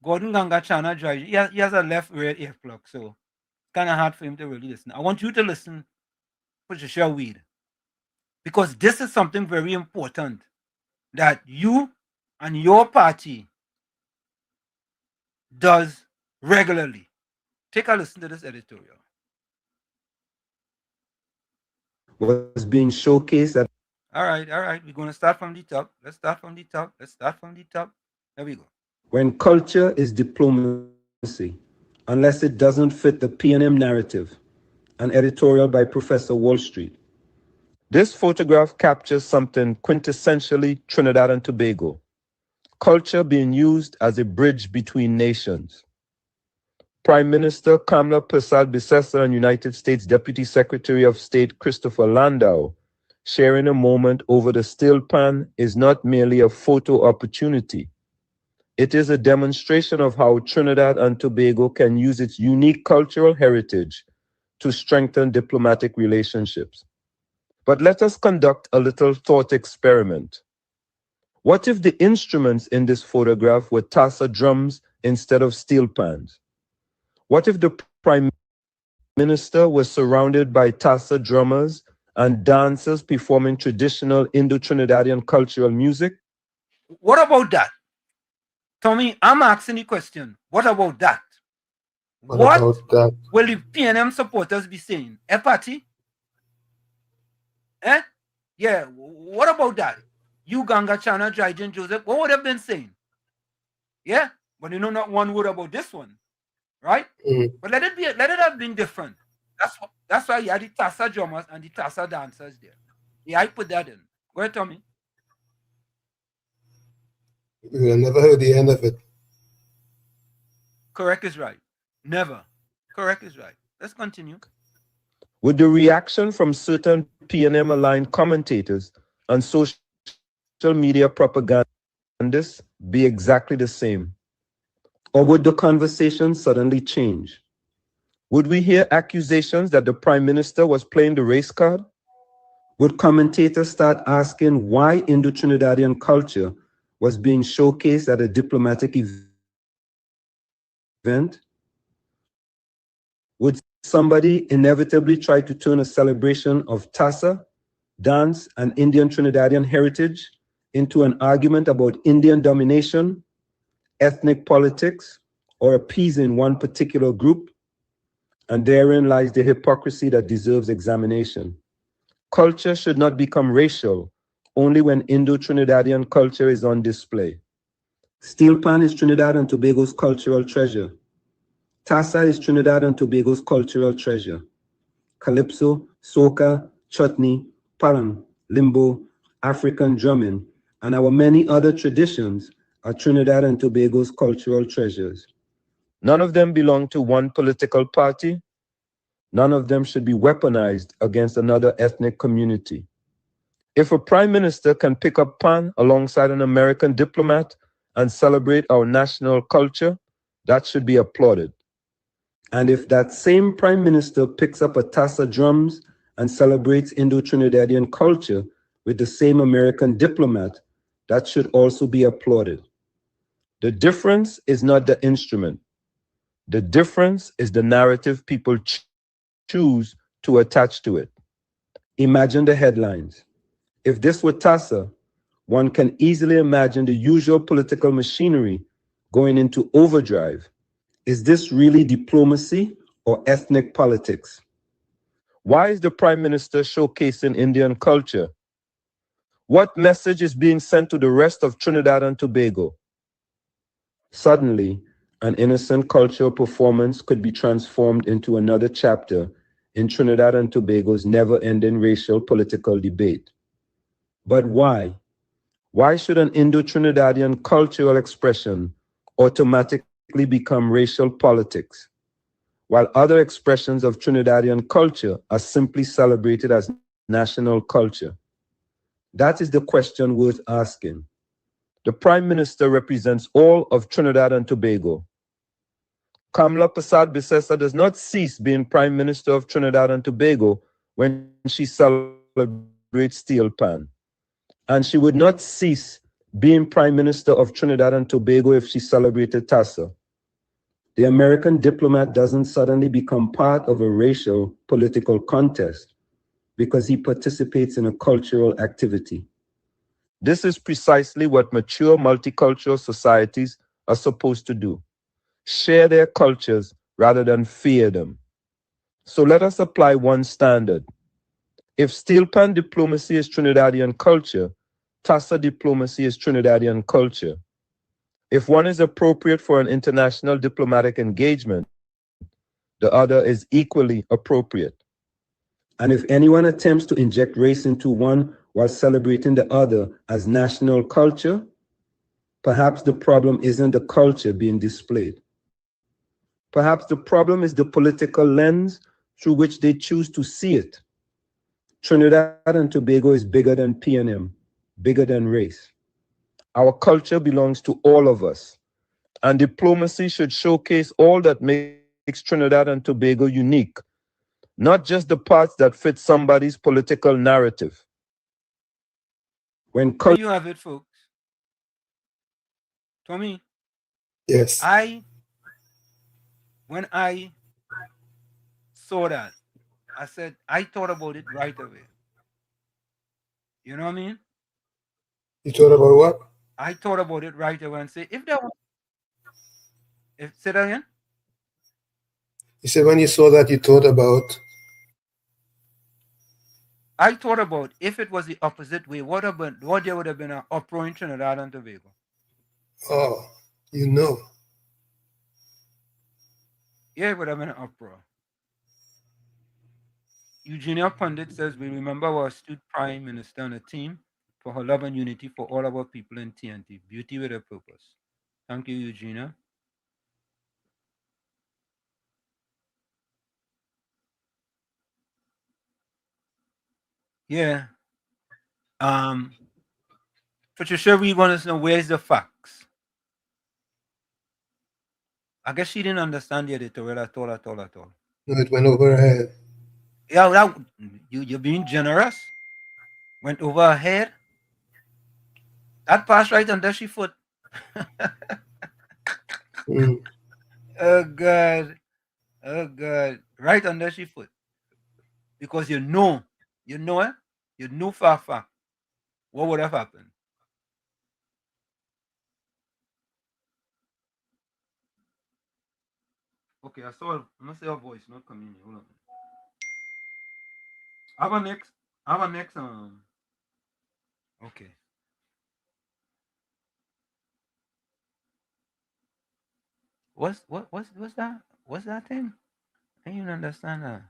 S13: Gordon Ganga Chana drive. He has a left rear ear plug, so it's kind of hard for him to really listen. I want you to listen, Patricia Weed, because this is something very important that you and your party does regularly. Take a listen to this editorial.
S2: Was being showcased at.
S13: All right. We're going to start from the top. Let's start from the top. There we go.
S2: When culture is diplomacy, unless it doesn't fit the PNM narrative. An editorial by Professor Wall Street. This photograph captures something quintessentially Trinidad and Tobago. Culture being used as a bridge between nations. Prime Minister Kamala Persad-Bissessar and United States Deputy Secretary of State Christopher Landau sharing a moment over the steel pan is not merely a photo opportunity. It is a demonstration of how Trinidad and Tobago can use its unique cultural heritage to strengthen diplomatic relationships. But let us conduct a little thought experiment. What if the instruments in this photograph were tassa drums instead of steel pans? What if the Prime Minister was surrounded by tassa drummers and dancers performing traditional Indo-Trinidadian cultural music?
S13: What about that? Tommy, I'm asking the question. What about that? What
S14: about that?
S13: Will the PNM supporters be saying? Party? Yeah, what about that? You, Ganga Chana, Dryden Joseph, what would have been saying? Yeah, but you know not one word about this one, right? But let it have been different. That's why you had the tassa drummers and the tassa dancers there. Yeah, I put that in. Go ahead, Tommy.
S14: We never heard the end of it.
S13: Correct is right. Never. Correct is right. Let's continue.
S2: Would the reaction from certain PNM-aligned commentators and social media propagandists be exactly the same? Or would the conversation suddenly change? Would we hear accusations that the Prime Minister was playing the race card? Would commentators start asking why Indo-Trinidadian culture was being showcased at a diplomatic event? Would somebody inevitably try to turn a celebration of tassa, dance, and Indian Trinidadian heritage into an argument about Indian domination, ethnic politics, or appeasing one particular group? And therein lies the hypocrisy that deserves examination. Culture should not become racial only when Indo-Trinidadian culture is on display. Steel pan is Trinidad and Tobago's cultural treasure. Tassa is Trinidad and Tobago's cultural treasure. Calypso, soca, chutney, parang, limbo, African drumming, and our many other traditions are Trinidad and Tobago's cultural treasures. None of them belong to one political party. None of them should be weaponized against another ethnic community. If a prime minister can pick up pan alongside an American diplomat and celebrate our national culture, that should be applauded. And if that same prime minister picks up a tassa drums and celebrates Indo-Trinidadian culture with the same American diplomat, that should also be applauded. The difference is not the instrument. The difference is the narrative people choose to attach to it. Imagine the headlines. If this were TASA, one can easily imagine the usual political machinery going into overdrive. Is this really diplomacy or ethnic politics? Why is the Prime Minister showcasing Indian culture? What message is being sent to the rest of Trinidad and Tobago? Suddenly, an innocent cultural performance could be transformed into another chapter in Trinidad and Tobago's never-ending racial political debate. But why? Why should an Indo-Trinidadian cultural expression automatically become racial politics, while other expressions of Trinidadian culture are simply celebrated as national culture? That is the question worth asking. The Prime Minister represents all of Trinidad and Tobago. Kamla Persad Bissessa does not cease being Prime Minister of Trinidad and Tobago when she celebrates Steel Pan. And she would not cease being Prime Minister of Trinidad and Tobago if she celebrated TASA. The American diplomat doesn't suddenly become part of a racial political contest because he participates in a cultural activity. This is precisely what mature multicultural societies are supposed to do: share their cultures rather than fear them. So let us apply one standard. If steel pan diplomacy is Trinidadian culture, TASA diplomacy is Trinidadian culture. If one is appropriate for an international diplomatic engagement, the other is equally appropriate. And if anyone attempts to inject race into one while celebrating the other as national culture, perhaps the problem isn't the culture being displayed. Perhaps the problem is the political lens through which they choose to see it. Trinidad and Tobago is bigger than PNM, bigger than race. Our culture belongs to all of us, and diplomacy should showcase all that makes Trinidad and Tobago unique, not just the parts that fit somebody's political narrative. When
S13: There you have it, folks. Tommy.
S14: Yes.
S13: When I saw that, I said, I thought about it right away. You know what I mean?
S14: You thought about what?
S13: I thought about it right away and say, if there was, say that again?
S14: You said when you saw that, you thought about.
S13: I thought about if it was the opposite way, what there would have been an uproar in Trinidad and Tobago.
S14: Oh, you know.
S13: Yeah, it would have been an uproar. Eugenia Pundit says, we remember our astute Prime Minister and a team for her love and unity for all of our people in TNT. Beauty with a purpose. Thank you, Eugenia. Yeah. Patricia, we want to know where's the facts. I guess she didn't understand the editorial at all.
S14: No, it went over her head.
S13: Yeah, you're being generous. Went over her head. That passed right under she foot. Oh God. Right under she foot. Because you know it, you know for a fact what would have happened. Okay, I must say a voice not coming in. Hold on. Have a next okay. What's that? What's that thing? I didn't even understand that.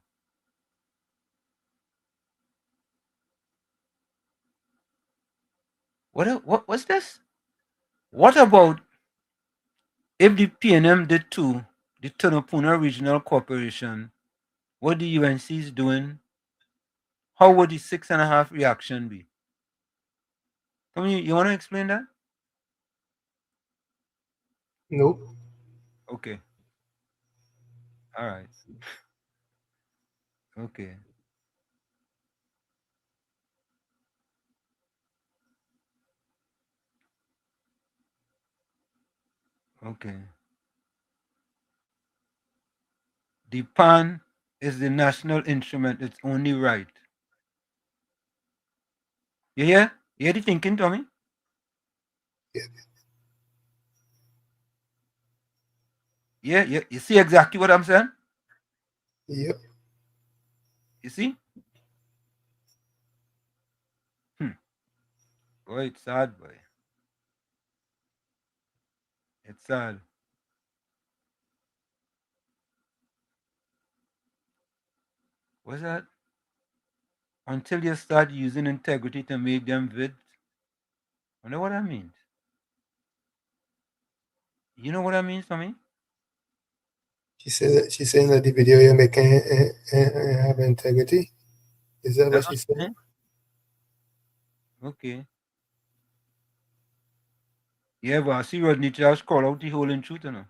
S13: What's this? What about if the PNM did too, the Tunapuna Regional Corporation, what the UNC is doing, how would the 6.5 reaction be? Come on, you want to explain that?
S14: Nope.
S13: Okay. All right. Okay. Okay. The pan is the national instrument. It's only right. You hear? You hear the thinking, Tommy? Yeah, yeah. You see exactly what I'm saying?
S14: Yep.
S13: You see? Boy, it's sad, boy. It's sad. What's that? Until you start using integrity to make them vid. I know what that means. You know what that means for me?
S14: She's saying that the video you're making have integrity. Is that what
S13: That's
S14: she's
S13: what I'm
S14: saying?
S13: saying? Okay. Yeah, but I see Rodney Charles call out the whole in truth, you know.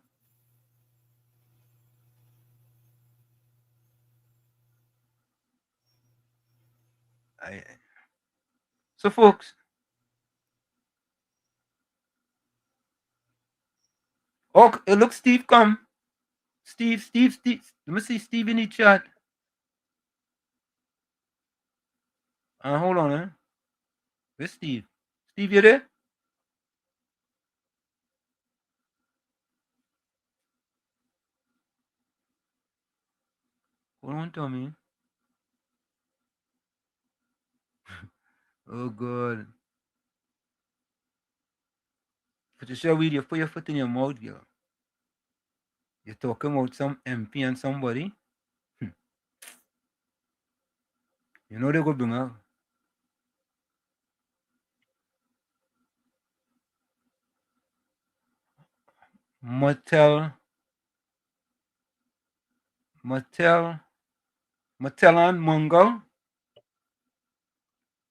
S13: So, folks, oh, look, Steve come. Steve. Let me see Steve in the chat. Hold on, eh? Where's Steve? Steve, you there? Hold on, Tommy. Oh, God. But you share with you, put your foot in your mouth, girl. You're talking about some MP and somebody. You know they go bring out. Mattel and Mungo.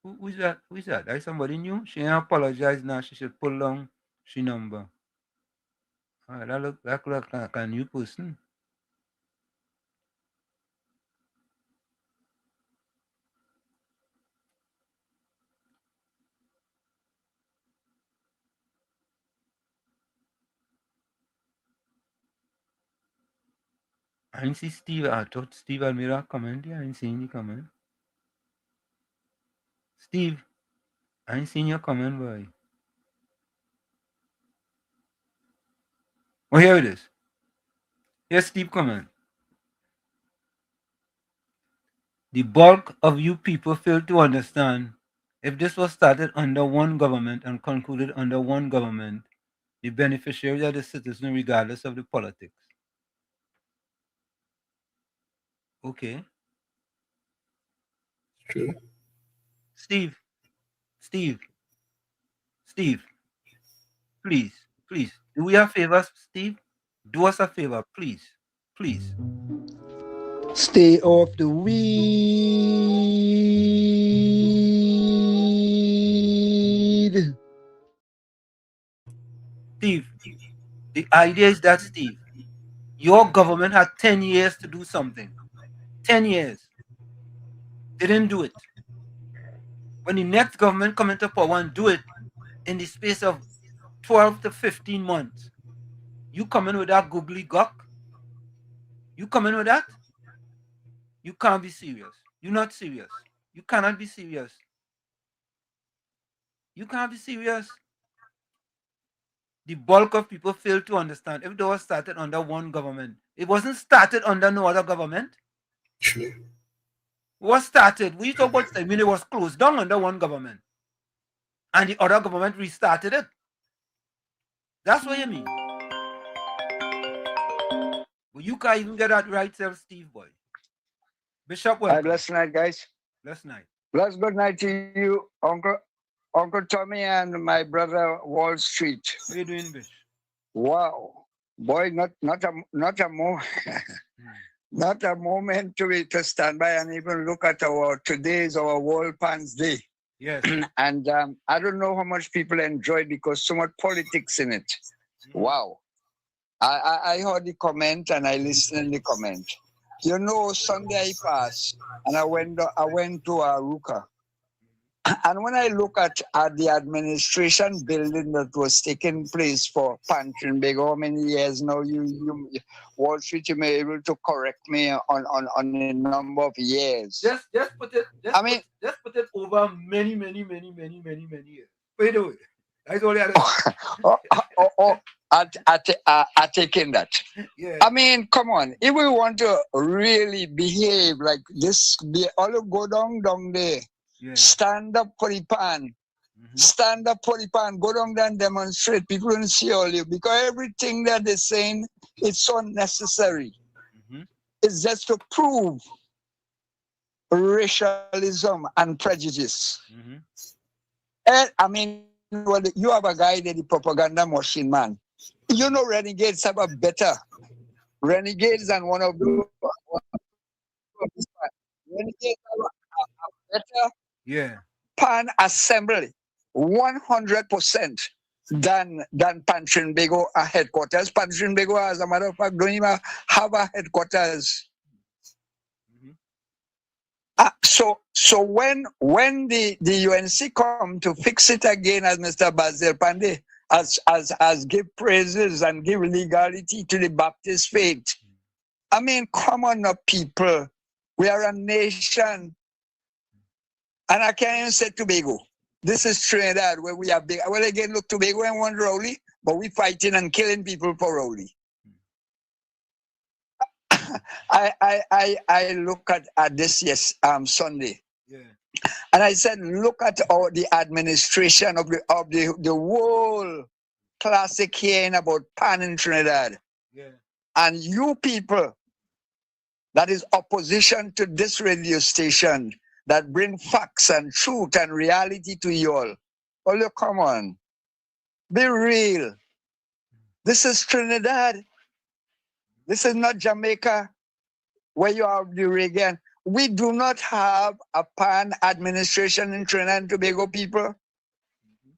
S13: Who's that? Who's that? That's somebody new. She ain't apologize now. She should pull down she number. That look like a new person. I didn't see Steve. I thought Steve had made a comment. Yeah, I didn't see any comment. Steve, I ain't seen your comment, boy. Oh, here it is. Here's Steve comment. The bulk of you people fail to understand if this was started under one government and concluded under one government, the beneficiaries are the citizen regardless of the politics. Okay.
S14: True.
S13: Steve, please, do we have favors, Steve? Do us a favor, please.
S2: Stay off the weed.
S13: Steve, the idea is that, Steve, your government had 10 years to do something. 10 years. They didn't do it. When the next government come into power and do it in the space of 12 to 15 months, you come in with that googly guck? You come in with that? You can't be serious. You're not serious. You cannot be serious. You can't be serious. The bulk of people fail to understand. If they were started under one government, it wasn't started under no other government.
S14: True.
S13: It was started. We talk about I mean it was closed down under one government. And the other government restarted it. That's what you mean. Well, you can't even get that right, self, Steve, boy. Bishop, welcome.
S7: Blessed night, guys.
S13: Blessed night.
S7: Blessed good night to you, Uncle Tommy, and my brother Wall Street.
S13: How you doing, Bish?
S7: Wow, boy, not a not a moment to stand by and even look at our World Pans Day.
S13: Yes.
S7: And I don't know how much people enjoy it because so much politics in it. Wow. I heard the comment and I listened in the comment. You know, Sunday I passed and I went to Ruka. And when I look at the administration building that was taking place for Trinbago, how many years now? You Wall Street, you may be able to correct me on the number of years.
S13: Just put it. Just put it over many years. Wait a minute. That's all I
S7: I taking that.
S13: Yeah.
S7: I mean, come on. If we want to really behave like this, all go down there.
S13: Yeah.
S7: Stand up for the pan. Stand up for the pan. Go down there and demonstrate. People don't see all you because everything that they're saying is so unnecessary. It's just to prove racialism and prejudice. And, I mean, well, you have a guy that the propaganda machine, man. You know, renegades have a better renegades than one of them. Renegades have a better pan assembly, 100% than Trinbago headquarters. Trinbago, as a matter of fact, don't even have a headquarters. So when the UNC come to fix it again, as Mr. Basil Pandey, as give praises and give legality to the Baptist faith. I mean, come on up, people. We are a nation. And I can't even say Tobago. This is Trinidad where we are big. Well, again, look, Tobago and one Rowley, but we fighting and killing people for Rowley. I look at this Sunday.
S13: Yeah.
S7: And I said, look at the administration of the whole classic hearing about pan in Trinidad.
S13: Yeah.
S7: And you people that is opposition to this radio station that bring facts and truth and reality to you all. Oh, look, come on. Be real. This is Trinidad. This is not Jamaica where you have the Reagan. We do not have a pan administration in Trinidad and Tobago, people.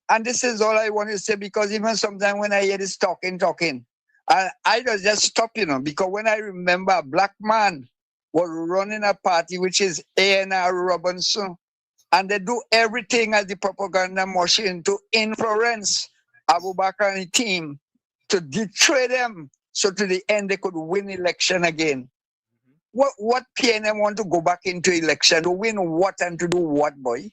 S7: And this is all I want to say, because even sometimes when I hear this talking, I just stop, because when I remember a black man was running a party, which is A&R Robinson, and they do everything as the propaganda machine to influence Abubakar and the team, to betray them, so to the end they could win election again. What PNM want to go back into election to win what and to do what, boy?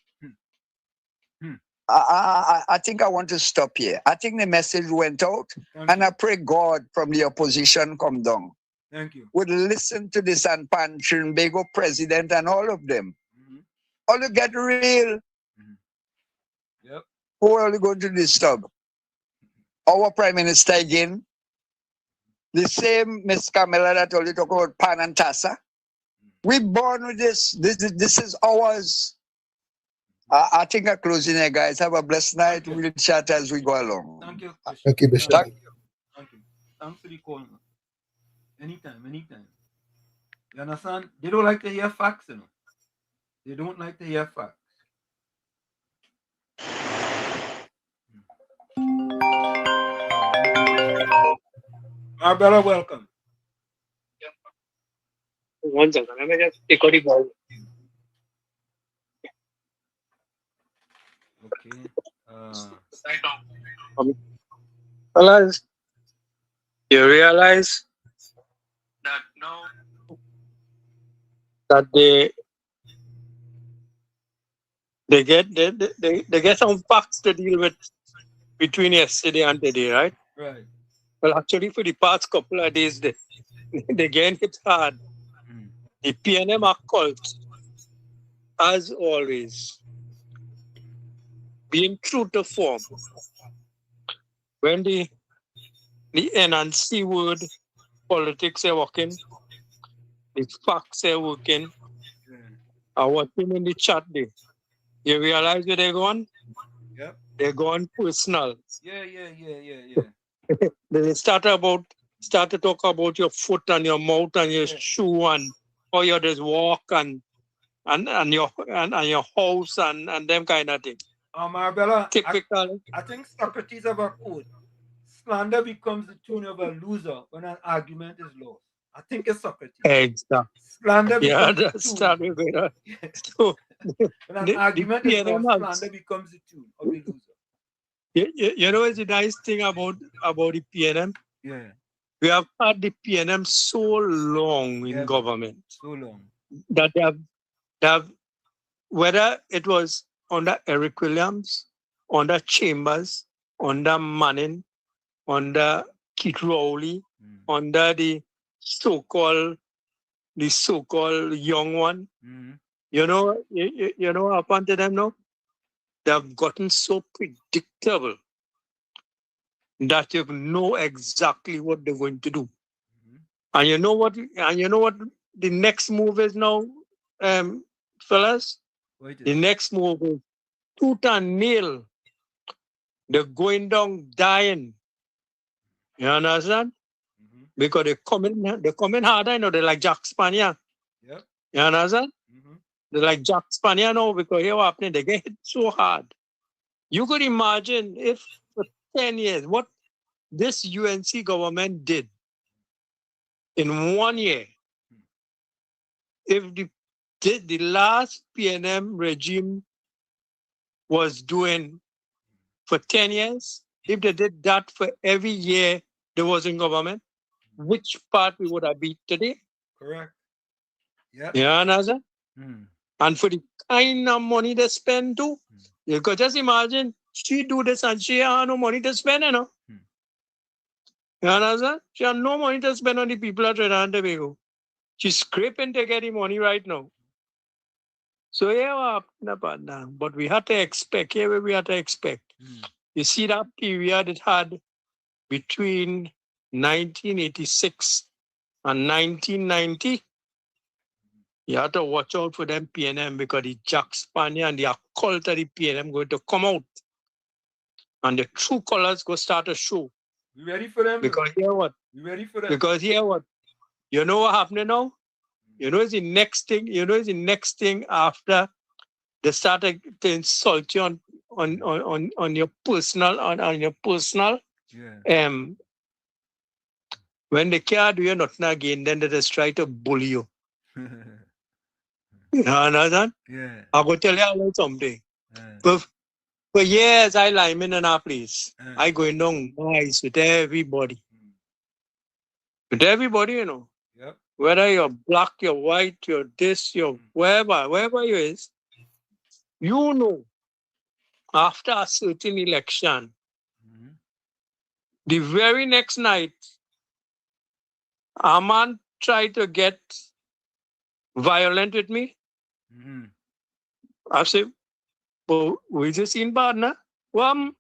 S7: I think I want to stop here. I think the message went out, and I pray God from the opposition come down.
S13: Thank you.
S7: Would listen to this and Trinbago president and all of them. All you get real.
S13: Yep.
S7: Who are you going to disturb? Our prime minister again. The same Miss Camilla that only talk about pan and tassa. We born with this. This is ours. I think I'm closing here, guys. Have a blessed night. We'll chat as we go along.
S13: Thank you.
S14: Thank you, Bishop.
S13: Thank you. Thanks for the call, man. Anytime. You understand? They don't like to hear facts, They don't like to hear facts. Arbella, welcome.
S8: One second, let me just take out the ball.
S13: Okay.
S8: Fellas, you realize that now that they get some facts to deal with between yesterday and today, right?
S13: Right.
S8: Well, actually, for the past couple of days, they getting hit hard. The PNM are cult, as always, being true to form. When the NNC word politics are working, the facts are working. I was in the chat there. You realize where they're going?
S13: Yep.
S8: They're going personal.
S13: Yeah.
S8: They start to talk about your foot and your mouth and your shoe and how you just walk and your house and them kind of thing.
S13: Marbella,
S8: typical.
S13: I think Socrates have a quote. Slander becomes the tune of a loser when an argument is lost. I think it's Socrates.
S8: Exactly.
S13: Slander
S8: yeah,
S13: becomes
S8: that's starting with
S13: When an argument is lost, slander becomes the tune of the loser.
S8: You know, it's a nice thing about the PNM.
S13: Yeah.
S8: We have had the PNM so long in government.
S13: So long.
S8: That they have, whether it was under Eric Williams, under Chambers, under Manning, under Keith Rowley, under the so-called young one. You know what happened to them now? They have gotten so predictable that you know exactly what they're going to do. And you know what the next move is now, fellas? The next move is tooth and nail. They're going down dying. You understand? Because they're coming harder, you know, they're like Jack Spanier.
S13: Yep.
S8: You understand? They're like Jack Spanier now because here what happening, they get hit so hard. You could imagine if for 10 years, what this UNC government did in 1 year, if the last PNM regime was doing for 10 years, if they did that for every year they was in government, which part we would have beat today?
S13: Correct. Yeah.
S8: You understand? And for the kind of money they spend too, you could just imagine she do this and she have no money to spend, you know. You understand? She has no money to spend on the people at Trinidad and Tobago. She's scraping to get the money right now. So yeah, but we had to expect, here we had to expect. You see that period it had between 1986 and 1990, you have to watch out for them PNM because the Jack Spanier and the occult of the PNM going to come out. And the true colors go start to show.
S13: We ready for them?
S8: Because here what?
S13: We ready for them?
S8: Because here what? You know what happening now? You know it's the next thing after they started to insult you on your personal on your personal.
S13: Yeah.
S8: When they can't do you nothing again, then they just try to bully you. You understand?
S13: Yeah.
S8: I go tell you a little something. For years I lineman in our place. I go down nice with everybody. With everybody, you know.
S13: Yep.
S8: Whether you're black, you're white, you're this, you're wherever you is, you know, after a certain election, the very next night, a man tried to get violent with me. I said, well, we just seen bad, nah? Well,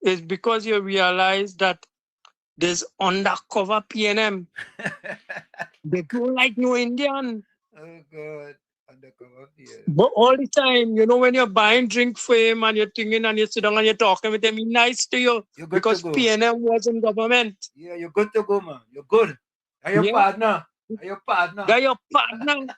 S8: it's because you realize that there's undercover PNM. They don't like no Indian.
S13: Oh God, undercover PNM.
S8: But all the time, you know, when you're buying drink for him and you're thinking and you sit down and you're talking with him, he's nice to you because PNM was in government.
S13: Yeah, you're good to go, man. You're good. Are your partner? Are your partner?
S8: They're your partner.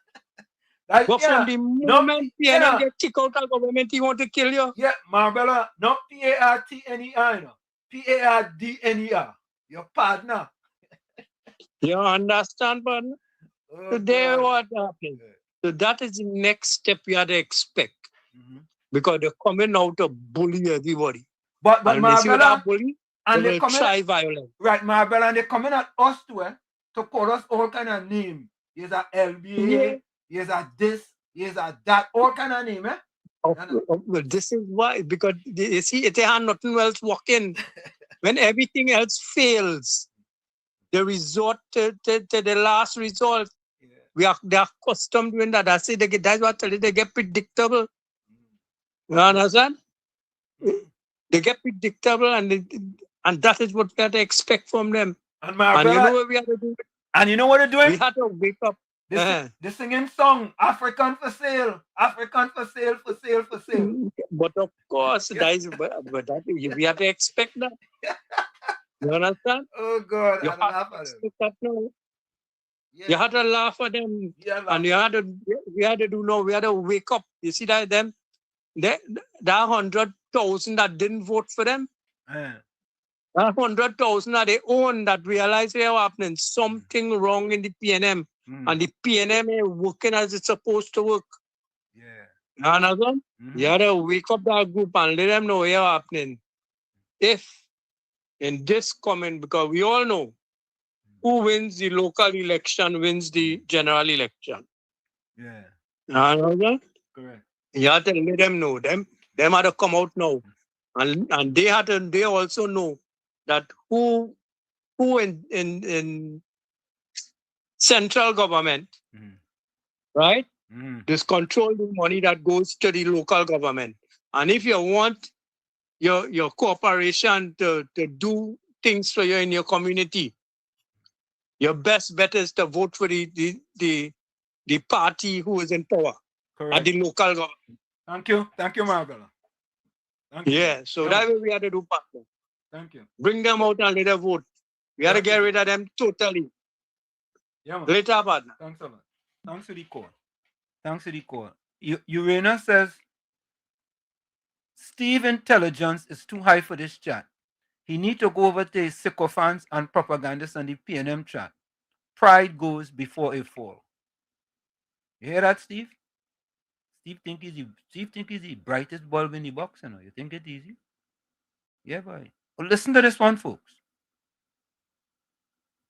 S8: But from the moment PNM get kicked out of government, he want to kill you.
S13: Yeah, Marbella, not P-A-R-T-N-E-R, no. P-A-R-D-N-E-R. Your partner.
S8: You understand, partner?
S13: Oh,
S8: Today what happened? So that is the next step you have to expect. Because they're coming out to bully everybody.
S13: But
S8: and
S13: Marbella,
S8: they see that bully,
S13: and
S8: they will try violence.
S13: Right, Marbella, and they're coming at us too, to call us all kind of name. Here's a LBA, here's a this, here's a that, all kind of name,
S8: Well, this is why, because you see, they have nothing else working. When everything else fails, they resort to the last result. They're accustomed doing that. That's what I tell you, they get predictable. You understand? They get predictable and that is what we have to expect from them.
S13: And
S8: you know what we have to do?
S13: And you know what they're doing?
S8: We have to wake up.
S13: The singing song, African for sale, African for sale, for sale, for sale.
S8: But of course, we have to expect that. You understand?
S13: Oh God,
S8: you have to expect that now. You have to laugh at them. And we had to wake up. You see that them? There are 100,000 that didn't vote for them. There are 100,000 that they own that realize they are happening. Something wrong in the PNM. And the PNM is working as it's supposed to work. Another, you had to wake up that group and let them know what's happening. If in this comment, because we all know who wins the local election wins the general election.
S13: Yeah.
S8: Another,
S13: Correct.
S8: you have to let them know. Them had to come out now. And they also know that who in central government, right? This control the money that goes to the local government. And if you want your corporation to do things for you in your community, your best bet is to vote for the party who is in power at the local government.
S13: Thank you, Margala.
S8: Yeah, so that's what we have to do, partner.
S13: Thank you.
S8: Bring them out and let them vote. We have to get rid of them totally.
S13: Yeah, man.
S8: Later, partner.
S13: Thanks a lot. Thanks to the call. Thanks to the call. Urena says, Steve intelligence is too high for this chat. He need to go over to his sycophants and propagandists on the PNM chat. Pride goes before a fall. You hear that, Steve? Steve think he's the brightest bulb in the box, you know. You think it's easy? Yeah, boy. Well, listen to this one, folks.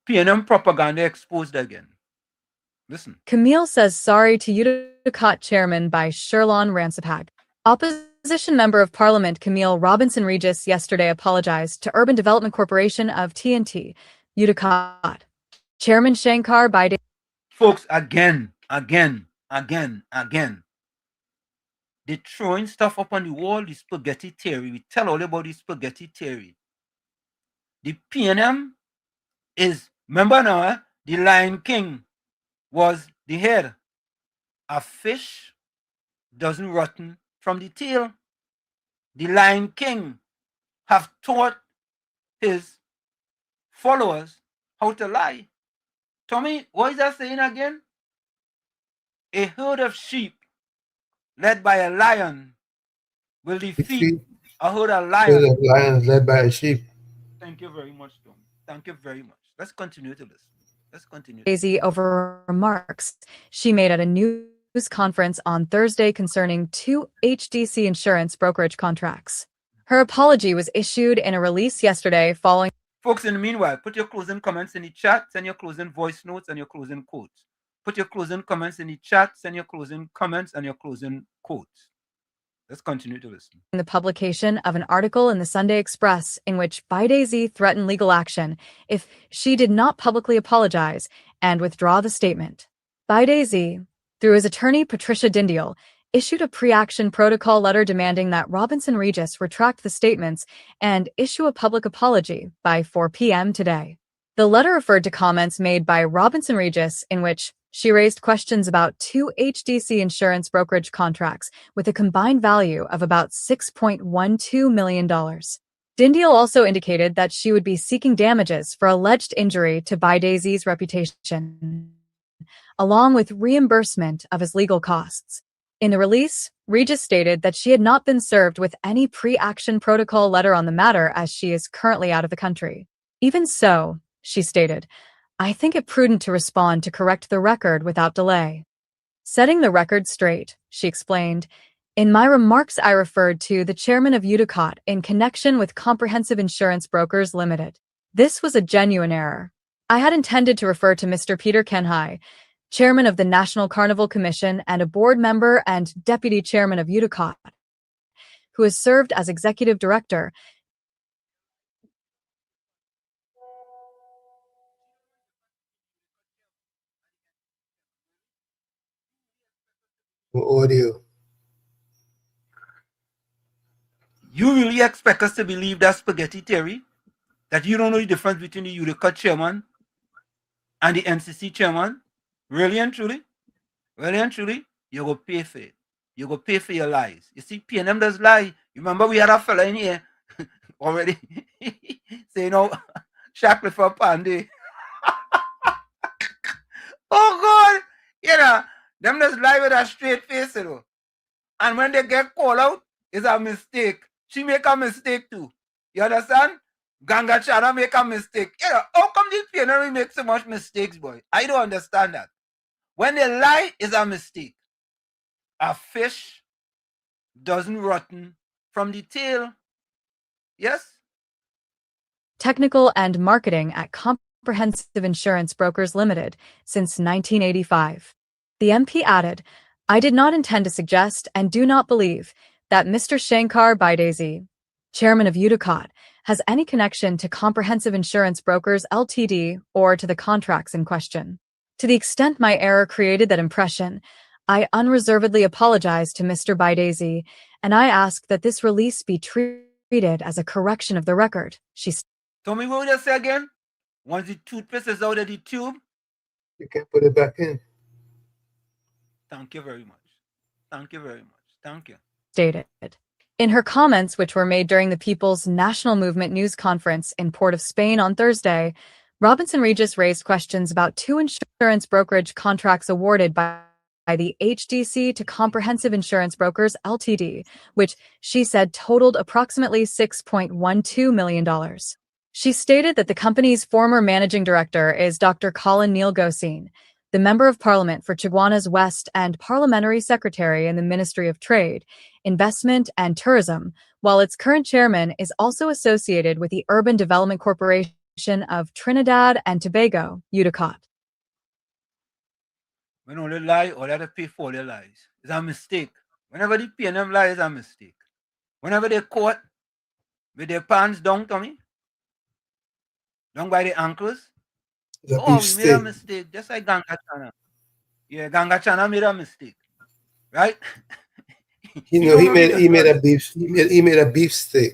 S13: PNM propaganda exposed again. Listen.
S16: Camille says sorry to Utica chairman by Sherlon Ransipag. Opposition member of Parliament Camille Robinson Regis yesterday apologized to Urban Development Corporation of TNT, Utica. Chairman Shankar Biden.
S13: Folks, again. They're throwing stuff up on the wall, the spaghetti theory. We tell all about the spaghetti theory. The PNM is, remember now, the Lion King was the head. A fish doesn't rotten from the tail. The Lion King have taught his followers how to lie. Tommy, what is that saying again? A herd of sheep led by a lion will defeat a herd of lions.
S14: Herd of lions led by a sheep.
S13: Thank you very much, Tommy. Thank you very much. Let's continue to listen. Let's continue.
S16: Daisy over remarks she made at a news conference on Thursday concerning 2 HDC insurance brokerage contracts. Her apology was issued in a release yesterday following.
S13: Folks, in the meanwhile, put your closing comments in the chat, send your closing voice notes and your closing quotes. Put your closing comments in the chat, send your closing comments and your closing quotes. Let's continue to listen.
S16: The publication of an article in the Sunday Express in which Baidaisy threatened legal action if she did not publicly apologize and withdraw the statement. Baidaisy, through his attorney Patricia Dindial, issued a pre-action protocol letter demanding that Robinson Regis retract the statements and issue a public apology by 4 p.m. today. The letter referred to comments made by Robinson Regis in which she raised questions about 2 HDC insurance brokerage contracts with a combined value of about $6.12 million. Dindial also indicated that she would be seeking damages for alleged injury to Baidaisy's reputation, along with reimbursement of his legal costs. In the release, Regis stated that she had not been served with any pre-action protocol letter on the matter as she is currently out of the country. Even so, she stated, I think it prudent to respond to correct the record without delay. Setting the record straight, she explained, in my remarks I referred to the chairman of Utica in connection with Comprehensive Insurance Brokers Limited. This was a genuine error. I had intended to refer to Mr. Peter Kenhai, chairman of the National Carnival Commission and a board member and deputy chairman of Utica, who has served as executive director.
S14: Audio.
S13: You really expect us to believe that spaghetti theory? That you don't know the difference between the Utica chairman and the NCC chairman? Really and truly? Really and truly? You go pay for it. You go pay for your lies. You see, PNM does lie. You remember we had a fella in here already saying, no, Shackley for Pandy. Oh, God. You know, them just lie with a straight face, you know. And when they get called out, it's a mistake. She make a mistake too. You understand? Ganga Chana make a mistake. You know, how come these PNM make so much mistakes, boy? I don't understand that. When they lie, it's a mistake. A fish doesn't rotten from the tail. Yes?
S16: Technical and marketing at Comprehensive Insurance Brokers Limited since 1985. The MP added, I did not intend to suggest and do not believe that Mr. Shankar Baidazi, chairman of UDCOT, has any connection to Comprehensive Insurance Brokers Ltd. Or to the contracts in question. To the extent my error created that impression, I unreservedly apologize to Mr. Baidazi, and I ask that this release be treated as a correction of the record, she stated.
S13: Tell me what you say again? Once the toothpaste is out of the tube,
S14: you can put it back in.
S13: Thank you very much. Thank you very much. Thank you.
S16: Stated. In her comments, which were made during the People's National Movement news conference in Port of Spain on Thursday, Robinson Regis raised questions about 2 insurance brokerage contracts awarded by the HDC to Comprehensive Insurance Brokers Ltd., which she said totaled approximately $6.12 million. She stated that the company's former managing director is Dr. Colin Neil Goseen, the Member of Parliament for Chaguanas West and Parliamentary Secretary in the Ministry of Trade, Investment and Tourism, while its current chairman is also associated with the Urban Development Corporation of Trinidad and Tobago, UDCOT.
S13: When all they lie, all they have to pay for their lies. It's a mistake. Whenever they pay them lie, it's a mistake. Whenever they're caught with their pants down, Tommy, down by the ankles,
S14: It's a
S13: oh,
S14: beef
S13: we made a
S14: steak.
S13: mistake, just like Ganga Chana. Yeah, Ganga Chana made a mistake, right?
S14: You know, he made a beef steak.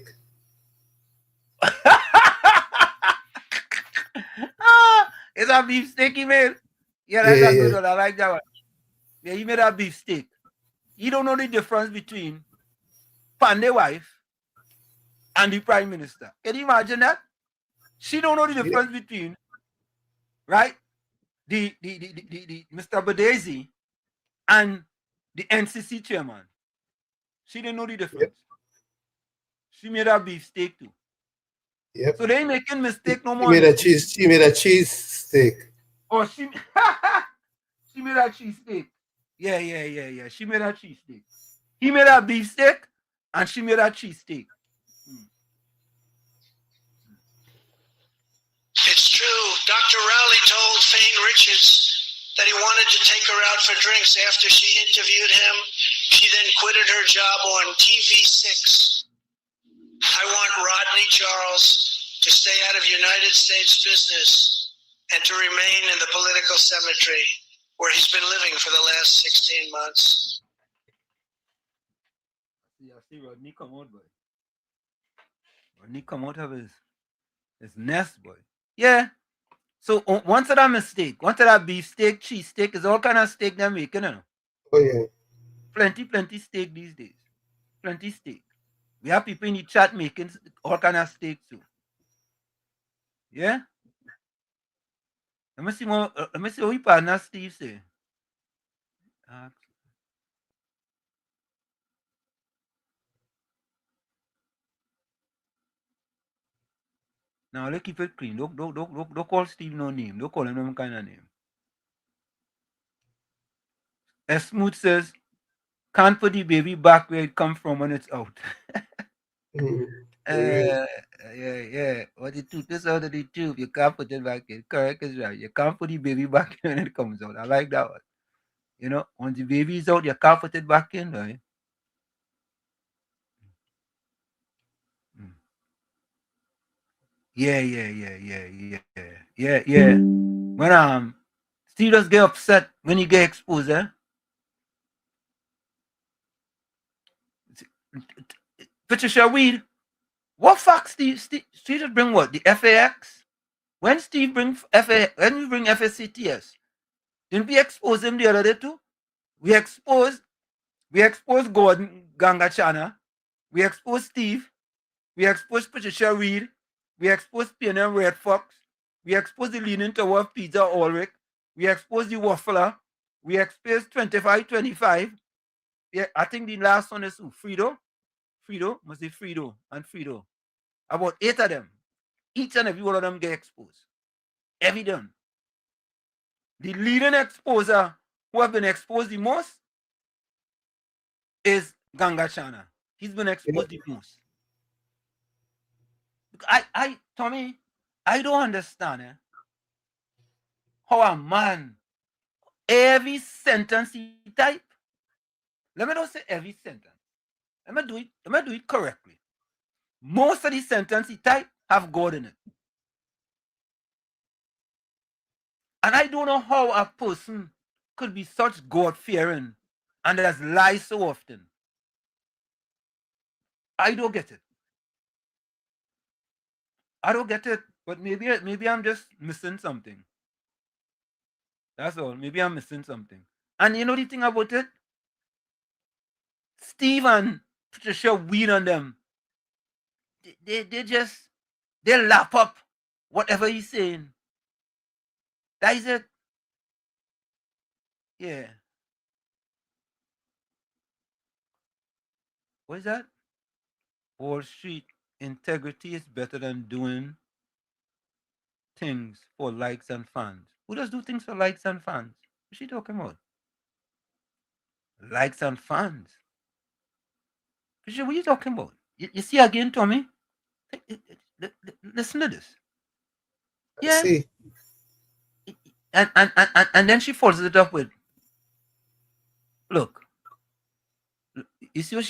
S13: It's a beef steak he made. Yeah, that's a good one. I like that one. Yeah, he made a beef steak. You don't know the difference between Pandey wife and the prime minister. Can you imagine that? She don't know the difference between, right? The Mr. Badazi and the NCC chairman. She didn't know the difference. She made a beef steak too.
S14: Yep.
S13: So they ain't making mistake no more.
S14: She made a cheese steak.
S13: Oh, she made a cheese steak. Yeah. She made a cheese steak. He made a beef steak and she made a cheese steak.
S12: It's true. Dr. Rowley told Fane Richards that he wanted to take her out for drinks after she interviewed him. She then quitted her job on TV6. I want Rodney Charles to stay out of United States business and to remain in the political cemetery where he's been living for the last 16 months.
S13: Yeah, see Rodney come out, boy. Rodney come out of his nest, boy. Yeah. So once of that mistake, once of that beef steak, cheese steak, is all kind of steak they're making, you know.
S14: Oh yeah.
S13: Plenty steak these days. Plenty steak. We have people in the chat making all kind of steak too. Yeah. Let me see what your partner Steve say. Now let's keep it clean. Don't call Steve no name. Don't call him no kind of name. S Smooth says, can't put the baby back where it come from when it's out. Yeah. What the tooth is out of the tube, you can't put it back in. Correct is right. You can't put the baby back in when it comes out. I like that one. You know, once the baby is out, you can't put it back in, right? Yeah. When Steve just get upset when you get exposed, eh? Patricia Weed, what fuck Steve just bring what? The FAX? When Steve bring when we bring FSCTS, didn't we expose him the other day too? We exposed Gordon Gangachana, we exposed Steve, we exposed Patricia Reed, we exposed PNM Red Fox, we exposed the Leaning Tower of Peter Ulrich, we exposed the Waffler, we exposed 2525. Yeah, I think the last one is who? Frido, must be Frido and Frido. About 8 of them. Each and every one of them get exposed. Evident. The leading exposer who have been exposed the most is Gangachana. He's been exposed the most. Tommy, I don't understand how a man, every sentence he type, let me not say every sentence. Let me do it correctly. Most of the sentence he type have God in it. And I don't know how a person could be such God-fearing and has lied so often. I don't get it. I don't get it, but maybe I'm just missing something. That's all. Maybe I'm missing something. And you know the thing about it? Steve and Patricia Weed on them, they lap up whatever he's saying. That is it. Yeah. What is that? Wall Street, integrity is better than doing things for likes and fans. Who does do things for likes and fans? What's she talking about? Likes and fans. What are you talking about? You see again, Tommy? Listen to this. Yeah.
S14: See.
S13: And then she follows it up with, look, you see what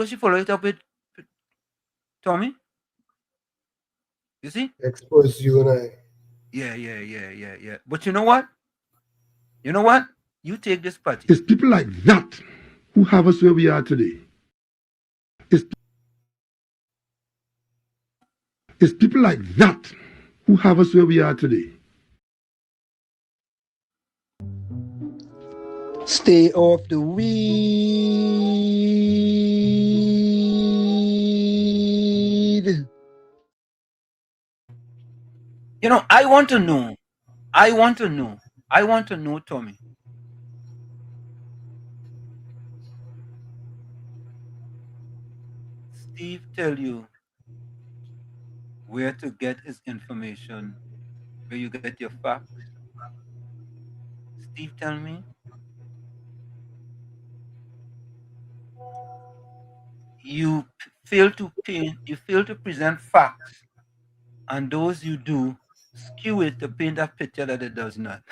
S13: she followed it up with, Tommy? You see?
S14: Expose you and I.
S13: Yeah. But you know what? You take this party.
S9: It's people like that who have us where we are today. It's people like that who have us where we are today.
S2: Stay off the weed.
S13: You know, I want to know, Tommy. Steve tell you where to get his information, where you get your facts. Steve tell me you fail to present facts, and those you do skew it to paint a picture that it does not.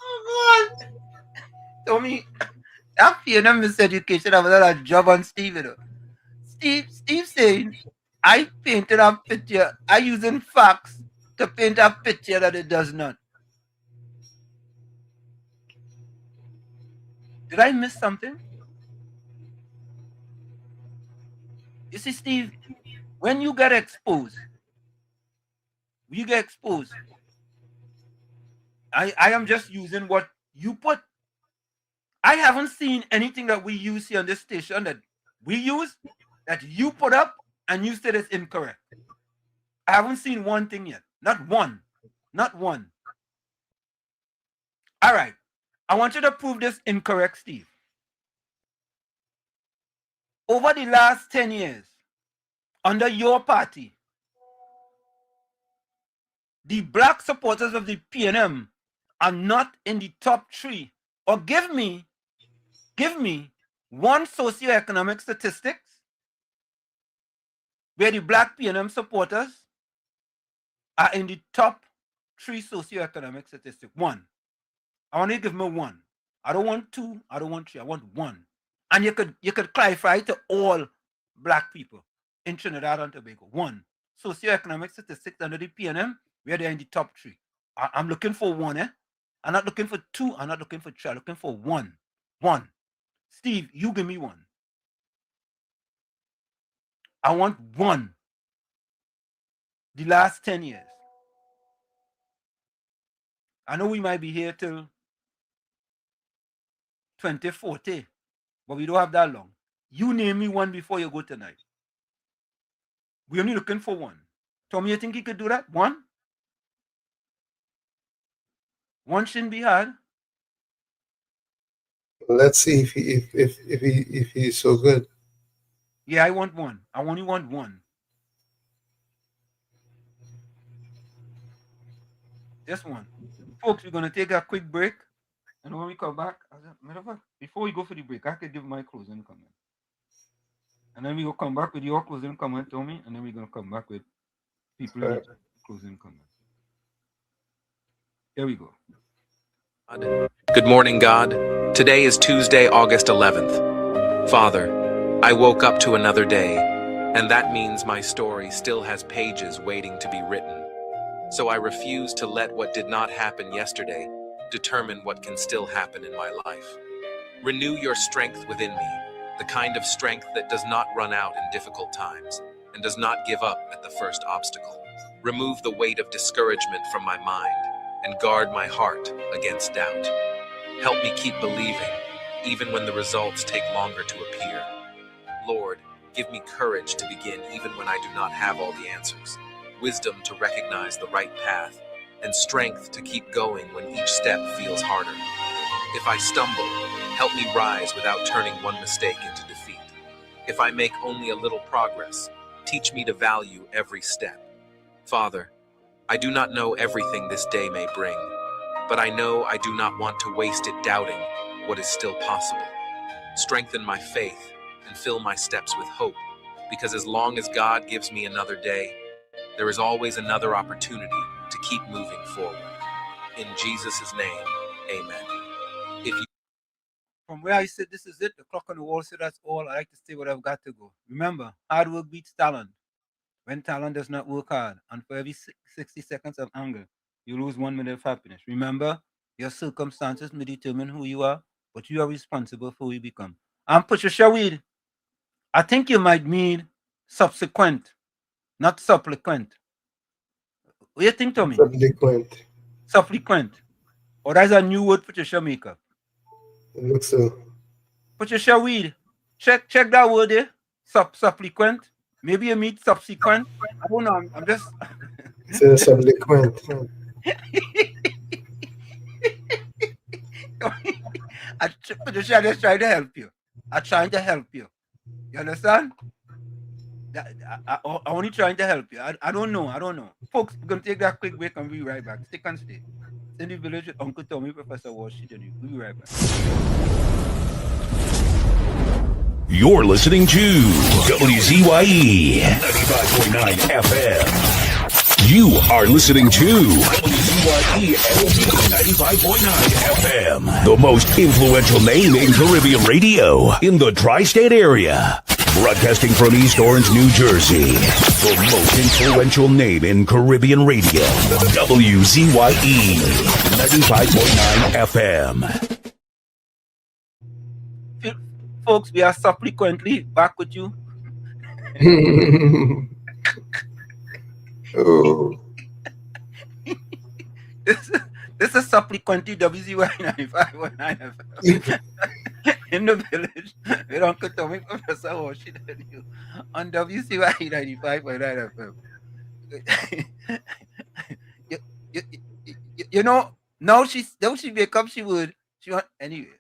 S13: Oh God, Tommy, I'm fearing a miseducation. I was at a job on Steve. You know. Steve saying I painted a picture. I using facts to paint a picture that it does not. Did I miss something? You see, Steve, when you get exposed, I am just using what you put. I haven't seen anything that we use here on this station that you put up and you said it's incorrect. I haven't seen one thing yet. Not one. All right. I want you to prove this incorrect, Steve. Over the last 10 years, under your party, the black supporters of the PNM are not in the top 3. Or give me one socioeconomic statistics where the black PNM supporters are in the top 3 socioeconomic statistics. One. I want you to give me one. I don't want 2. I don't want 3. I want 1. And you could clarify to all black people in Trinidad and Tobago. 1. Socioeconomic statistics under the PNM where they're in the top 3. I'm looking for 1, I'm not looking for 2. I'm not looking for 3. I'm looking for 1. 1. Steve, you give me 1. I want 1. The last 10 years. I know we might be here till 2040, but we don't have that long. You name me 1 before you go tonight. We're only looking for 1. Tommy, you think he could do that? 1? 1 shouldn't be hard.
S14: Let's see if he's so good.
S13: Yeah, I want 1. I only want 1. Just 1. Folks, we're going to take a quick break. And when we come back, matter of fact, before we go for the break, I could give my closing comment. And then we will come back with your closing comment, Tommy, and then we're going to come back with people in the closing comment. Here we go.
S11: Good morning, God. Today is Tuesday, August 11th. Father, I woke up to another day, and that means my story still has pages waiting to be written. So I refuse to let what did not happen yesterday determine what can still happen in my life. Renew your strength within me, the kind of strength that does not run out in difficult times and does not give up at the first obstacle. Remove the weight of discouragement from my mind and guard my heart against doubt. Help me keep believing, even when the results take longer to appear. Lord, give me courage to begin even when I do not have all the answers, wisdom to recognize the right path, and strength to keep going when each step feels harder. If I stumble, help me rise without turning one mistake into defeat. If I make only a little progress, teach me to value every step. Father, I do not know everything this day may bring, but I know I do not want to waste it doubting what is still possible. Strengthen my faith and fill my steps with hope, because as long as God gives me another day, there is always another opportunity to keep moving forward. In Jesus' name, amen. If you
S13: From where I sit, this is it. The clock on the wall said that's all. I like to stay where I've got to go. Remember, hard work beats talent. When talent does not work hard, and for every 60 seconds of anger, you lose 1 minute of happiness. Remember, your circumstances may determine who you are, but you are responsible for who you become. And Patricia Weed, I think you might mean subsequent, not supplicant. What do you think, Tommy?
S14: Subsequent.
S13: Supplicant. Or that's a new word Patricia make up.
S14: It looks so.
S13: Patricia Weed, check that word there. Supplicant. Maybe you mean subsequent. I don't know. I'm just.
S14: It's a subsequent.
S13: Patricia, I'm just trying to help you. I'm trying to help you. You understand? I'm only trying to help you. I don't know. I don't know. Folks, we're going to take that quick break and we'll be right back. Stick and stay. It's in the village with Uncle Tommy, Professor Washington. We'll be right back.
S1: You're listening to WZYE 95.9 FM. You are listening to WZYE 95.9 FM, the most influential name in Caribbean radio in the tri-state area. Broadcasting from East Orange, New Jersey, the most influential name in Caribbean radio, WZYE 95.9 FM.
S13: Folks, we are subsequently back with you.
S14: Oh.
S13: This is subsequently WZYE 95.9 FM. In the village with Uncle Tommy, Professor Washington on WZYE 95.9 FM. You know, now she wake up, she want anyway.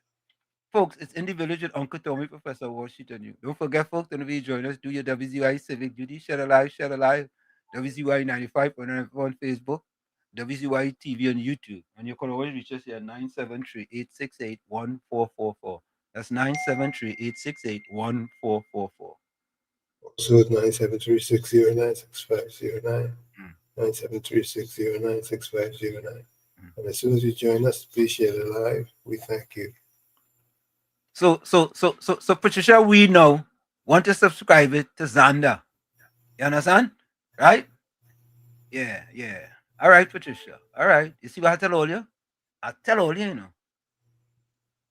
S13: Folks, it's in the village with Uncle Tommy, Professor Washington. Don't forget, folks, whenever you join us, do your WZYE civic duty. Share a live. WZYE 95.9 on Facebook, WZYE TV on YouTube. And you can always reach us here at 973-868-1444. That's 973-868-1444.
S14: Also at 973-609-6509. 973-609-6509. And as soon as you join us, please share the live. We thank you.
S13: So Patricia, we now want to subscribe it to Xander. You understand? Right? Yeah. All right, Patricia. All right. You see what I tell all you? I tell all you, you know.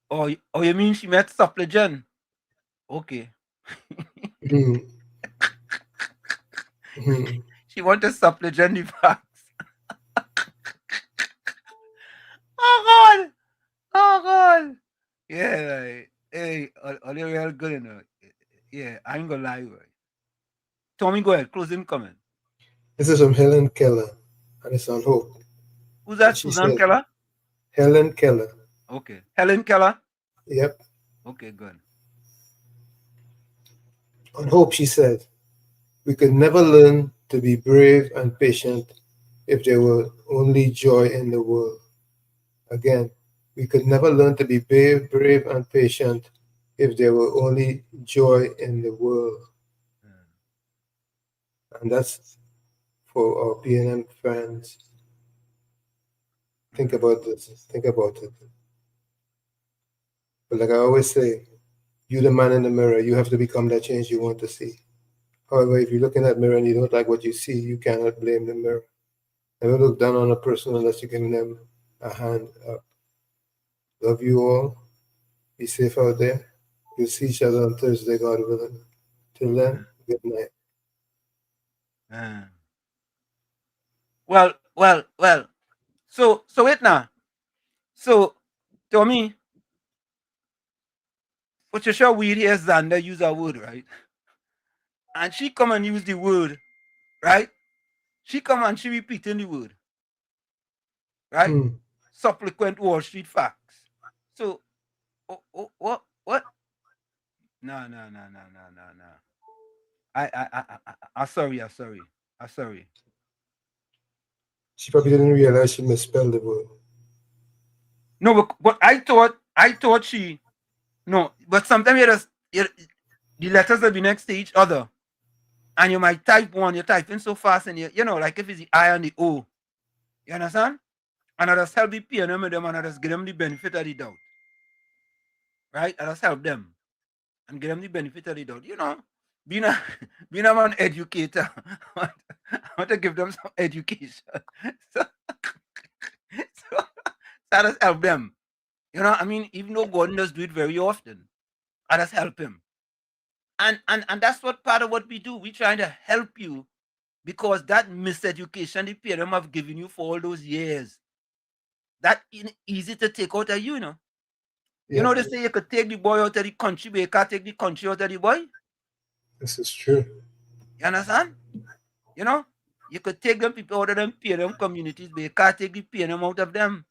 S13: Oh, you mean she met supplicant? Okay. She wanted supplicant the facts. Oh God. Yeah, like, hey, all you real good, you know. Yeah, I ain't gonna lie, right? Tommy, go ahead. Closing comment.
S14: This is from Helen Keller, and it's on Hope.
S13: Who's that? Susan Keller?
S14: Helen Keller.
S13: Okay. Helen Keller?
S14: Yep.
S13: Okay, good.
S14: On Hope, she said, we could never learn to be brave and patient if there were only joy in the world. Again, We could never learn to be brave and patient if there were only joy in the world. And that's for our PNM friends. Think about this. Think about it. But like I always say, you the man in the mirror. You have to become that change you want to see. However, if you look in that mirror and you don't like what you see, you cannot blame the mirror. Never look down on a person unless you're giving them a hand up. Love you all. Be safe out there. We'll see each other on Thursday, God willing. Till then, good night.
S13: Well. So wait now. So Tommy, Patricia Weed here Xander use a word, right? And she come and use the word, right? She come and she repeating the word, right? Subsequent Wall Street facts. So what? No. I'm sorry.
S14: She probably didn't realize she misspelled the word.
S13: No, but I thought she no, but sometimes the letters will be next to each other. And you might type one, you're typing so fast, and you know, like if it's the I and the O. You understand? And I just help the PNM with them and I just give them the benefit of the doubt. Right? I just help them and give them the benefit of the doubt. You know, being a man educator, I want to give them some education. So I just help them. You know, I mean, even though Gordon does do it very often, I just help him. And that's what part of what we do. We trying to help you because that miseducation the parents have given you for all those years, that easy to take out of you, you know. Yeah. You know, they say you could take the boy out of the country, but you can't take the country out of the boy.
S14: This is true.
S13: You understand? You know, you could take them people out of them PNM communities, but you can't take the PNM out of them.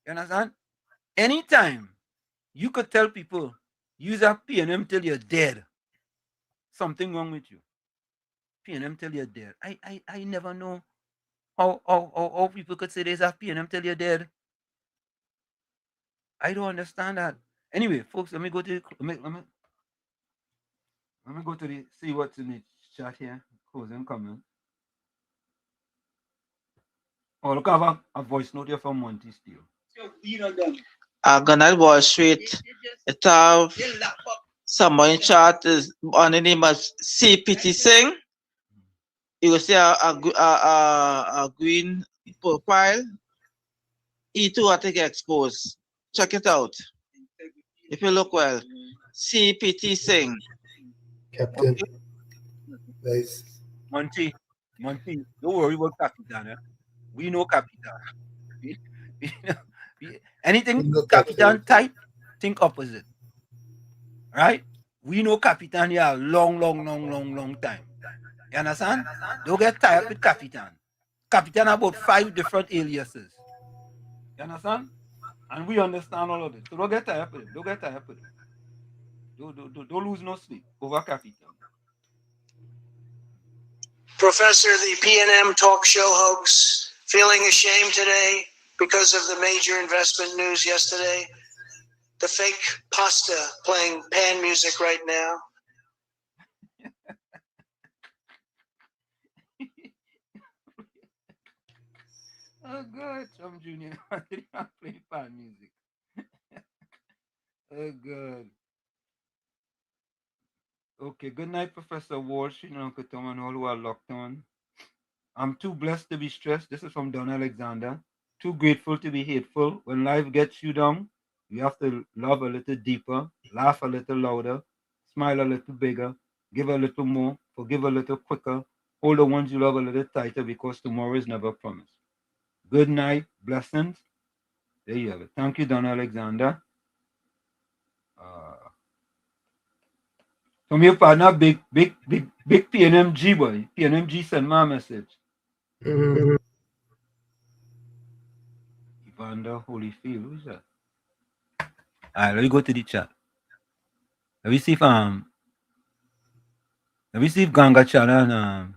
S13: You understand? Anytime you could tell people, use a PNM till you're dead. Something wrong with you. PNM till you're dead. I never know how people could say there's a PNM till you're dead. I don't understand that. Anyway, folks, let me go to let me go to the see what's in the chat here. Closing comment. Oh, look, I have a voice note here from Monty Steele.
S6: Gunnar Wall Street. It have someone in chat is on the name of CPT Singh. You will see a green profile. E2 I think exposed. Check it out. If you look well. CPT Singh.
S14: Captain. Okay. Nice.
S13: Monty, don't worry about Capitan. We know Capitan. Anything Capitan type, think opposite. Right? We know Capitan here a long time. You understand? Don't get tired with Capitan. Capitan about 5 different aliases. You understand? And we understand all of it. So don't get tired with it. Don't lose no sleep over Capitan.
S12: Professor, the PNM talk show hosts, feeling ashamed today because of the major investment news yesterday? The fake pasta playing pan music right now.
S13: Oh, good, Tom Jr. I did not play pan music. Oh, good. Okay, good night, Professor Walsh, and Uncle Tom, and all who are locked on. I'm too blessed to be stressed. This is from Don Alexander. Too grateful to be hateful. When life gets you down, you have to love a little deeper, laugh a little louder, smile a little bigger, give a little more, forgive a little quicker, hold the ones you love a little tighter because tomorrow is never promised. Good night, blessings. There you have it. Thank you, Don Alexander. From your partner, big PNMG boy. PNMG send my message. Evander Holyfield, who's that? Alright, let me go to the chat. Let me see if Ganga chat and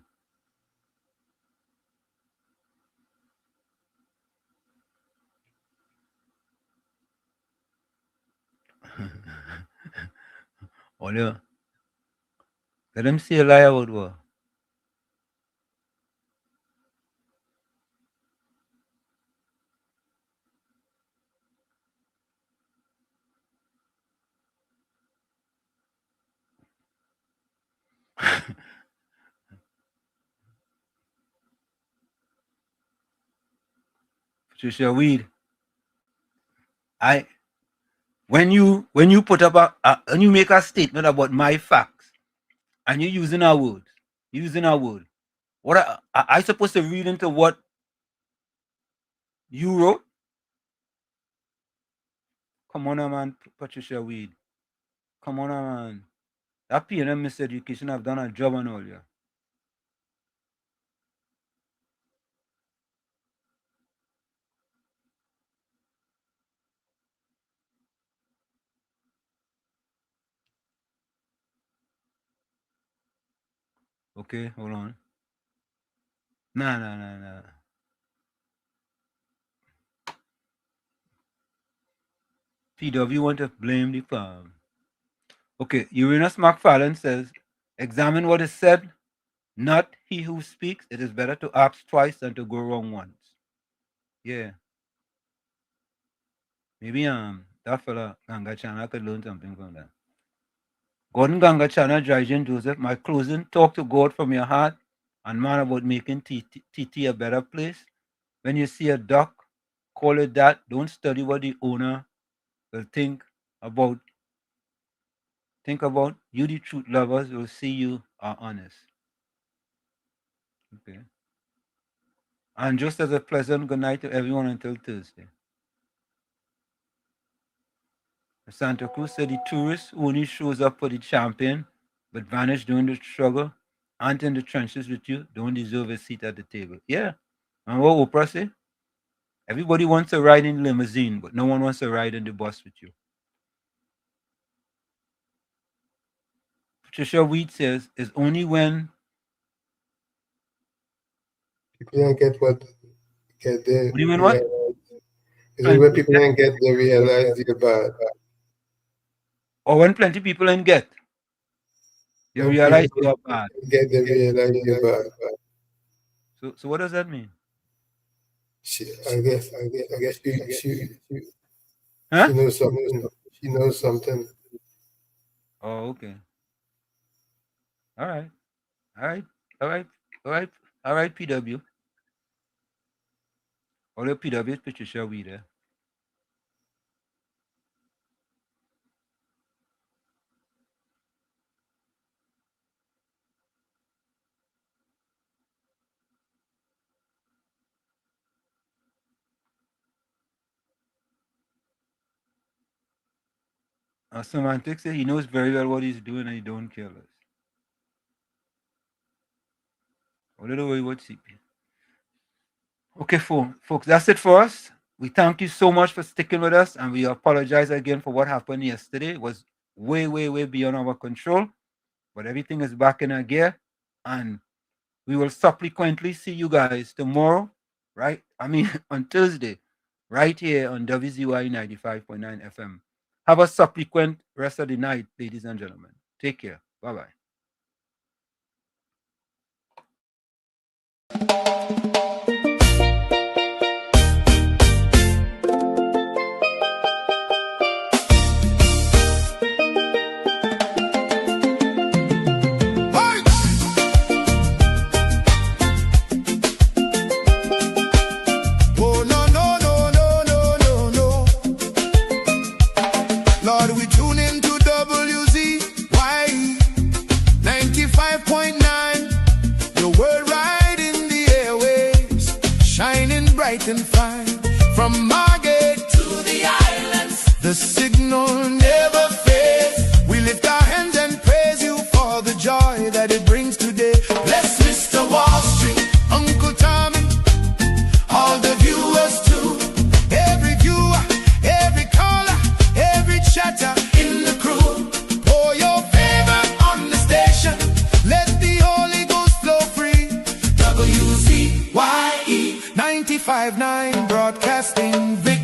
S13: Oh, yeah. Let them say a lie about what? Patricia Weed. When you put up when you make a statement about my facts and you're using our words, what I supposed to read into what you wrote? Come on, man, Patricia Weed. Come on, man. That PNM Miseducation have done a job on all you. Okay, hold on. Nah. PW want to blame the farm. Okay, Uranus McFarlane says, examine what is said, not he who speaks. It is better to ask twice than to go wrong once. Yeah. Maybe that fella Gangachana could learn something from that. Gordon Gangachana, Jajan Joseph, my closing, talk to God from your heart and man about making TT a better place. When you see a duck, call it that. Don't study what the owner will think about. Think about you, the truth lovers will see you are honest. Okay. And just as a pleasant good night to everyone until Thursday. Santa Cruz said the tourist who only shows up for the champion but vanish during the struggle, aren't in the trenches with you, don't deserve a seat at the table. Yeah. And what Oprah say? Everybody wants to ride in limousine, but no one wants to ride in the bus with you. Patricia Wheat says, it's only when
S14: people don't get what get there.
S13: What do you mean what?
S14: Is it when people don't get they realize they're bad?
S13: Or when plenty people don't get, they realize you're bad.
S14: Get they realize you're bad.
S13: So what does that mean?
S14: I guess
S13: Huh?
S14: she knows something. She knows something.
S13: Oh, okay. All right, PW. All the PW is Patricia Weed there. Semantics says he knows very well what he's doing and he don't care less. A little way what CP. Okay, folks, that's it for us. We thank you so much for sticking with us, and we apologize again for what happened yesterday. It was way beyond our control, but everything is back in our gear, and we will subsequently see you guys tomorrow, right? I mean, on Thursday, right here on WZYE 95.9 FM. Have a subsequent rest of the night, ladies and gentlemen. Take care. Bye-bye.
S22: Lord, we tune into WZYE 95.9. The word right in the airwaves, shining bright and fine. From Margate to the islands, the signal never fades. We lift our hands and praise you for the joy that it brings today. Bless Mr. Wall Street, Uncle Tommy, all the viewers too. Every viewer, every caller, every chatter in the crew. Pour your favor on the station. Let the Holy Ghost flow free. WZYE 95.9 broadcasting victory.